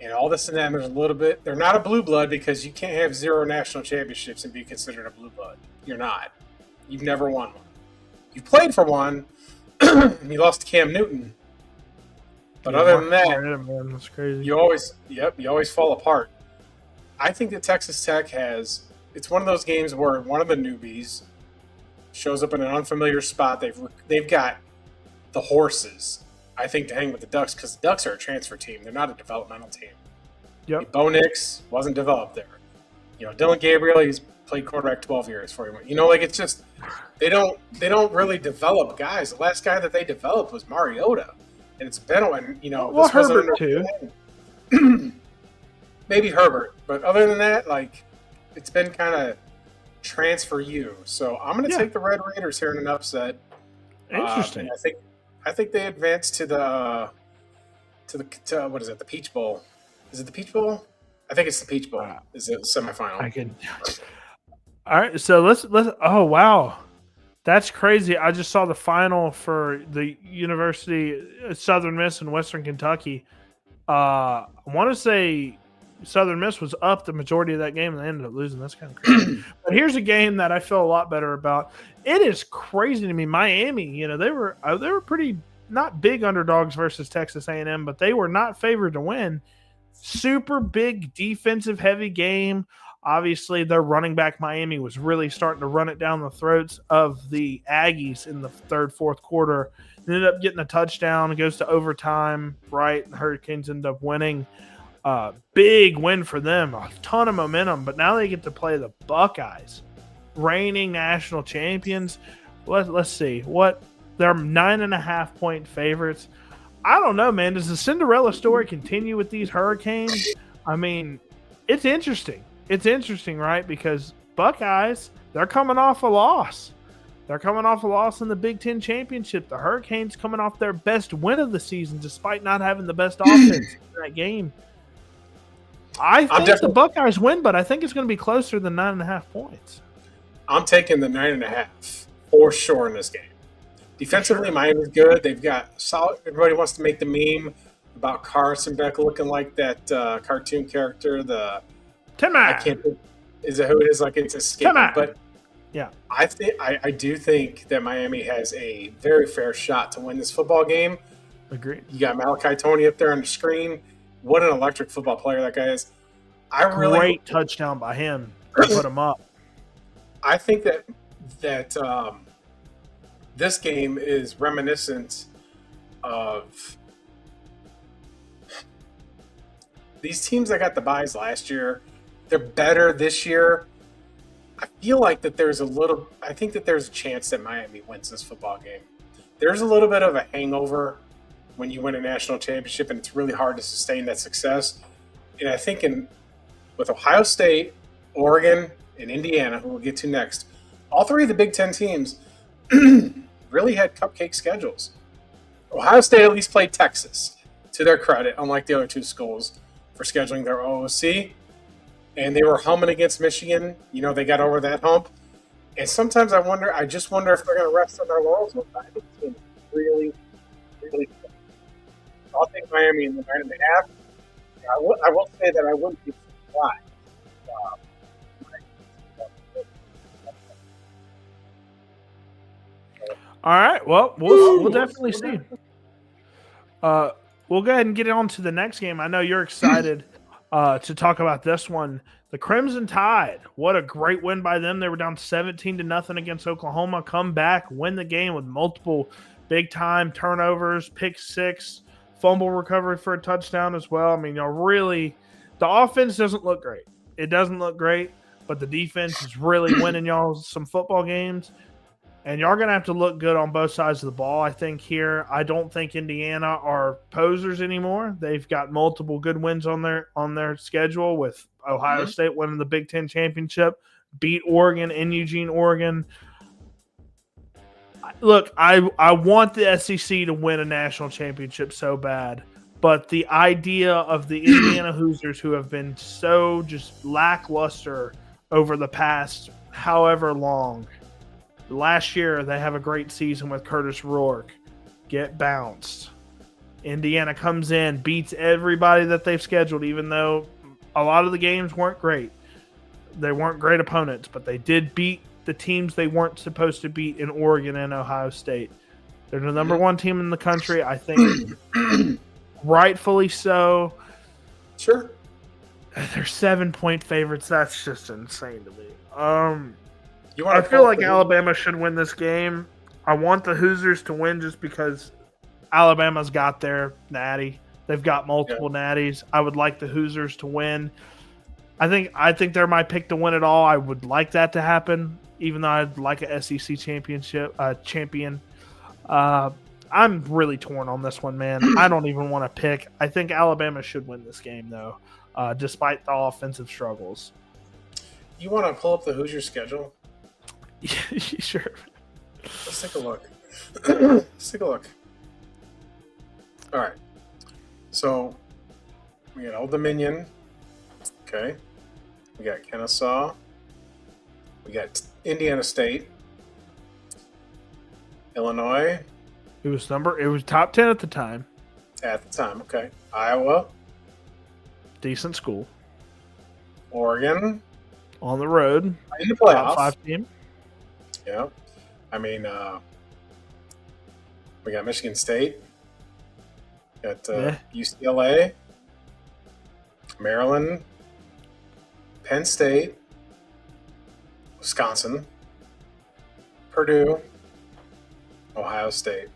and all this and that. And there's a little bit – they're not a blue blood because you can't have 0 national championships and be considered a blue blood. You're not. You've never won one. You played for one and you lost to Cam Newton. But Yeah, other than Marcus that, Mariota, man, that's crazy. you always fall apart. I think that Texas Tech it's one of those games where one of the newbies shows up in an unfamiliar spot. They've got the horses, I think, to hang with the Ducks because the Ducks are a transfer team. They're not a developmental team. Yep. Bo Nix wasn't developed there. Dylan Gabriel, he's played quarterback 12 years for him. Like it's just they don't really develop guys. The last guy that they developed was Mariota, and it's been Well, Herbert too. Maybe Herbert, but other than that, like it's been kind of transfer you. So I'm going to take the Red Raiders here in an upset. Interesting. I think they advanced to the what is it? The Peach Bowl. Is it the Peach Bowl? I think it's the Peach Bowl. Is it semifinal? I can. All right, so let's. Oh wow, that's crazy! I just saw the final for the University Southern Miss in Western Kentucky. I want to say Southern Miss was up the majority of that game, and they ended up losing. That's kind of crazy. But here's a game that I feel a lot better about. It is crazy to me. Miami, they were pretty not big underdogs versus Texas A&M, but they were not favored to win. Super big defensive heavy game. Obviously, their running back Miami was really starting to run it down the throats of the Aggies in the third, fourth quarter. Ended up getting a touchdown. It goes to overtime, right? The Hurricanes end up winning. Big win for them. A ton of momentum. But now they get to play the Buckeyes, reigning national champions. Let's see. They're 9.5-point favorites. I don't know, man. Does the Cinderella story continue with these Hurricanes? I mean, it's interesting. It's interesting, right? Because Buckeyes, they're coming off a loss. They're coming off a loss in the Big Ten Championship. The Hurricanes coming off their best win of the season despite not having the best offense in that game. I think the Buckeyes win, but I think it's going to be closer than 9.5 points. I'm taking the 9.5 for sure in this game. Defensively, Miami's good. They've got solid. Everybody wants to make the meme about Carson Beck looking like that cartoon character. Timmer. I can't think. Is it who it is? Like it's escaping. Timmer. But yeah, I do think that Miami has a very fair shot to win this football game. Agreed. You got Malachi Tony up there on the screen. What an electric football player that guy is. Great touchdown by him to put him up. I think that this game is reminiscent of these teams that got the byes last year. They're better this year. I feel like that I think that there's a chance that Miami wins this football game. There's a little bit of a hangover when you win a national championship, and it's really hard to sustain that success. And I think with Ohio State, Oregon, and Indiana, who we'll get to next, all three of the Big Ten teams really had cupcake schedules. Ohio State at least played Texas, to their credit, unlike the other two schools, for scheduling their OOC. And they were humming against Michigan. They got over that hump. And sometimes I just wonder if they're going to rest on their laurels with that. I think it's going to be really, really good. I'll take Miami in the 9.5. I will say that I wouldn't be surprised. All right. Well, we'll definitely see. We'll go ahead and get on to the next game. I know you're excited to talk about this one. The Crimson Tide. What a great win by them. They were down 17-0 against Oklahoma. Come back, win the game with multiple big-time turnovers, pick six, fumble recovery for a touchdown as well. I mean, really, the offense doesn't look great. It doesn't look great, but the defense is really winning y'all some football games. And y'all are going to have to look good on both sides of the ball, I think, here. I don't think Indiana are posers anymore. They've got multiple good wins on their schedule, with Ohio State winning the Big Ten Championship, beat Oregon in Eugene, Oregon. Look, I want the SEC to win a national championship so bad, but the idea of the Indiana Hoosiers, who have been so just lackluster over the past however long. Last year, they have a great season with Curtis Rourke. Get bounced. Indiana comes in, beats everybody that they've scheduled, even though a lot of the games weren't great. They weren't great opponents, but they did beat the teams they weren't supposed to beat in Oregon and Ohio State. They're the number one team in the country. I think rightfully so. Sure. They're 7-point favorites. That's just insane to me. You want I to feel pull up like Alabama should win this game. I want the Hoosiers to win just because Alabama's got their natty. They've got multiple natties. I would like the Hoosiers to win. I think they're my pick to win it all. I would like that to happen, even though I'd like a SEC champion. I'm really torn on this one, man. I don't even want to pick. I think Alabama should win this game, though, despite the offensive struggles. You want to pull up the Hoosier schedule? Sure. Let's take a look. Let's take a look. All right. So we got Old Dominion. Okay. We got Kennesaw. We got Indiana State. Illinois. It was top 10 at the time. At the time, okay. Iowa. Decent school. Oregon. On the road. In the playoffs. Top 5 team. Yeah. I mean, we got Michigan State. Got UCLA. Maryland. Penn State. Wisconsin. Purdue. Ohio State.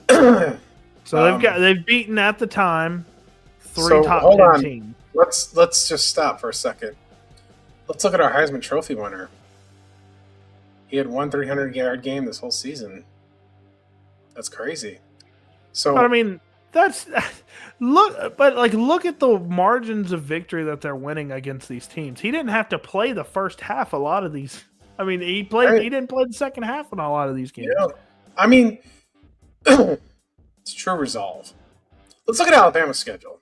So they've beaten at the time 3 top 10 teams. Let's just stop for a second. Let's look at our Heisman Trophy winner. He had one 300-yard game this whole season. That's crazy. So, but I mean, look at the margins of victory that they're winning against these teams. He didn't have to play the first half. A lot of these. I mean, he didn't play the second half in a lot of these games. Yeah. I mean, it's true resolve. Let's look at Alabama's schedule.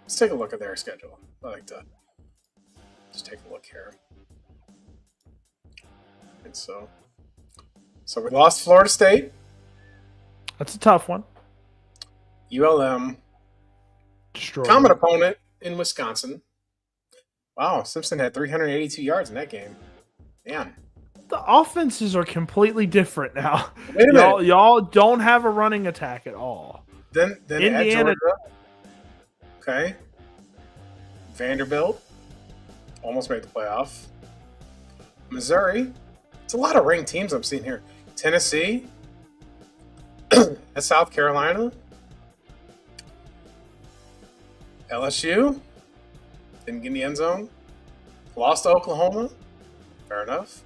Let's take a look at their schedule. I like to just take a look here. And so we lost Florida State. That's a tough one. ULM. Destroyed. Common opponent in Wisconsin. Wow, Simpson had 382 yards in that game. Man. The offenses are completely different now. Wait a minute. Y'all don't have a running attack at all. Then Indiana. At Georgia. Okay. Vanderbilt. Almost made the playoff. Missouri. It's a lot of ranked teams I'm seeing here. Tennessee. At South Carolina. LSU. Didn't get in the end zone. Lost to Oklahoma. Fair enough.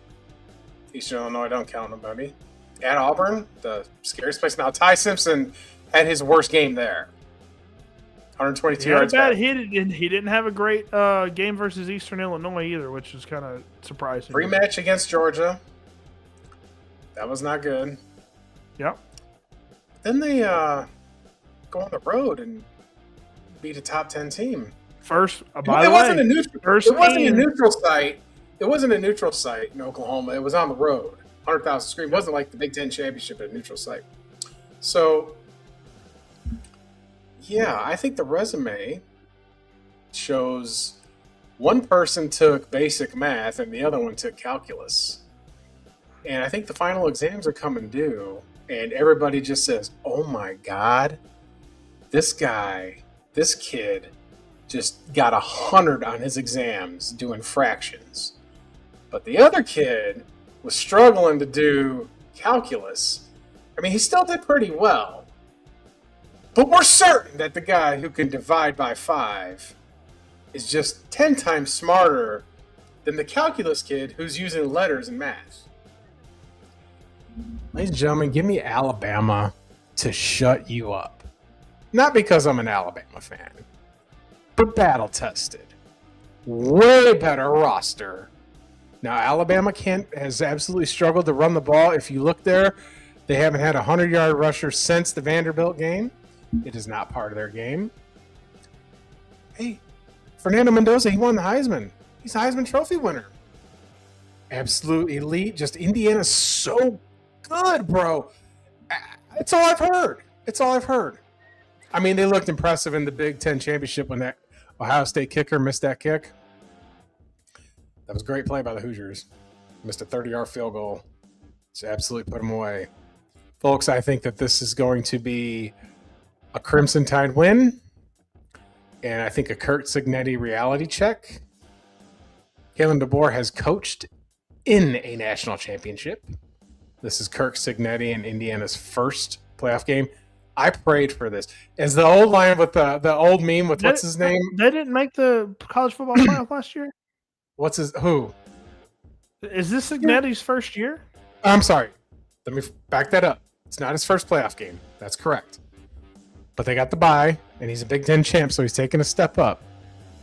Eastern Illinois don't count nobody. At Auburn, the scariest place. Now, Ty Simpson had his worst game there. 122 yards. He didn't have a great game versus Eastern Illinois either, which is kind of surprising. Rematch against Georgia. That was not good. Yep. Then they go on the road and beat a top 10 team. It wasn't a neutral site. It wasn't a neutral site in Oklahoma. It was on the road. 100,000 screen. It wasn't like the Big Ten championship at a neutral site. So, yeah, I think the resume shows one person took basic math and the other one took calculus. And I think the final exams are coming due, and everybody just says, oh my God, this kid just got 100 on his exams doing fractions. But the other kid was struggling to do calculus. I mean, he still did pretty well. But we're certain that the guy who can divide by 5 is just 10 times smarter than the calculus kid who's using letters and math. Ladies and gentlemen, give me Alabama to shut you up. Not because I'm an Alabama fan, but battle tested. Way better roster. Now, Alabama has absolutely struggled to run the ball. If you look there, they haven't had a 100-yard rusher since the Vanderbilt game. It is not part of their game. Hey, Fernando Mendoza, he won the Heisman. He's a Heisman Trophy winner. Absolute elite. Just Indiana's so good, bro. That's all I've heard. I mean, they looked impressive in the Big Ten championship when that Ohio State kicker missed that kick. That was a great play by the Hoosiers. Missed a 30-yard field goal. Just absolutely put them away. Folks, I think that this is going to be a Crimson Tide win, and I think a Kurt Signetti reality check. Kalen DeBoer has coached in a national championship. This is Kirk Signetti in Indiana's first playoff game. I prayed for this. As the old line with the old meme with what's his name? They didn't make the college football playoff last year? What's his who? Is this Signetti's first year? I'm sorry. Let me back that up. It's not his first playoff game. That's correct. But they got the bye, and he's a Big Ten champ, so he's taking a step up.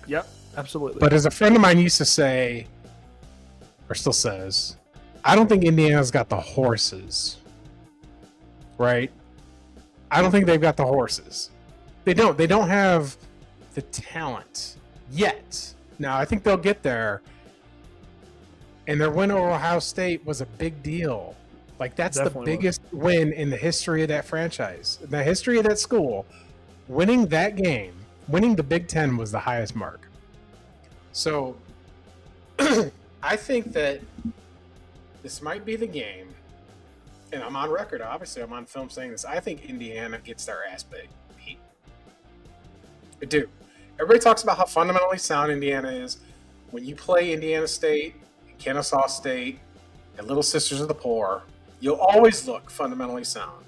Yep, absolutely. But as a friend of mine used to say, or still says, I don't think Indiana's got the horses. Right? I don't think they've got the horses. They don't. They don't have the talent yet. Now, I think they'll get there. And their win over Ohio State was a big deal. Like, that's definitely the biggest win in the history of that franchise. In the history of that school, winning that game, winning the Big Ten was the highest mark. So, I think that this might be the game. And I'm on record, obviously. I'm on film saying this. I think Indiana gets their ass beat. I do. Everybody talks about how fundamentally sound Indiana is. When you play Indiana State, Kennesaw State, and Little Sisters of the Poor, you'll always look fundamentally sound.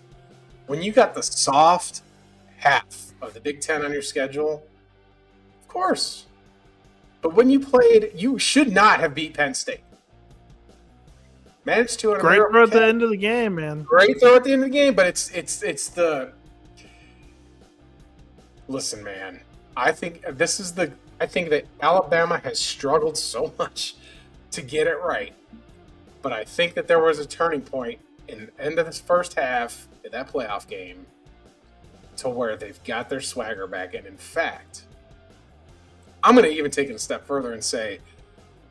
When you got the soft half of the Big Ten on your schedule, of course. But when you played, you should not have beat Penn State. Managed to. Great throw at the end of the game, man. Great throw at the end of the game, but it's the. Listen, man. I think that Alabama has struggled so much to get it right, but I think that there was a turning point in the end of this first half in that playoff game to where they've got their swagger back, and in fact, I'm going to even take it a step further and say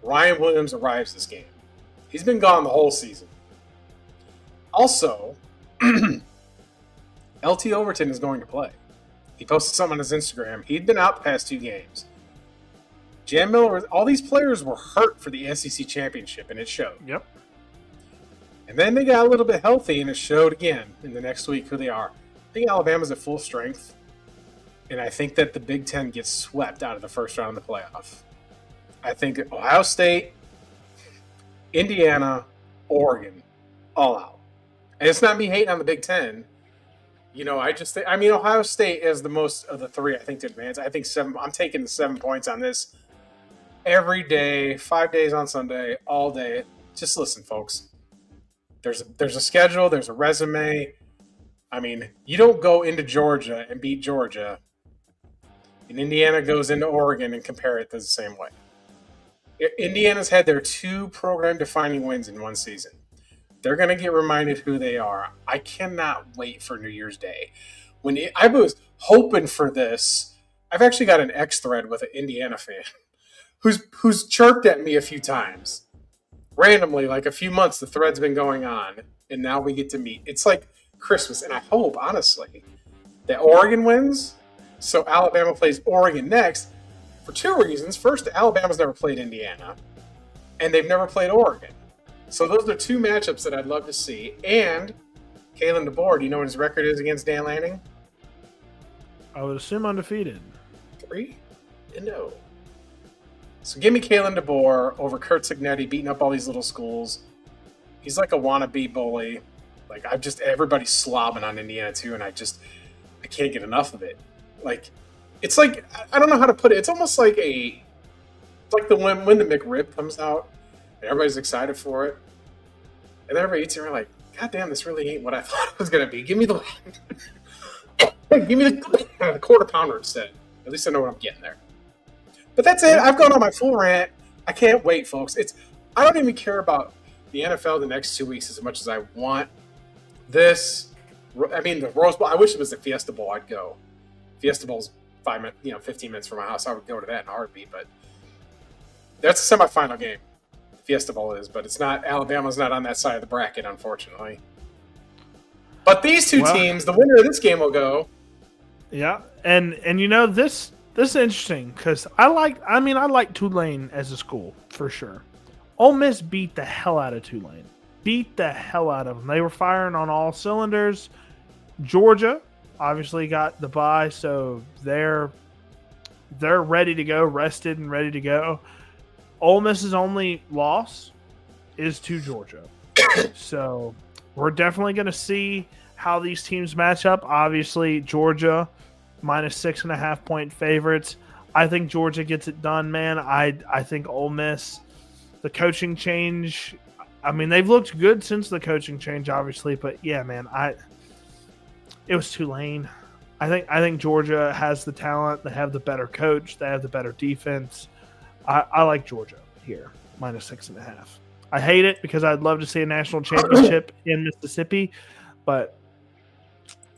Ryan Williams arrives this game. He's been gone the whole season. Also, LT Overton is going to play. He posted something on his Instagram. He'd been out the past 2 games. Jan Miller, all these players were hurt for the SEC championship, and it showed. Yep. And then they got a little bit healthy, and it showed again in the next week who they are. I think Alabama's at full strength, and I think that the Big Ten gets swept out of the first round of the playoff. I think Ohio State, Indiana, Oregon, all out. And it's not me hating on the Big Ten. You know, Ohio State is the most of the 3, I think, to advance. I think 7. I'm taking the 7 points on this every day, 5 days on Sunday, all day. Just listen, folks. There's a schedule. There's a resume. I mean, you don't go into Georgia and beat Georgia, and Indiana goes into Oregon and compare it the same way. Indiana's had their 2 program-defining wins in one season. They're going to get reminded who they are. I cannot wait for New Year's Day. I was hoping for this. I've actually got an X thread with an Indiana fan who's chirped at me a few times. Randomly, like a few months, the thread's been going on, and now we get to meet. It's like Christmas, and I hope, honestly, that Oregon wins, so Alabama plays Oregon next for 2 reasons. First, Alabama's never played Indiana, and they've never played Oregon. So those are 2 matchups that I'd love to see. And Kalen DeBoer, do you know what his record is against Dan Lanning? I would assume undefeated. 3-0. So give me Kalen DeBoer over Kurt Signetti beating up all these little schools. He's like a wannabe bully. Like, everybody's slobbing on Indiana too, and I can't get enough of it. Like, it's like, I don't know how to put it. It's almost like it's like when the McRib comes out and everybody's excited for it. And then everybody eats it and we're like, God damn, this really ain't what I thought it was going to be. Give me the quarter pounder instead. At least I know what I'm getting there. But that's it. I've gone on my full rant. I can't wait, folks. I don't even care about the NFL the next 2 weeks as much as I want this. I mean, the Rose Bowl. I wish it was the Fiesta Bowl. I'd go. Fiesta Bowl's 15 minutes from my house. I would go to that in a heartbeat. But that's the semifinal game. Fiesta Bowl is, but it's not. Alabama's not on that side of the bracket, unfortunately. But these 2 teams, the winner of this game will go. Yeah, and you know this is interesting because I like Tulane as a school for sure. Ole Miss beat the hell out of Tulane, beat the hell out of them. They were firing on all cylinders. Georgia obviously got the bye, so they're ready to go, rested and ready to go. Ole Miss's only loss is to Georgia. So we're definitely going to see how these teams match up. Obviously, Georgia minus 6.5-point favorites. I think Georgia gets it done, man. I think Ole Miss, the coaching change. I mean, they've looked good since the coaching change, obviously, but yeah, man, it was Tulane. I think Georgia has the talent. They have the better coach. They have the better defense. I like Georgia here minus 6.5. I hate it because I'd love to see a national championship in Mississippi, but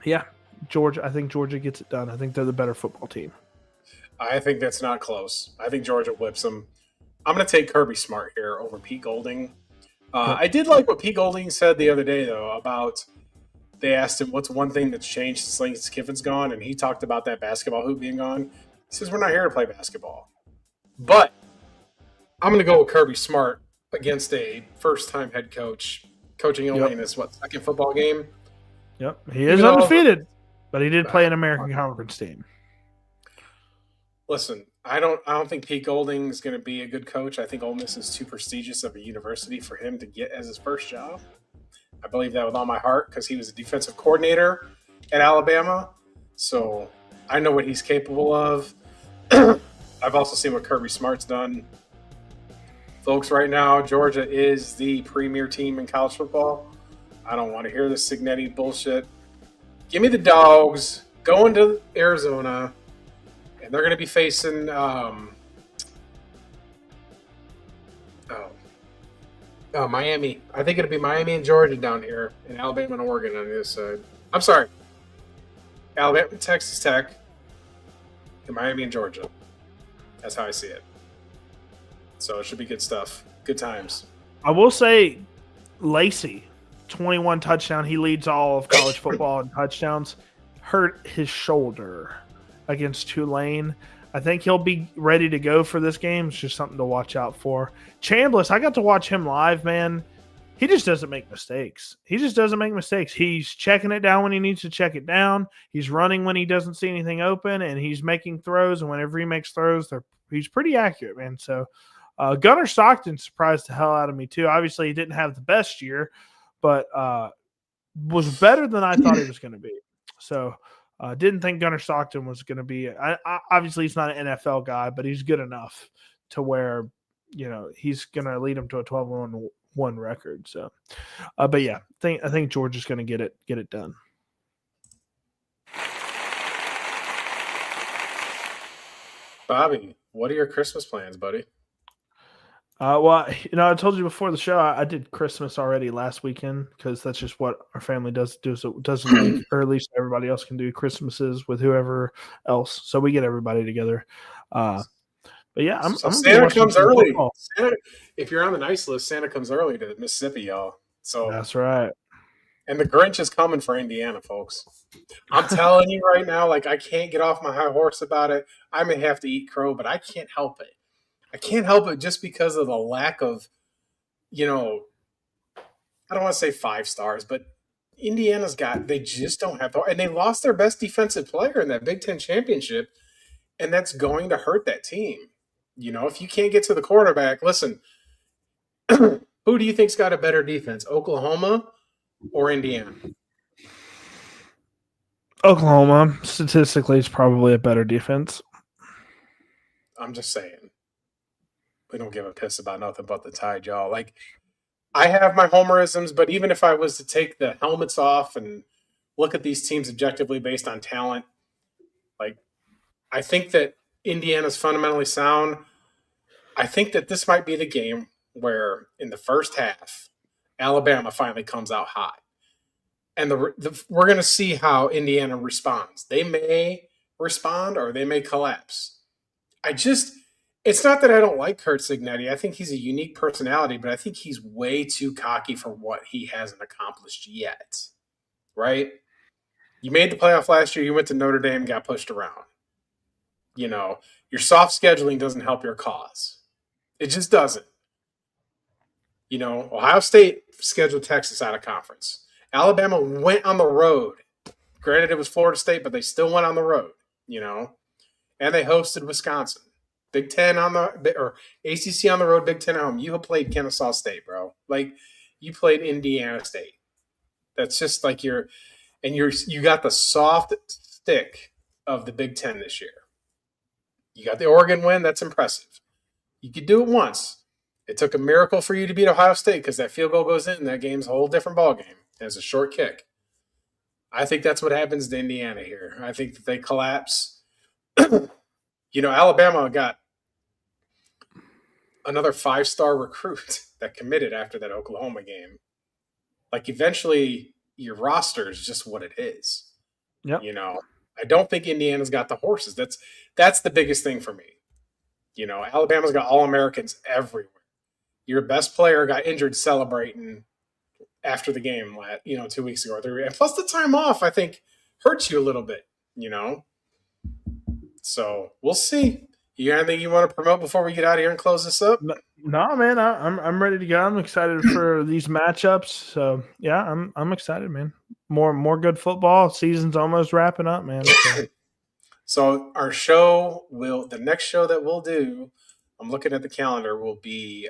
yeah, Georgia. I think Georgia gets it done. I think they're the better football team. I think that's not close. I think Georgia whips them. I'm going to take Kirby Smart here over Pete Golding. Yep. I did like what Pete Golding said the other day, though, about they asked him what's one thing that's changed since Lane Kiffin's gone, and he talked about that basketball hoop being gone. He says, we're not here to play basketball. But I'm going to go with Kirby Smart against a first-time head coach coaching only in his, second football game. Yep. He is undefeated, but he did play an American Conference team. Listen, I don't think Pete Golding is going to be a good coach. I think Ole Miss is too prestigious of a university for him to get as his first job. I believe that with all my heart because he was a defensive coordinator at Alabama. So I know what he's capable of. I've also seen what Kirby Smart's done. Folks, right now, Georgia is the premier team in college football. I don't want to hear this Signetti bullshit. Give me the Dogs going to Arizona, and they're going to be facing Miami. I think it'll be Miami and Georgia down here, and Alabama and Oregon on the other side. I'm sorry. Alabama and Texas Tech, and Miami and Georgia. That's how I see it. So it should be good stuff. Good times. I will say Lacey, 21 touchdown. He leads all of college football in touchdowns. Hurt his shoulder against Tulane. I think he'll be ready to go for this game. It's just something to watch out for. Chambliss, I got to watch him live, man. He just doesn't make mistakes. He's checking it down when he needs to check it down. He's running when he doesn't see anything open, and he's making throws. And whenever he makes throws, he's pretty accurate, man. So Gunnar Stockton surprised the hell out of me, too. Obviously, he didn't have the best year, but was better than I thought he was going to be. So didn't think Gunnar Stockton was going to be obviously he's not an NFL guy, but he's good enough to where, he's going to lead him to a 12-1 record. So, but yeah, I think Georgia's going to get it done. Bobby, what are your Christmas plans, buddy? Well, I told you before the show, I did Christmas already last weekend because that's just what our family does or at least everybody else can do Christmases with whoever else. So we get everybody together. But yeah, I'm Santa comes early. Santa, if you're on the nice list, Santa comes early to Mississippi, y'all. So that's right. And the Grinch is coming for Indiana, folks. I'm telling you right now, like I can't get off my high horse about it. I may have to eat crow, but I can't help it. I can't help it just because of the lack of, I don't want to say 5 stars, but Indiana's they just don't have, and they lost their best defensive player in that Big Ten championship, and that's going to hurt that team. If you can't get to the quarterback, listen, who do you think's got a better defense, Oklahoma or Indiana? Oklahoma, statistically, is probably a better defense. I'm just saying. We don't give a piss about nothing but the Tide, y'all. Like, I have my homerisms, but even if I was to take the helmets off and look at these teams objectively based on talent, like, I think that Indiana's fundamentally sound. I think that this might be the game where in the first half, Alabama finally comes out hot. And we're going to see how Indiana responds. They may respond or they may collapse. It's not that I don't like Kurt Signetti. I think he's a unique personality, but I think he's way too cocky for what he hasn't accomplished yet. Right? You made the playoff last year. You went to Notre Dame, got pushed around. Your soft scheduling doesn't help your cause. It just doesn't. Ohio State scheduled Texas out of conference. Alabama went on the road, Granted, it was Florida State, but they still went on the road, you know, and they hosted Wisconsin. Big Ten on the or ACC on the road, Big Ten at home. You have played Kennesaw State, bro. Like you played Indiana State. That's just like you got the soft stick of the Big Ten this year. You got the Oregon win. That's impressive. You could do it once. It took a miracle for you to beat Ohio State because that field goal goes in and that game's a whole different ball game. It's a short kick. I think that's what happens to Indiana here. I think that they collapse. Alabama got another 5-star recruit that committed after that Oklahoma game. Like eventually your roster is just what it is. Yep. I don't think Indiana's got the horses. That's the biggest thing for me. Alabama's got All-Americans everywhere. Your best player got injured celebrating after the game, 2 weeks ago or 3 weeks. And plus the time off, I think, hurts you a little bit, So we'll see. You got anything you want to promote before we get out of here and close this up? No, man. I'm ready to go. I'm excited for these matchups. So yeah, I'm excited, man. More good football. Season's almost wrapping up, man. So our the next show that we'll do, I'm looking at the calendar, will be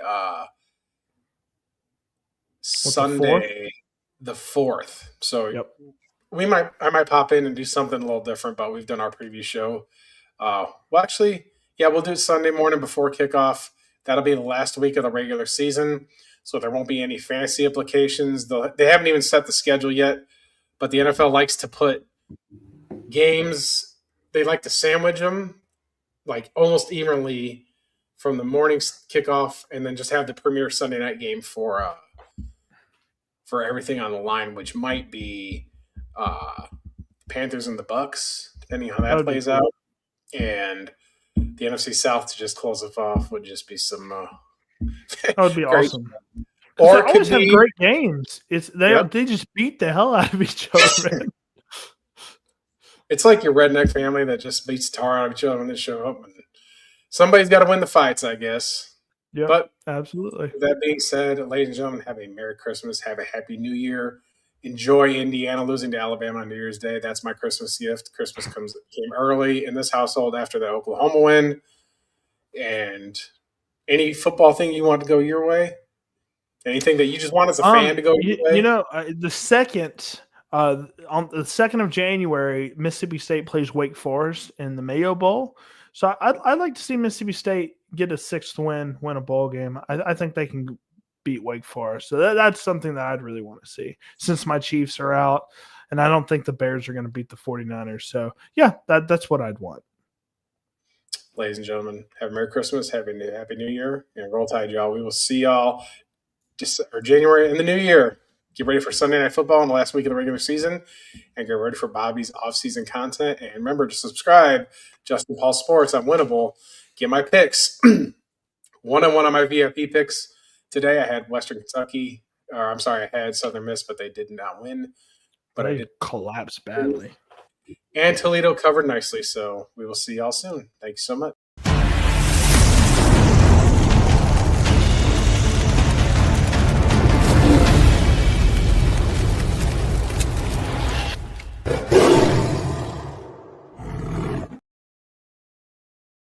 Sunday the 4th. So yep. I might pop in and do something a little different, but we've done our preview show. We'll do it Sunday morning before kickoff. That'll be the last week of the regular season, so there won't be any fantasy implications. They haven't even set the schedule yet, but the NFL likes to put games, they like to sandwich them like almost evenly from the morning kickoff and then just have the premier Sunday night game for everything on the line, which might be Panthers and the Bucks, depending on how that plays out. And the NFC South to just close it off would just be some that would be awesome. Or they always have great games. They just beat the hell out of each other, man. It's like your redneck family that just beats the tar out of each other when they show up. And somebody's got to win the fights, I guess. Yeah, but absolutely. With that being said, ladies and gentlemen, have a Merry Christmas. Have a Happy New Year. Enjoy Indiana losing to Alabama on New Year's Day. That's my Christmas gift. Christmas came early in this household after the Oklahoma win. And any football thing you want to go your way? Anything that you just want as a fan to go your way? The second on the 2nd of January, Mississippi State plays Wake Forest in the Mayo Bowl. So I'd like to see Mississippi State get a 6th win a bowl game. I think they can beat Wake Forest. So that's something that I'd really want to see since my Chiefs are out, and I don't think the Bears are going to beat the 49ers. So, yeah, that's what I'd want. Ladies and gentlemen, have a Merry Christmas, Happy New Year, and Roll Tide, y'all. We will see y'all January in the new year. Get ready for Sunday Night Football in the last week of the regular season, and get ready for Bobby's off-season content. And remember to subscribe, Justin Paul Sports on Winnable. Get my picks. One-on-one on my VIP picks. Today I had Western Kentucky. I had Southern Miss, but they did not win. But I did collapse badly. And Toledo covered nicely. So we will see y'all soon. Thank you so much.